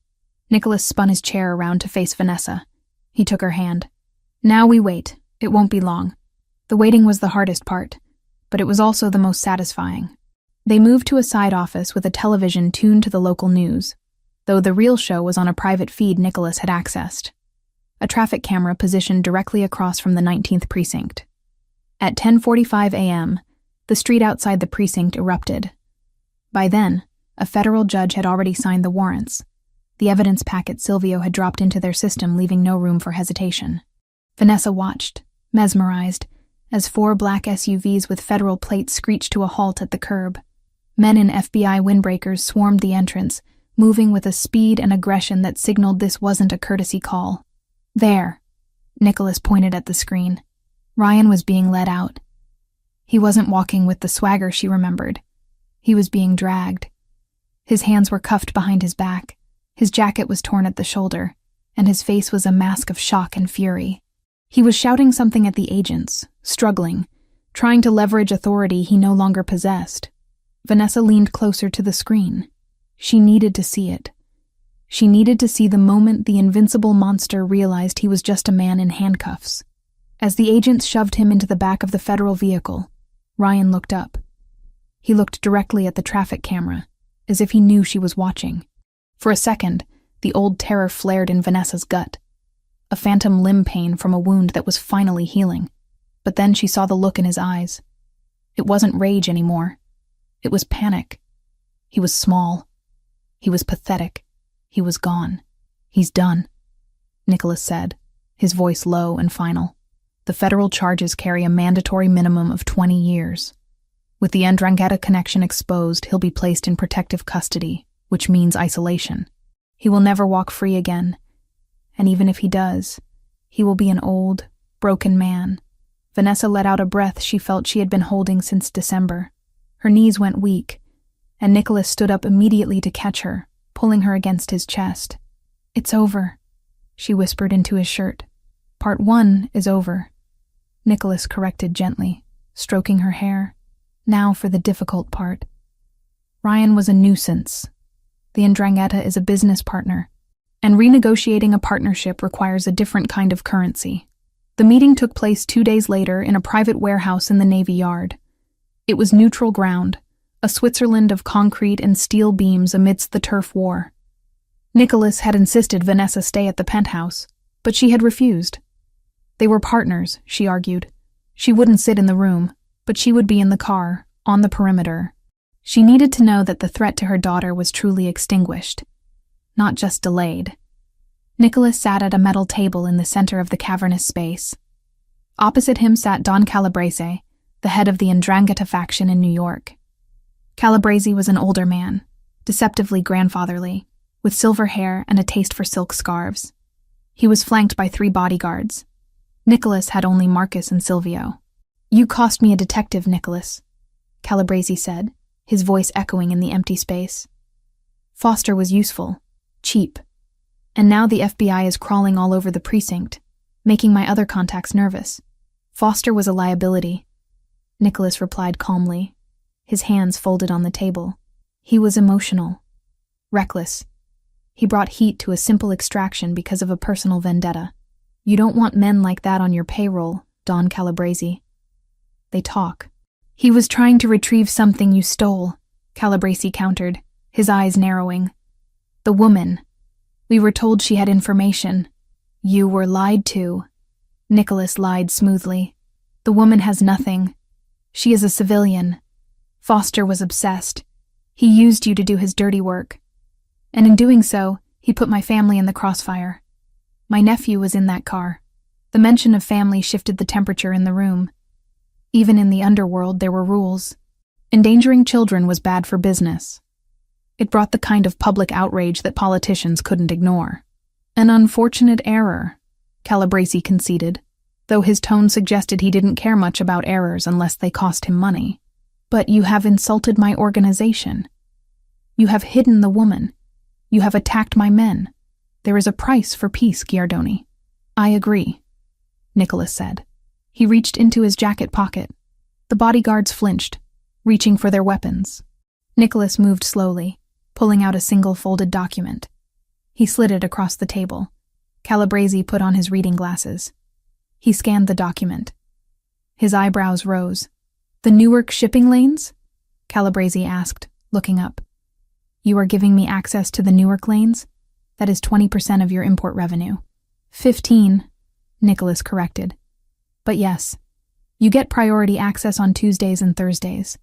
Speaker 1: Nicholas spun his chair around to face Vanessa. He took her hand. "Now we wait. It won't be long." The waiting was the hardest part, but it was also the most satisfying. They moved to a side office with a television tuned to the local news, though the real show was on a private feed Nicholas had accessed. A traffic camera positioned directly across from the 19th precinct. At 10:45 a.m., the street outside the precinct erupted. By then, a federal judge had already signed the warrants. The evidence packet Silvio had dropped into their system, leaving no room for hesitation. Vanessa watched, mesmerized, as 4 black SUVs with federal plates screeched to a halt at the curb. Men in FBI windbreakers swarmed the entrance, moving with a speed and aggression that signaled this wasn't a courtesy call. "There," Nicholas pointed at the screen. Ryan was being led out. He wasn't walking with the swagger she remembered. He was being dragged. His hands were cuffed behind his back, his jacket was torn at the shoulder, and his face was a mask of shock and fury. He was shouting something at the agents, struggling, trying to leverage authority he no longer possessed. Vanessa leaned closer to the screen. She needed to see it. She needed to see the moment the invincible monster realized he was just a man in handcuffs. As the agents shoved him into the back of the federal vehicle, Ryan looked up. He looked directly at the traffic camera, as if he knew she was watching. For a second, the old terror flared in Vanessa's gut. A phantom limb pain from a wound that was finally healing. But then she saw the look in his eyes. It wasn't rage anymore. It was panic. He was small. He was pathetic. He was gone. "He's done," Nicholas said, his voice low and final. "The federal charges carry a mandatory minimum of 20 years. With the Ndrangheta connection exposed, he'll be placed in protective custody, which means isolation. He will never walk free again. And even if he does, he will be an old, broken man." Vanessa let out a breath she felt she had been holding since December. Her knees went weak, and Nicholas stood up immediately to catch her, pulling her against his chest. "It's over," she whispered into his shirt. "Part 1 is over," Nicholas corrected gently, stroking her hair. "Now for the difficult part." Ryan was a nuisance. The Ndrangheta is a business partner, and renegotiating a partnership requires a different kind of currency. The meeting took place 2 days later in a private warehouse in the Navy Yard. It was neutral ground, a Switzerland of concrete and steel beams amidst the turf war. Nicholas had insisted Vanessa stay at the penthouse, but she had refused. They were partners, she argued. She wouldn't sit in the room, but she would be in the car, on the perimeter. She needed to know that the threat to her daughter was truly extinguished, not just delayed. Nicholas sat at a metal table in the center of the cavernous space. Opposite him sat Don Calabrese, the head of the Ndrangheta faction in New York. Calabrese was an older man, deceptively grandfatherly, with silver hair and a taste for silk scarves. He was flanked by 3 bodyguards. Nicholas had only Marcus and Silvio. "You cost me a detective, Nicholas," Calabrese said, his voice echoing in the empty space. "Foster was useful, cheap, and now the FBI is crawling all over the precinct, making my other contacts nervous. Foster was a liability," Nicholas replied calmly, his hands folded on the table. "He was emotional, reckless. He brought heat to a simple extraction because of a personal vendetta. You don't want men like that on your payroll, Don Calabrese. They talk." "He was trying to retrieve something you stole," Calabrese countered, his eyes narrowing. "The woman. We were told she had information. You were lied to." Nicholas lied smoothly. "The woman has nothing. She is a civilian. Foster was obsessed. He used you to do his dirty work. And in doing so, he put my family in the crossfire. My nephew was in that car. The mention of family shifted the temperature in the room. Even in the underworld, there were rules. Endangering children was bad for business. It brought the kind of public outrage that politicians couldn't ignore. An unfortunate error, Calabrese conceded, though his tone suggested he didn't care much about errors unless they cost him money. "But you have insulted my organization. You have hidden the woman. You have attacked my men. There is a price for peace, Giardoni." "I agree," Nicholas said. He reached into his jacket pocket. The bodyguards flinched, reaching for their weapons. Nicholas moved slowly, pulling out a single folded document. He slid it across the table. Calabrese put on his reading glasses. He scanned the document. His eyebrows rose. "The Newark shipping lanes?" Calabrese asked, looking up. "You are giving me access to the Newark lanes? That is 20% of your import revenue." 15, Nicholas corrected. "But yes, you get priority access on Tuesdays and Thursdays.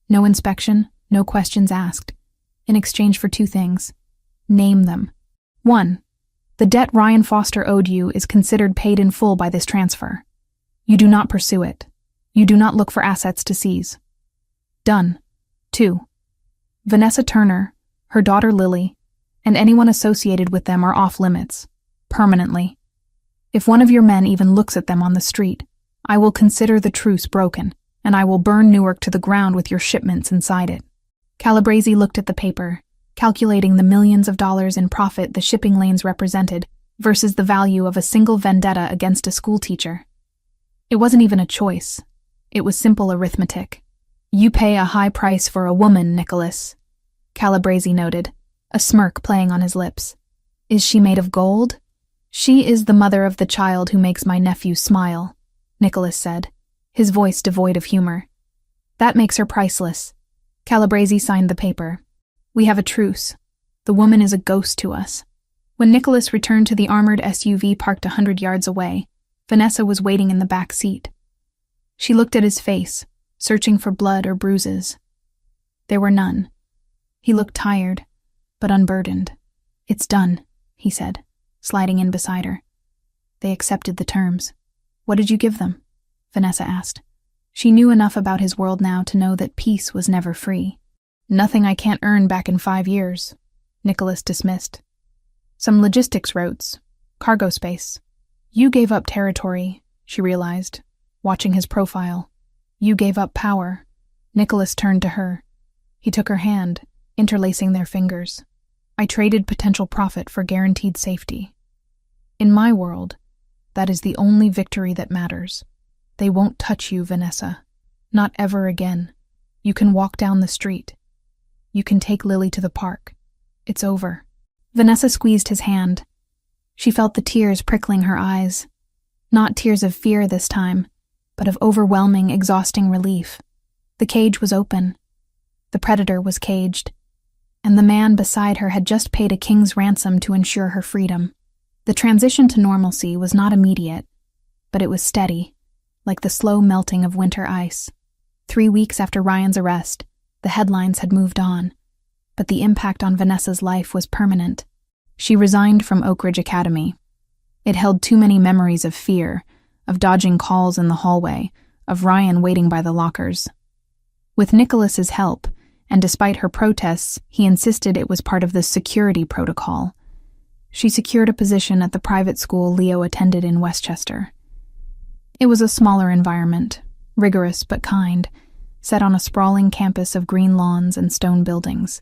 Speaker 1: No inspection, no questions asked. In exchange for 2 things. Name them. 1. The debt Ryan Foster owed you is considered paid in full by this transfer. You do not pursue it. You do not look for assets to seize. Done. 2. Vanessa Turner, her daughter Lily, and anyone associated with them are off limits, permanently. If one of your men even looks at them on the street, I will consider the truce broken, and I will burn Newark to the ground with your shipments inside it." Calabrese looked at the paper, calculating the millions of dollars in profit the shipping lanes represented versus the value of a single vendetta against a schoolteacher. It wasn't even a choice. It was simple arithmetic. "You pay a high price for a woman, Nicholas," Calabrese noted, a smirk playing on his lips. "Is she made of gold?" "She is the mother of the child who makes my nephew smile," Nicholas said, his voice devoid of humor. "That makes her priceless." Calabrese signed the paper. "We have a truce. The woman is a ghost to us." When Nicholas returned to the armored SUV parked 100 yards away, Vanessa was waiting in the back seat. She looked at his face, searching for blood or bruises. There were none. He looked tired, but unburdened. "It's done," he said, sliding in beside her. "They accepted the terms." "What did you give them?" Vanessa asked. She knew enough about his world now to know that peace was never free. "Nothing I can't earn back in 5 years," Nicholas dismissed. "Some logistics routes, cargo space." "You gave up territory," she realized, watching his profile. "You gave up power." Nicholas turned to her. He took her hand, interlacing their fingers. "I traded potential profit for guaranteed safety. In my world, that is the only victory that matters. They won't touch you, Vanessa. Not ever again. You can walk down the street. You can take Lily to the park. It's over." Vanessa squeezed his hand. She felt the tears prickling her eyes. Not tears of fear this time, but of overwhelming, exhausting relief. The cage was open. The predator was caged. And the man beside her had just paid a king's ransom to ensure her freedom. The transition to normalcy was not immediate, but it was steady, like the slow melting of winter ice. 3 weeks after Ryan's arrest, the headlines had moved on, but the impact on Vanessa's life was permanent. She resigned from Oak Ridge Academy. It held too many memories of fear, of dodging calls in the hallway, of Ryan waiting by the lockers. With Nicholas's help, and despite her protests, he insisted it was part of the security protocol. She secured a position at the private school Leo attended in Westchester. It was a smaller environment, rigorous but kind, set on a sprawling campus of green lawns and stone buildings.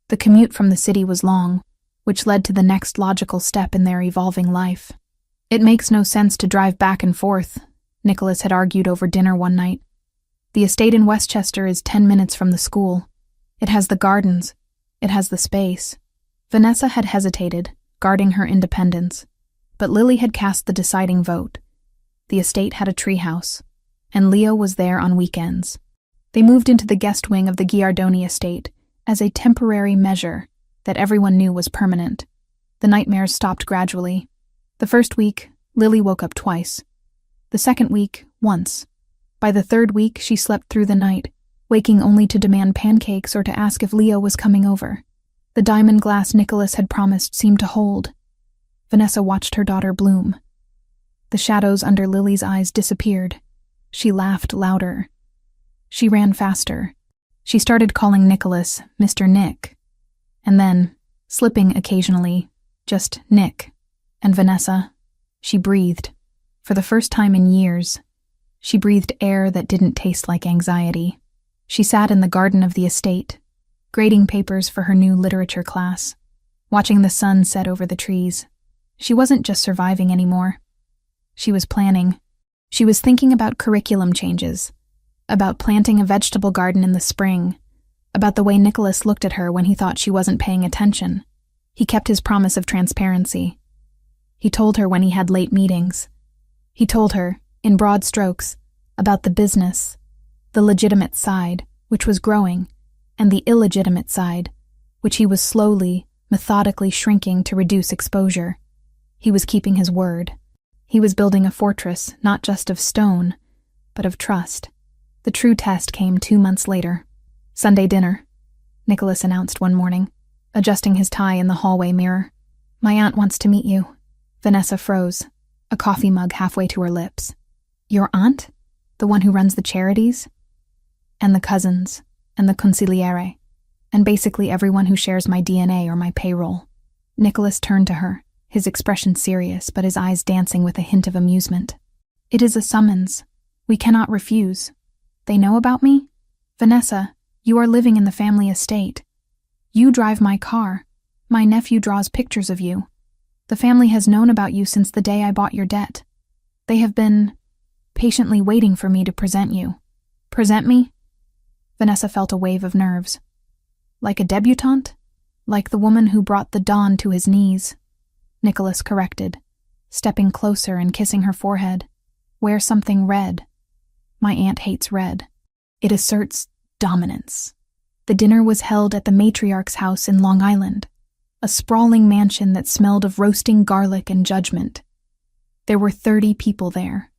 Speaker 1: The commute from the city was long, which led to the next logical step in their evolving life. "It makes no sense to drive back and forth," Nicholas had argued over dinner one night. "The estate in Westchester is 10 minutes from the school. It has the gardens. It has the space." Vanessa had hesitated, guarding her independence, but Lily had cast the deciding vote. The estate had a treehouse, and Leo was there on weekends. They moved into the guest wing of the Giardoni estate as a temporary measure that everyone knew was permanent. The nightmares stopped gradually. The first week, Lily woke up twice. The second week, once. By the third week, she slept through the night, waking only to demand pancakes or to ask if Leo was coming over. The diamond glass Nicholas had promised seemed to hold. Vanessa watched her daughter bloom. The shadows under Lily's eyes disappeared. She laughed louder. She ran faster. She started calling Nicholas Mr. Nick. And then, slipping occasionally, just Nick. And Vanessa, she breathed. For the first time in years, she breathed air that didn't taste like anxiety. She sat in the garden of the estate, grading papers for her new literature class, watching the sun set over the trees. She wasn't just surviving anymore. She was planning. She was thinking about curriculum changes, about planting a vegetable garden in the spring, about the way Nicholas looked at her when he thought she wasn't paying attention. He kept his promise of transparency. He told her when he had late meetings. He told her, in broad strokes, about the business, the legitimate side, which was growing, and the illegitimate side, which he was slowly, methodically shrinking to reduce exposure. He was keeping his word. He was building a fortress, not just of stone, but of trust. The true test came 2 months later. "Sunday dinner," Nicholas announced one morning, adjusting his tie in the hallway mirror. "My aunt wants to meet you." Vanessa froze, a coffee mug halfway to her lips. "Your aunt? The one who runs the charities?" "And the cousins, and the consigliere, and basically everyone who shares my DNA or my payroll." Nicholas turned to her, his expression serious, but his eyes dancing with a hint of amusement. It is a summons. We cannot refuse. They know about me? Vanessa, you are living in the family estate. You drive my car. My nephew draws pictures of you. The family has known about you since the day I bought your debt. They have been patiently waiting for me to present you. Present me? Vanessa felt a wave of nerves. Like a debutante? Like the woman who brought the Don to his knees. Nicholas corrected, stepping closer and kissing her forehead. Wear something red. My aunt hates red. It asserts dominance. The dinner was held at the matriarch's house in Long Island, a sprawling mansion that smelled of roasting garlic and judgment. There were 30 people there,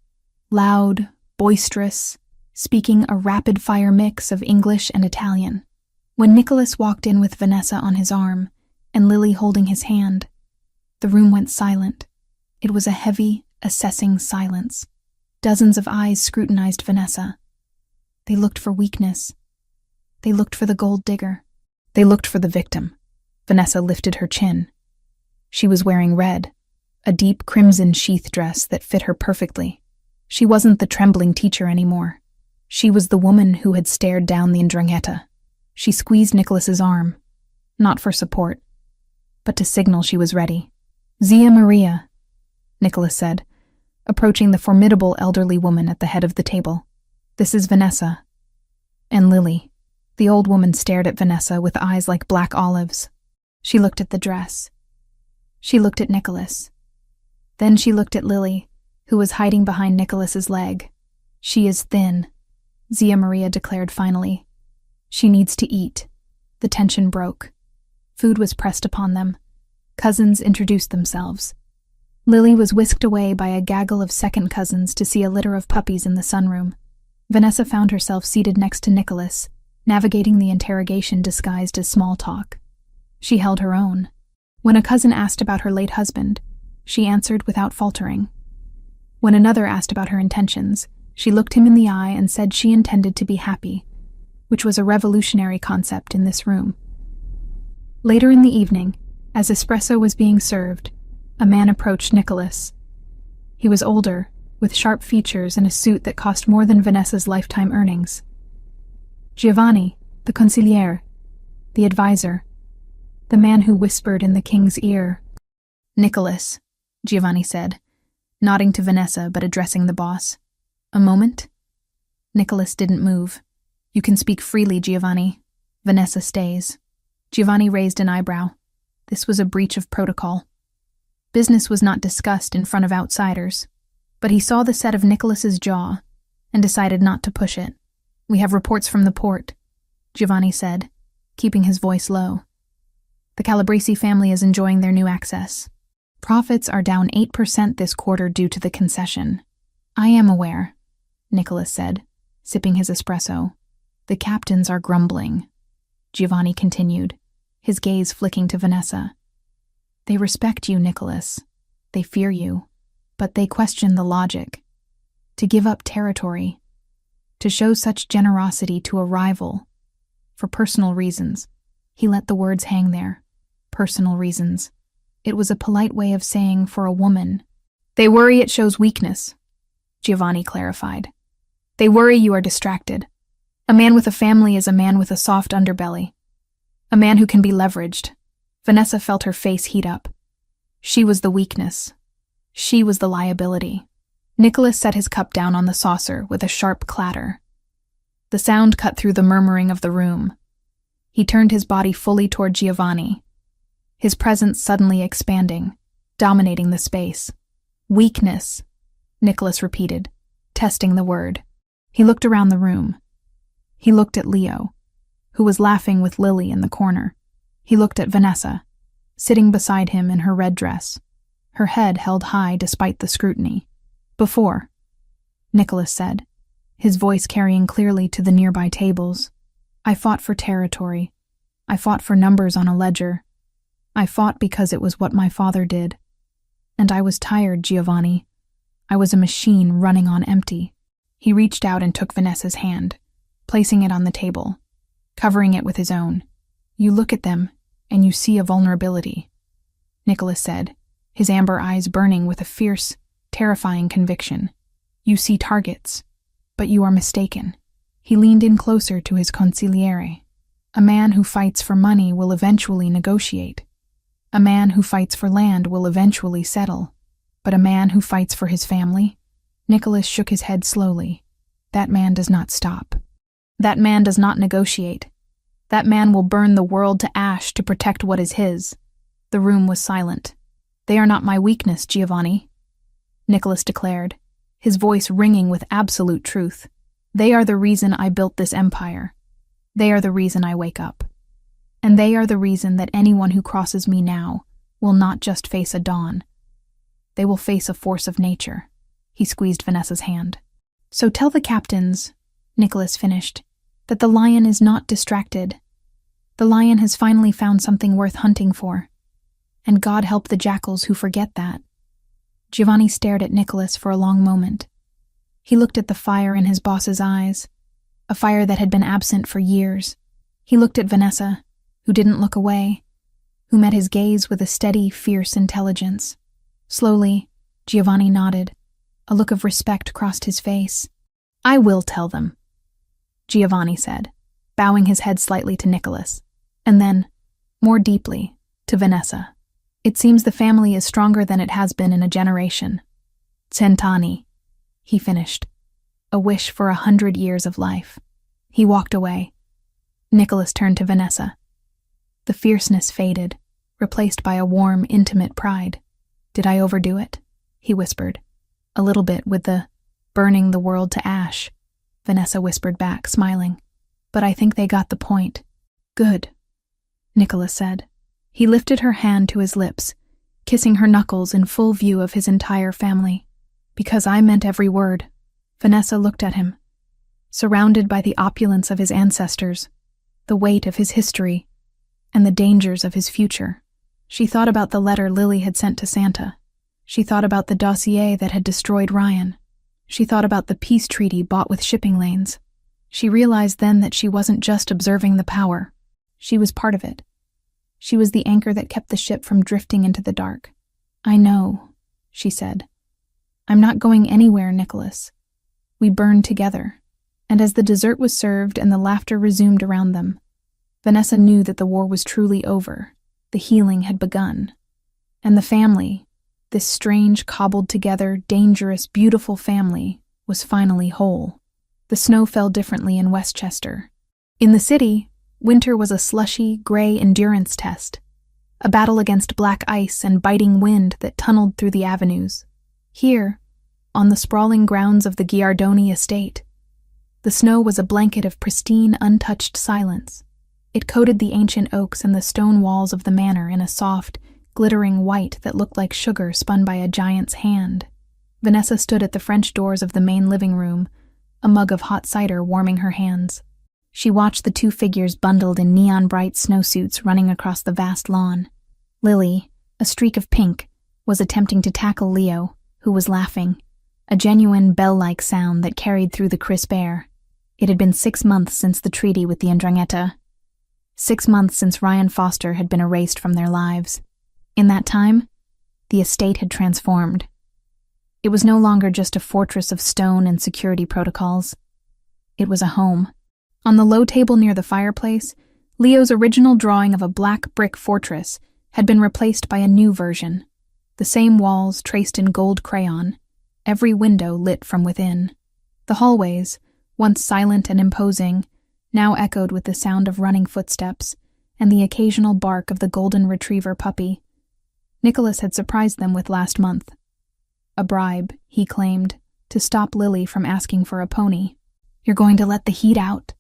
Speaker 1: loud, boisterous, speaking a rapid-fire mix of English and Italian. When Nicholas walked in with Vanessa on his arm and Lily holding his hand, the room went silent. It was a heavy, assessing silence. Dozens of eyes scrutinized Vanessa. They looked for weakness. They looked for the gold digger. They looked for the victim. Vanessa lifted her chin. She was wearing red, a deep crimson sheath dress that fit her perfectly. She wasn't the trembling teacher anymore. She was the woman who had stared down the Ndrangheta. She squeezed Nicholas's arm, not for support, but to signal she was ready. Zia Maria, Nicholas said, approaching the formidable elderly woman at the head of the table. This is Vanessa. And Lily. The old woman stared at Vanessa with eyes like black olives. She looked at the dress. She looked at Nicholas. Then she looked at Lily, who was hiding behind Nicholas's leg. She is thin, Zia Maria declared finally. She needs to eat. The tension broke. Food was pressed upon them. Cousins introduced themselves. Lily was whisked away by a gaggle of second cousins to see a litter of puppies in the sunroom. Vanessa found herself seated next to Nicholas, navigating the interrogation disguised as small talk. She held her own. When a cousin asked about her late husband, she answered without faltering. When another asked about her intentions, she looked him in the eye and said she intended to be happy, which was a revolutionary concept in this room. Later in the evening, as espresso was being served, a man approached Nicholas. He was older, with sharp features and a suit that cost more than Vanessa's lifetime earnings. Giovanni, the consigliere, the advisor, the man who whispered in the king's ear. Nicholas, Giovanni said, nodding to Vanessa but addressing the boss. A moment? Nicholas didn't move. You can speak freely, Giovanni. Vanessa stays. Giovanni raised an eyebrow. This was a breach of protocol. Business was not discussed in front of outsiders, but he saw the set of Nicholas's jaw and decided not to push it. We have reports from the port, Giovanni said, keeping his voice low. The Calabresi family is enjoying their new access. Profits are down 8% this quarter due to the concession. I am aware, Nicholas said, sipping his espresso. The captains are grumbling, Giovanni continued, his gaze flicking to Vanessa. They respect you, Nicholas. They fear you, but they question the logic. To give up territory, to show such generosity to a rival, for personal reasons. He let the words hang there. Personal reasons. It was a polite way of saying for a woman. They worry it shows weakness, Giovanni clarified. They worry you are distracted. A man with a family is a man with a soft underbelly. A man who can be leveraged. Vanessa felt her face heat up. She was the weakness. She was the liability. Nicholas set his cup down on the saucer with a sharp clatter. The sound cut through the murmuring of the room. He turned his body fully toward Giovanni, his presence suddenly expanding, dominating the space. Weakness, Nicholas repeated, testing the word. He looked around the room. He looked at Leo, who was laughing with Lily in the corner. He looked at Vanessa, sitting beside him in her red dress, her head held high despite the scrutiny. Before, Nicholas said, his voice carrying clearly to the nearby tables, I fought for territory. I fought for numbers on a ledger. I fought because it was what my father did. And I was tired, Giovanni. I was a machine running on empty. He reached out and took Vanessa's hand, placing it on the table, covering it with his own. You look at them, and you see a vulnerability, Nicholas said, his amber eyes burning with a fierce, terrifying conviction. You see targets, but you are mistaken." He leaned in closer to his consigliere. "A man who fights for money will eventually negotiate. A man who fights for land will eventually settle. But a man who fights for his family?" Nicholas shook his head slowly. "That man does not stop. That man does not negotiate. That man will burn the world to ash to protect what is his." The room was silent. "They are not my weakness, Giovanni," Nicholas declared, his voice ringing with absolute truth. "They are the reason I built this empire. They are the reason I wake up. And they are the reason that anyone who crosses me now will not just face a dawn. They will face a force of nature." He squeezed Vanessa's hand. "So tell the captains," Nicholas finished, "that the lion is not distracted. The lion has finally found something worth hunting for. And God help the jackals who forget that." Giovanni stared at Nicholas for a long moment. He looked at the fire in his boss's eyes, a fire that had been absent for years. He looked at Vanessa, who didn't look away, who met his gaze with a steady, fierce intelligence. Slowly, Giovanni nodded. A look of respect crossed his face. "I will tell them," Giovanni said, bowing his head slightly to Nicholas, and then, more deeply, to Vanessa. "It seems the family is stronger than it has been in a generation. Cent'anni," he finished. "A wish for 100 years of life." He walked away. Nicholas turned to Vanessa. The fierceness faded, replaced by a warm, intimate pride. "Did I overdo it?" he whispered. "A little bit with the burning the world to ash," Vanessa whispered back, smiling. "But I think they got the point." "Good," Nicholas said. He lifted her hand to his lips, kissing her knuckles in full view of his entire family. "Because I meant every word." Vanessa looked at him. Surrounded by the opulence of his ancestors, the weight of his history, and the dangers of his future, she thought about the letter Lily had sent to Santa. She thought about the dossier that had destroyed Ryan. She thought about the peace treaty bought with shipping lanes. She realized then that she wasn't just observing the power. She was part of it. She was the anchor that kept the ship from drifting into the dark. "I know," she said. "I'm not going anywhere, Nicholas. We burned together." And as the dessert was served and the laughter resumed around them, Vanessa knew that the war was truly over. The healing had begun. And the family, this strange, cobbled-together, dangerous, beautiful family, was finally whole. The snow fell differently in Westchester. In the city, winter was a slushy, gray endurance test, a battle against black ice and biting wind that tunneled through the avenues. Here, on the sprawling grounds of the Giardoni estate, the snow was a blanket of pristine, untouched silence. It coated the ancient oaks and the stone walls of the manor in a soft, glittering white that looked like sugar spun by a giant's hand. Vanessa stood at the French doors of the main living room, a mug of hot cider warming her hands. She watched the two figures bundled in neon-bright snowsuits running across the vast lawn. Lily, a streak of pink, was attempting to tackle Leo, who was laughing, a genuine bell-like sound that carried through the crisp air. It had been 6 months since the treaty with the 'Ndrangheta. 6 months since Ryan Foster had been erased from their lives. In that time, the estate had transformed. It was no longer just a fortress of stone and security protocols. It was a home. On the low table near the fireplace, Leo's original drawing of a black brick fortress had been replaced by a new version. The same walls traced in gold crayon, every window lit from within. The hallways, once silent and imposing, now echoed with the sound of running footsteps and the occasional bark of the golden retriever puppy. Nicholas had surprised them with last month. A bribe, he claimed, to stop Lily from asking for a pony. "You're going to let the heat out?"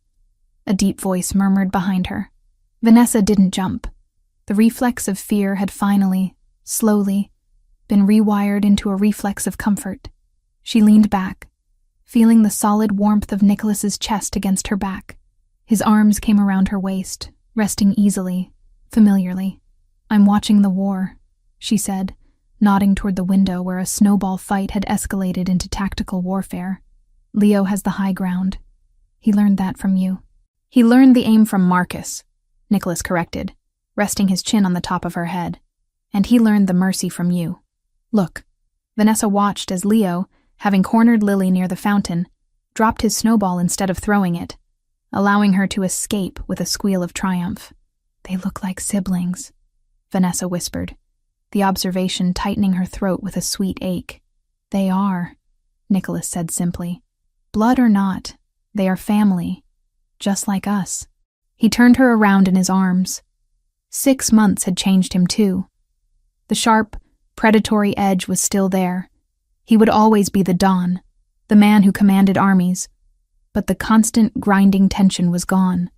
Speaker 1: a deep voice murmured behind her. Vanessa didn't jump. The reflex of fear had finally, slowly, been rewired into a reflex of comfort. She leaned back, feeling the solid warmth of Nicholas's chest against her back. His arms came around her waist, resting easily, familiarly. "I'm watching the war," she said, nodding toward the window where a snowball fight had escalated into tactical warfare. "Leo has the high ground. He learned that from you." "He learned the aim from Marcus," Nicholas corrected, resting his chin on the top of her head. "And he learned the mercy from you. Look." Vanessa watched as Leo, having cornered Lily near the fountain, dropped his snowball instead of throwing it, allowing her to escape with a squeal of triumph. "They look like siblings," Vanessa whispered, the observation tightening her throat with a sweet ache. "They are," Nicholas said simply. "Blood or not, they are family, just like us." He turned her around in his arms. 6 months had changed him too. The sharp, predatory edge was still there. He would always be the Don, the man who commanded armies, but the constant grinding tension was gone.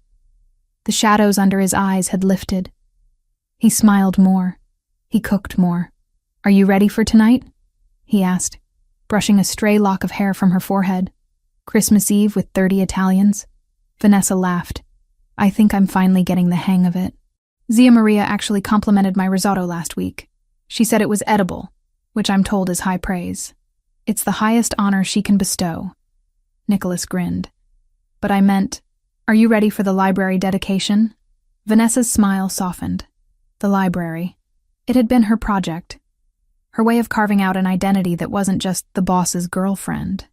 Speaker 1: The shadows under his eyes had lifted. He smiled more. He cooked more. "Are you ready for tonight?" he asked, brushing a stray lock of hair from her forehead. "Christmas Eve with 30 Italians?" Vanessa laughed. "I think I'm finally getting the hang of it. Zia Maria actually complimented my risotto last week. She said it was edible, which I'm told is high praise. It's the highest honor she can bestow." Nicholas grinned. "But I meant, are you ready for the library dedication?" Vanessa's smile softened. The library. It had been her project. Her way of carving out an identity that wasn't just the boss's girlfriend.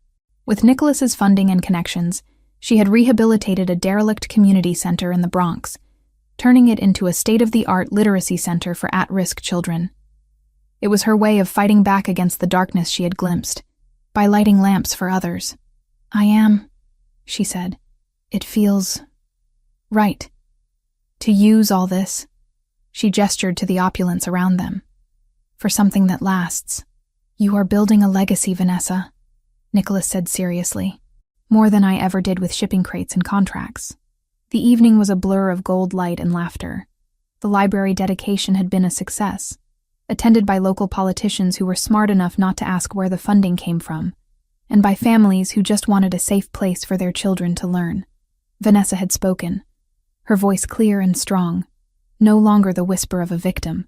Speaker 1: With Nicholas's funding and connections, she had rehabilitated a derelict community center in the Bronx, turning it into a state-of-the-art literacy center for at-risk children. It was her way of fighting back against the darkness she had glimpsed, by lighting lamps for others. "I am," she said. "It feels right. To use all this," she gestured to the opulence around them, "for something that lasts." "You are building a legacy, Vanessa," Nicholas said seriously. "More than I ever did with shipping crates and contracts." The evening was a blur of gold light and laughter. The library dedication had been a success, attended by local politicians who were smart enough not to ask where the funding came from, and by families who just wanted a safe place for their children to learn. Vanessa had spoken, her voice clear and strong, no longer the whisper of a victim.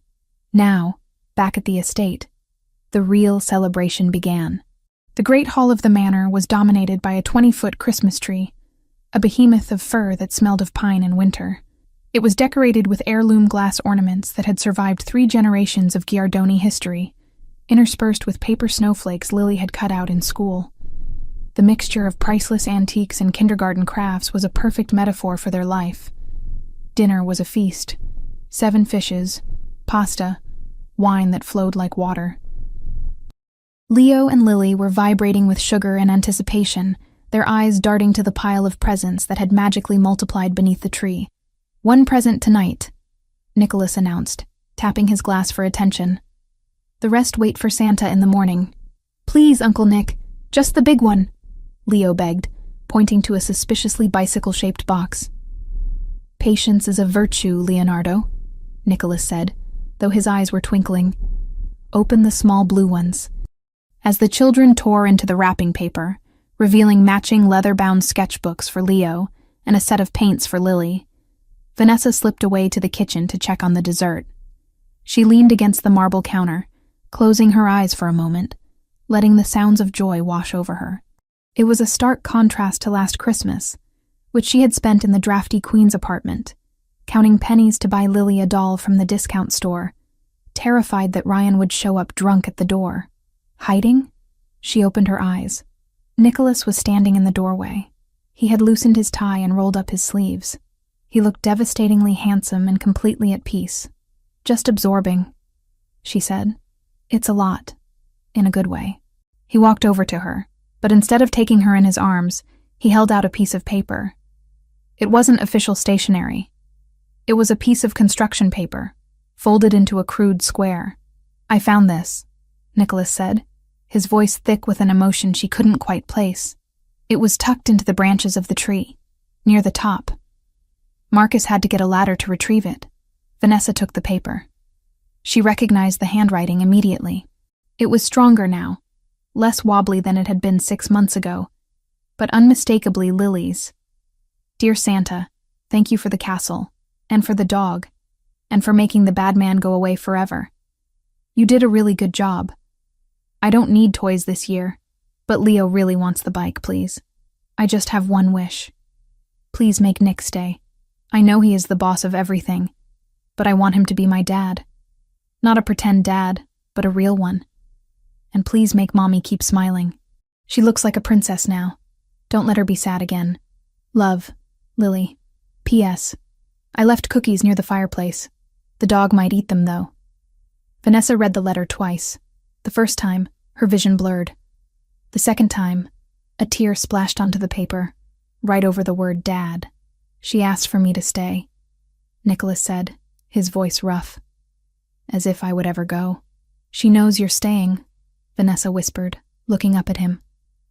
Speaker 1: Now, back at the estate, the real celebration began. The great hall of the manor was dominated by a 20-foot Christmas tree, a behemoth of fir that smelled of pine in winter. It was decorated with heirloom glass ornaments that had survived 3 generations of Giardoni history, interspersed with paper snowflakes Lily had cut out in school. The mixture of priceless antiques and kindergarten crafts was a perfect metaphor for their life. Dinner was a feast. 7 fishes, pasta, wine that flowed like water. Leo and Lily were vibrating with sugar and anticipation, their eyes darting to the pile of presents that had magically multiplied beneath the tree. "One present tonight," Nicholas announced, tapping his glass for attention. "The rest wait for Santa in the morning." "Please, Uncle Nick, just the big one," Leo begged, pointing to a suspiciously bicycle-shaped box. "Patience is a virtue, Leonardo," Nicholas said, though his eyes were twinkling. "Open the small blue ones." As the children tore into the wrapping paper, revealing matching leather-bound sketchbooks for Leo and a set of paints for Lily, Vanessa slipped away to the kitchen to check on the dessert. She leaned against the marble counter, closing her eyes for a moment, letting the sounds of joy wash over her. It was a stark contrast to last Christmas, which she had spent in the drafty Queen's apartment, counting pennies to buy Lily a doll from the discount store, terrified that Ryan would show up drunk at the door. Hiding? She opened her eyes. Nicholas was standing in the doorway. He had loosened his tie and rolled up his sleeves. He looked devastatingly handsome and completely at peace. "Just absorbing," she said. "It's a lot, in a good way." He walked over to her, but instead of taking her in his arms, he held out a piece of paper. It wasn't official stationery. It was a piece of construction paper, folded into a crude square. "I found this," Nicholas said, his voice thick with an emotion she couldn't quite place. "It was tucked into the branches of the tree, near the top. Marcus had to get a ladder to retrieve it." Vanessa took the paper. She recognized the handwriting immediately. It was stronger now, less wobbly than it had been 6 months ago, but unmistakably Lily's. "Dear Santa, thank you for the castle, and for the dog, and for making the bad man go away forever. You did a really good job. I don't need toys this year, but Leo really wants the bike, please. I just have one wish. Please make Nick stay. I know he is the boss of everything, but I want him to be my dad. Not a pretend dad, but a real one. And please make Mommy keep smiling." She looks like a princess now. Don't let her be sad again. Love, Lily. P.S. I left cookies near the fireplace. The dog might eat them, though. Vanessa read the letter twice. The first time, her vision blurred. The second time, a tear splashed onto the paper, right over the word Dad. She asked for me to stay, Nicholas said, his voice rough. As if I would ever go. She knows you're staying, Vanessa whispered, looking up at him.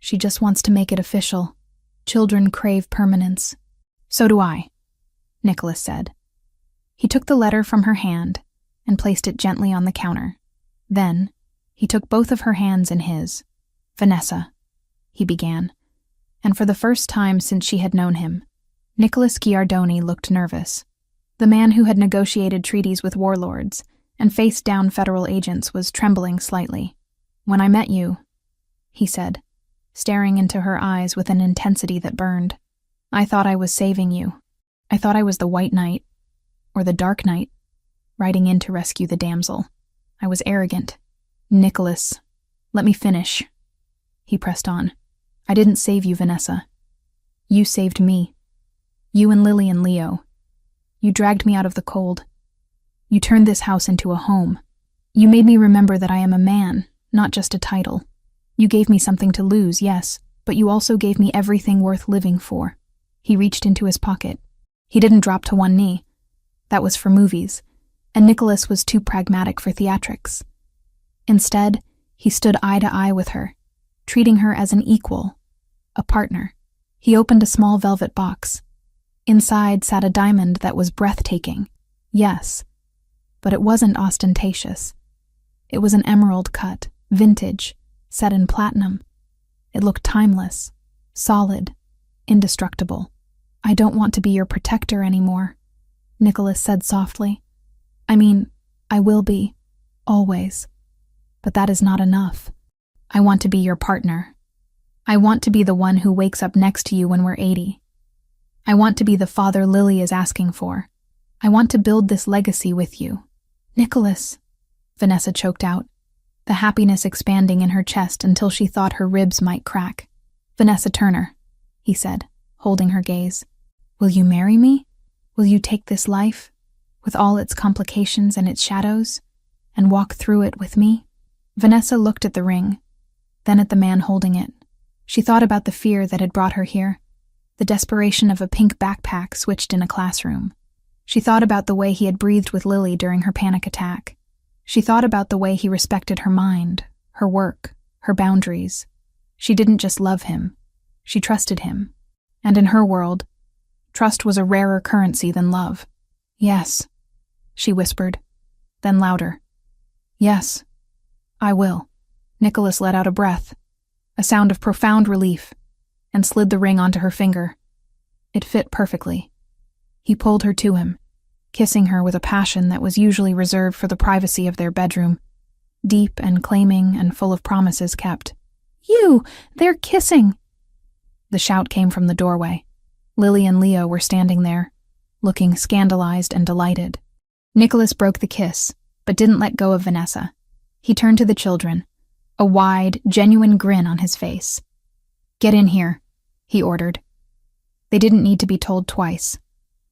Speaker 1: She just wants to make it official. Children crave permanence. So do I, Nicholas said. He took the letter from her hand and placed it gently on the counter. Then, he took both of her hands in his. Vanessa, he began, and for the first time since she had known him, Nicholas Giardoni looked nervous. The man who had negotiated treaties with warlords and faced down federal agents was trembling slightly. When I met you, he said, staring into her eyes with an intensity that burned, I thought I was saving you. I thought I was the White Knight, or the Dark Knight, riding in to rescue the damsel. I was arrogant. Nicholas, let me finish. He pressed on. I didn't save you, Vanessa. You saved me. You and Lily and Leo. You dragged me out of the cold. You turned this house into a home. You made me remember that I am a man, not just a title. You gave me something to lose, yes, but you also gave me everything worth living for. He reached into his pocket. He didn't drop to one knee. That was for movies, and Nicholas was too pragmatic for theatrics. Instead, he stood eye to eye with her, treating her as an equal, a partner. He opened a small velvet box. Inside sat a diamond that was breathtaking, yes, but it wasn't ostentatious. It was an emerald cut, vintage, set in platinum. It looked timeless, solid, indestructible. I don't want to be your protector anymore, Nicholas said softly. I mean, I will be, always. But that is not enough. I want to be your partner. I want to be the one who wakes up next to you when we're 80. I want to be the father Lily is asking for. I want to build this legacy with you. Nicholas, Vanessa choked out, the happiness expanding in her chest until she thought her ribs might crack. Vanessa Turner, he said, holding her gaze. Will you marry me? Will you take this life, with all its complications and its shadows, and walk through it with me? Vanessa looked at the ring, then at the man holding it. She thought about the fear that had brought her here, the desperation of a pink backpack switched in a classroom. She thought about the way he had breathed with Lily during her panic attack. She thought about the way he respected her mind, her work, her boundaries. She didn't just love him, she trusted him. And in her world, trust was a rarer currency than love. Yes, she whispered, then louder. Yes, I will. Nicholas let out a breath, a sound of profound relief, and slid the ring onto her finger. It fit perfectly. He pulled her to him, kissing her with a passion that was usually reserved for the privacy of their bedroom, deep and claiming and full of promises kept. You! They're kissing! The shout came from the doorway. Lily and Leo were standing there, looking scandalized and delighted. Nicholas broke the kiss, but didn't let go of Vanessa. He turned to the children, a wide, genuine grin on his face. Get in here, he ordered. They didn't need to be told twice.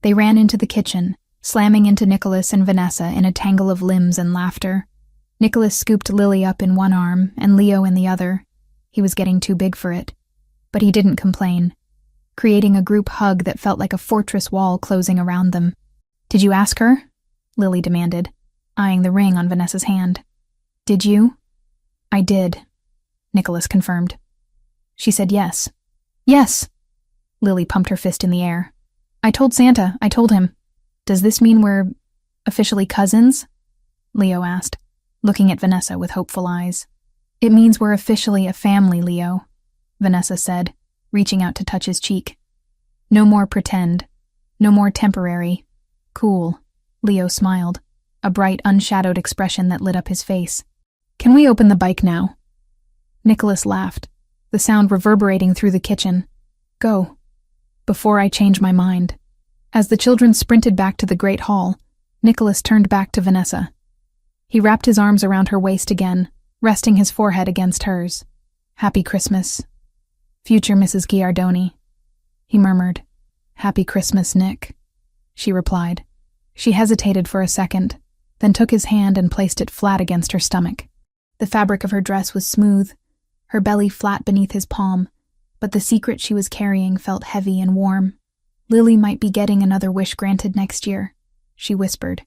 Speaker 1: They ran into the kitchen, slamming into Nicholas and Vanessa in a tangle of limbs and laughter. Nicholas scooped Lily up in one arm and Leo in the other. He was getting too big for it. But he didn't complain, creating a group hug that felt like a fortress wall closing around them. Did you ask her? Lily demanded, eyeing the ring on Vanessa's hand. Did you? I did, Nicholas confirmed. She said yes. Yes! Lily pumped her fist in the air. I told Santa, I told him. Does this mean we're officially cousins? Leo asked, looking at Vanessa with hopeful eyes. It means we're officially a family, Leo, Vanessa said, reaching out to touch his cheek. No more pretend. No more temporary. Cool. Leo smiled, a bright, unshadowed expression that lit up his face. Can we open the bike now? Nicholas laughed, the sound reverberating through the kitchen. Go. Before I change my mind. As the children sprinted back to the great hall, Nicholas turned back to Vanessa. He wrapped his arms around her waist again, resting his forehead against hers. Happy Christmas, Future Mrs. Giardoni, he murmured. Happy Christmas, Nick, she replied. She hesitated for a second, then took his hand and placed it flat against her stomach. The fabric of her dress was smooth, her belly flat beneath his palm, but the secret she was carrying felt heavy and warm. Lily might be getting another wish granted next year, she whispered,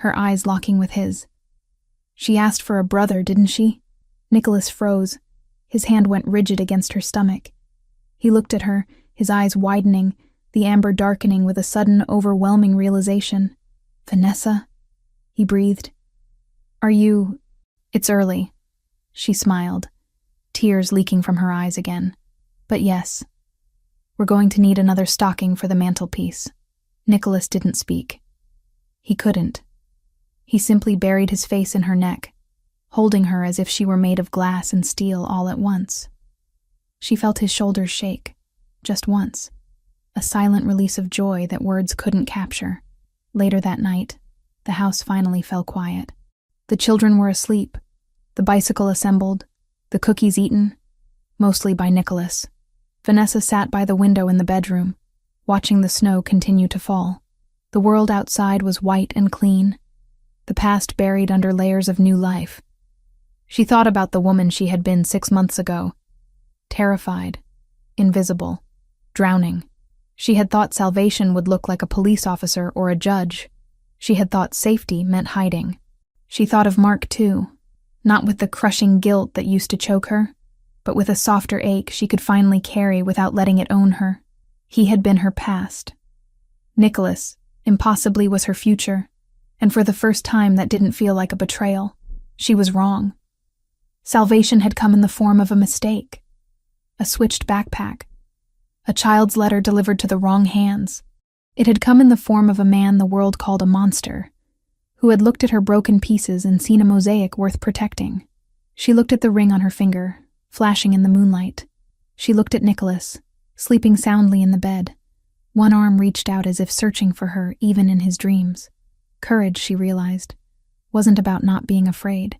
Speaker 1: her eyes locking with his. She asked for a brother, didn't she? Nicholas froze. His hand went rigid against her stomach. He looked at her, his eyes widening, the amber darkening with a sudden, overwhelming realization. Vanessa? He breathed. Are you... It's early. She smiled, tears leaking from her eyes again. But yes. We're going to need another stocking for the mantelpiece. Nicholas didn't speak. He couldn't. He simply buried his face in her neck, holding her as if she were made of glass and steel all at once. She felt his shoulders shake, just once, a silent release of joy that words couldn't capture. Later that night, the house finally fell quiet. The children were asleep, the bicycle assembled, the cookies eaten, mostly by Nicholas. Vanessa sat by the window in the bedroom, watching the snow continue to fall. The world outside was white and clean, the past buried under layers of new life. She thought about the woman she had been 6 months ago. Terrified, invisible, drowning. She had thought salvation would look like a police officer or a judge. She had thought safety meant hiding. She thought of Mark too, not with the crushing guilt that used to choke her, but with a softer ache she could finally carry without letting it own her. He had been her past. Nicholas, impossibly, was her future, and for the first time that didn't feel like a betrayal. She was wrong. Salvation had come in the form of a mistake. A switched backpack. A child's letter delivered to the wrong hands. It had come in the form of a man the world called a monster, who had looked at her broken pieces and seen a mosaic worth protecting. She looked at the ring on her finger, flashing in the moonlight. She looked at Nicholas, sleeping soundly in the bed. One arm reached out as if searching for her even in his dreams. Courage, she realized, wasn't about not being afraid.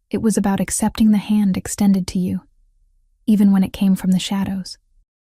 Speaker 1: It was about accepting the hand extended to you, even when it came from the shadows.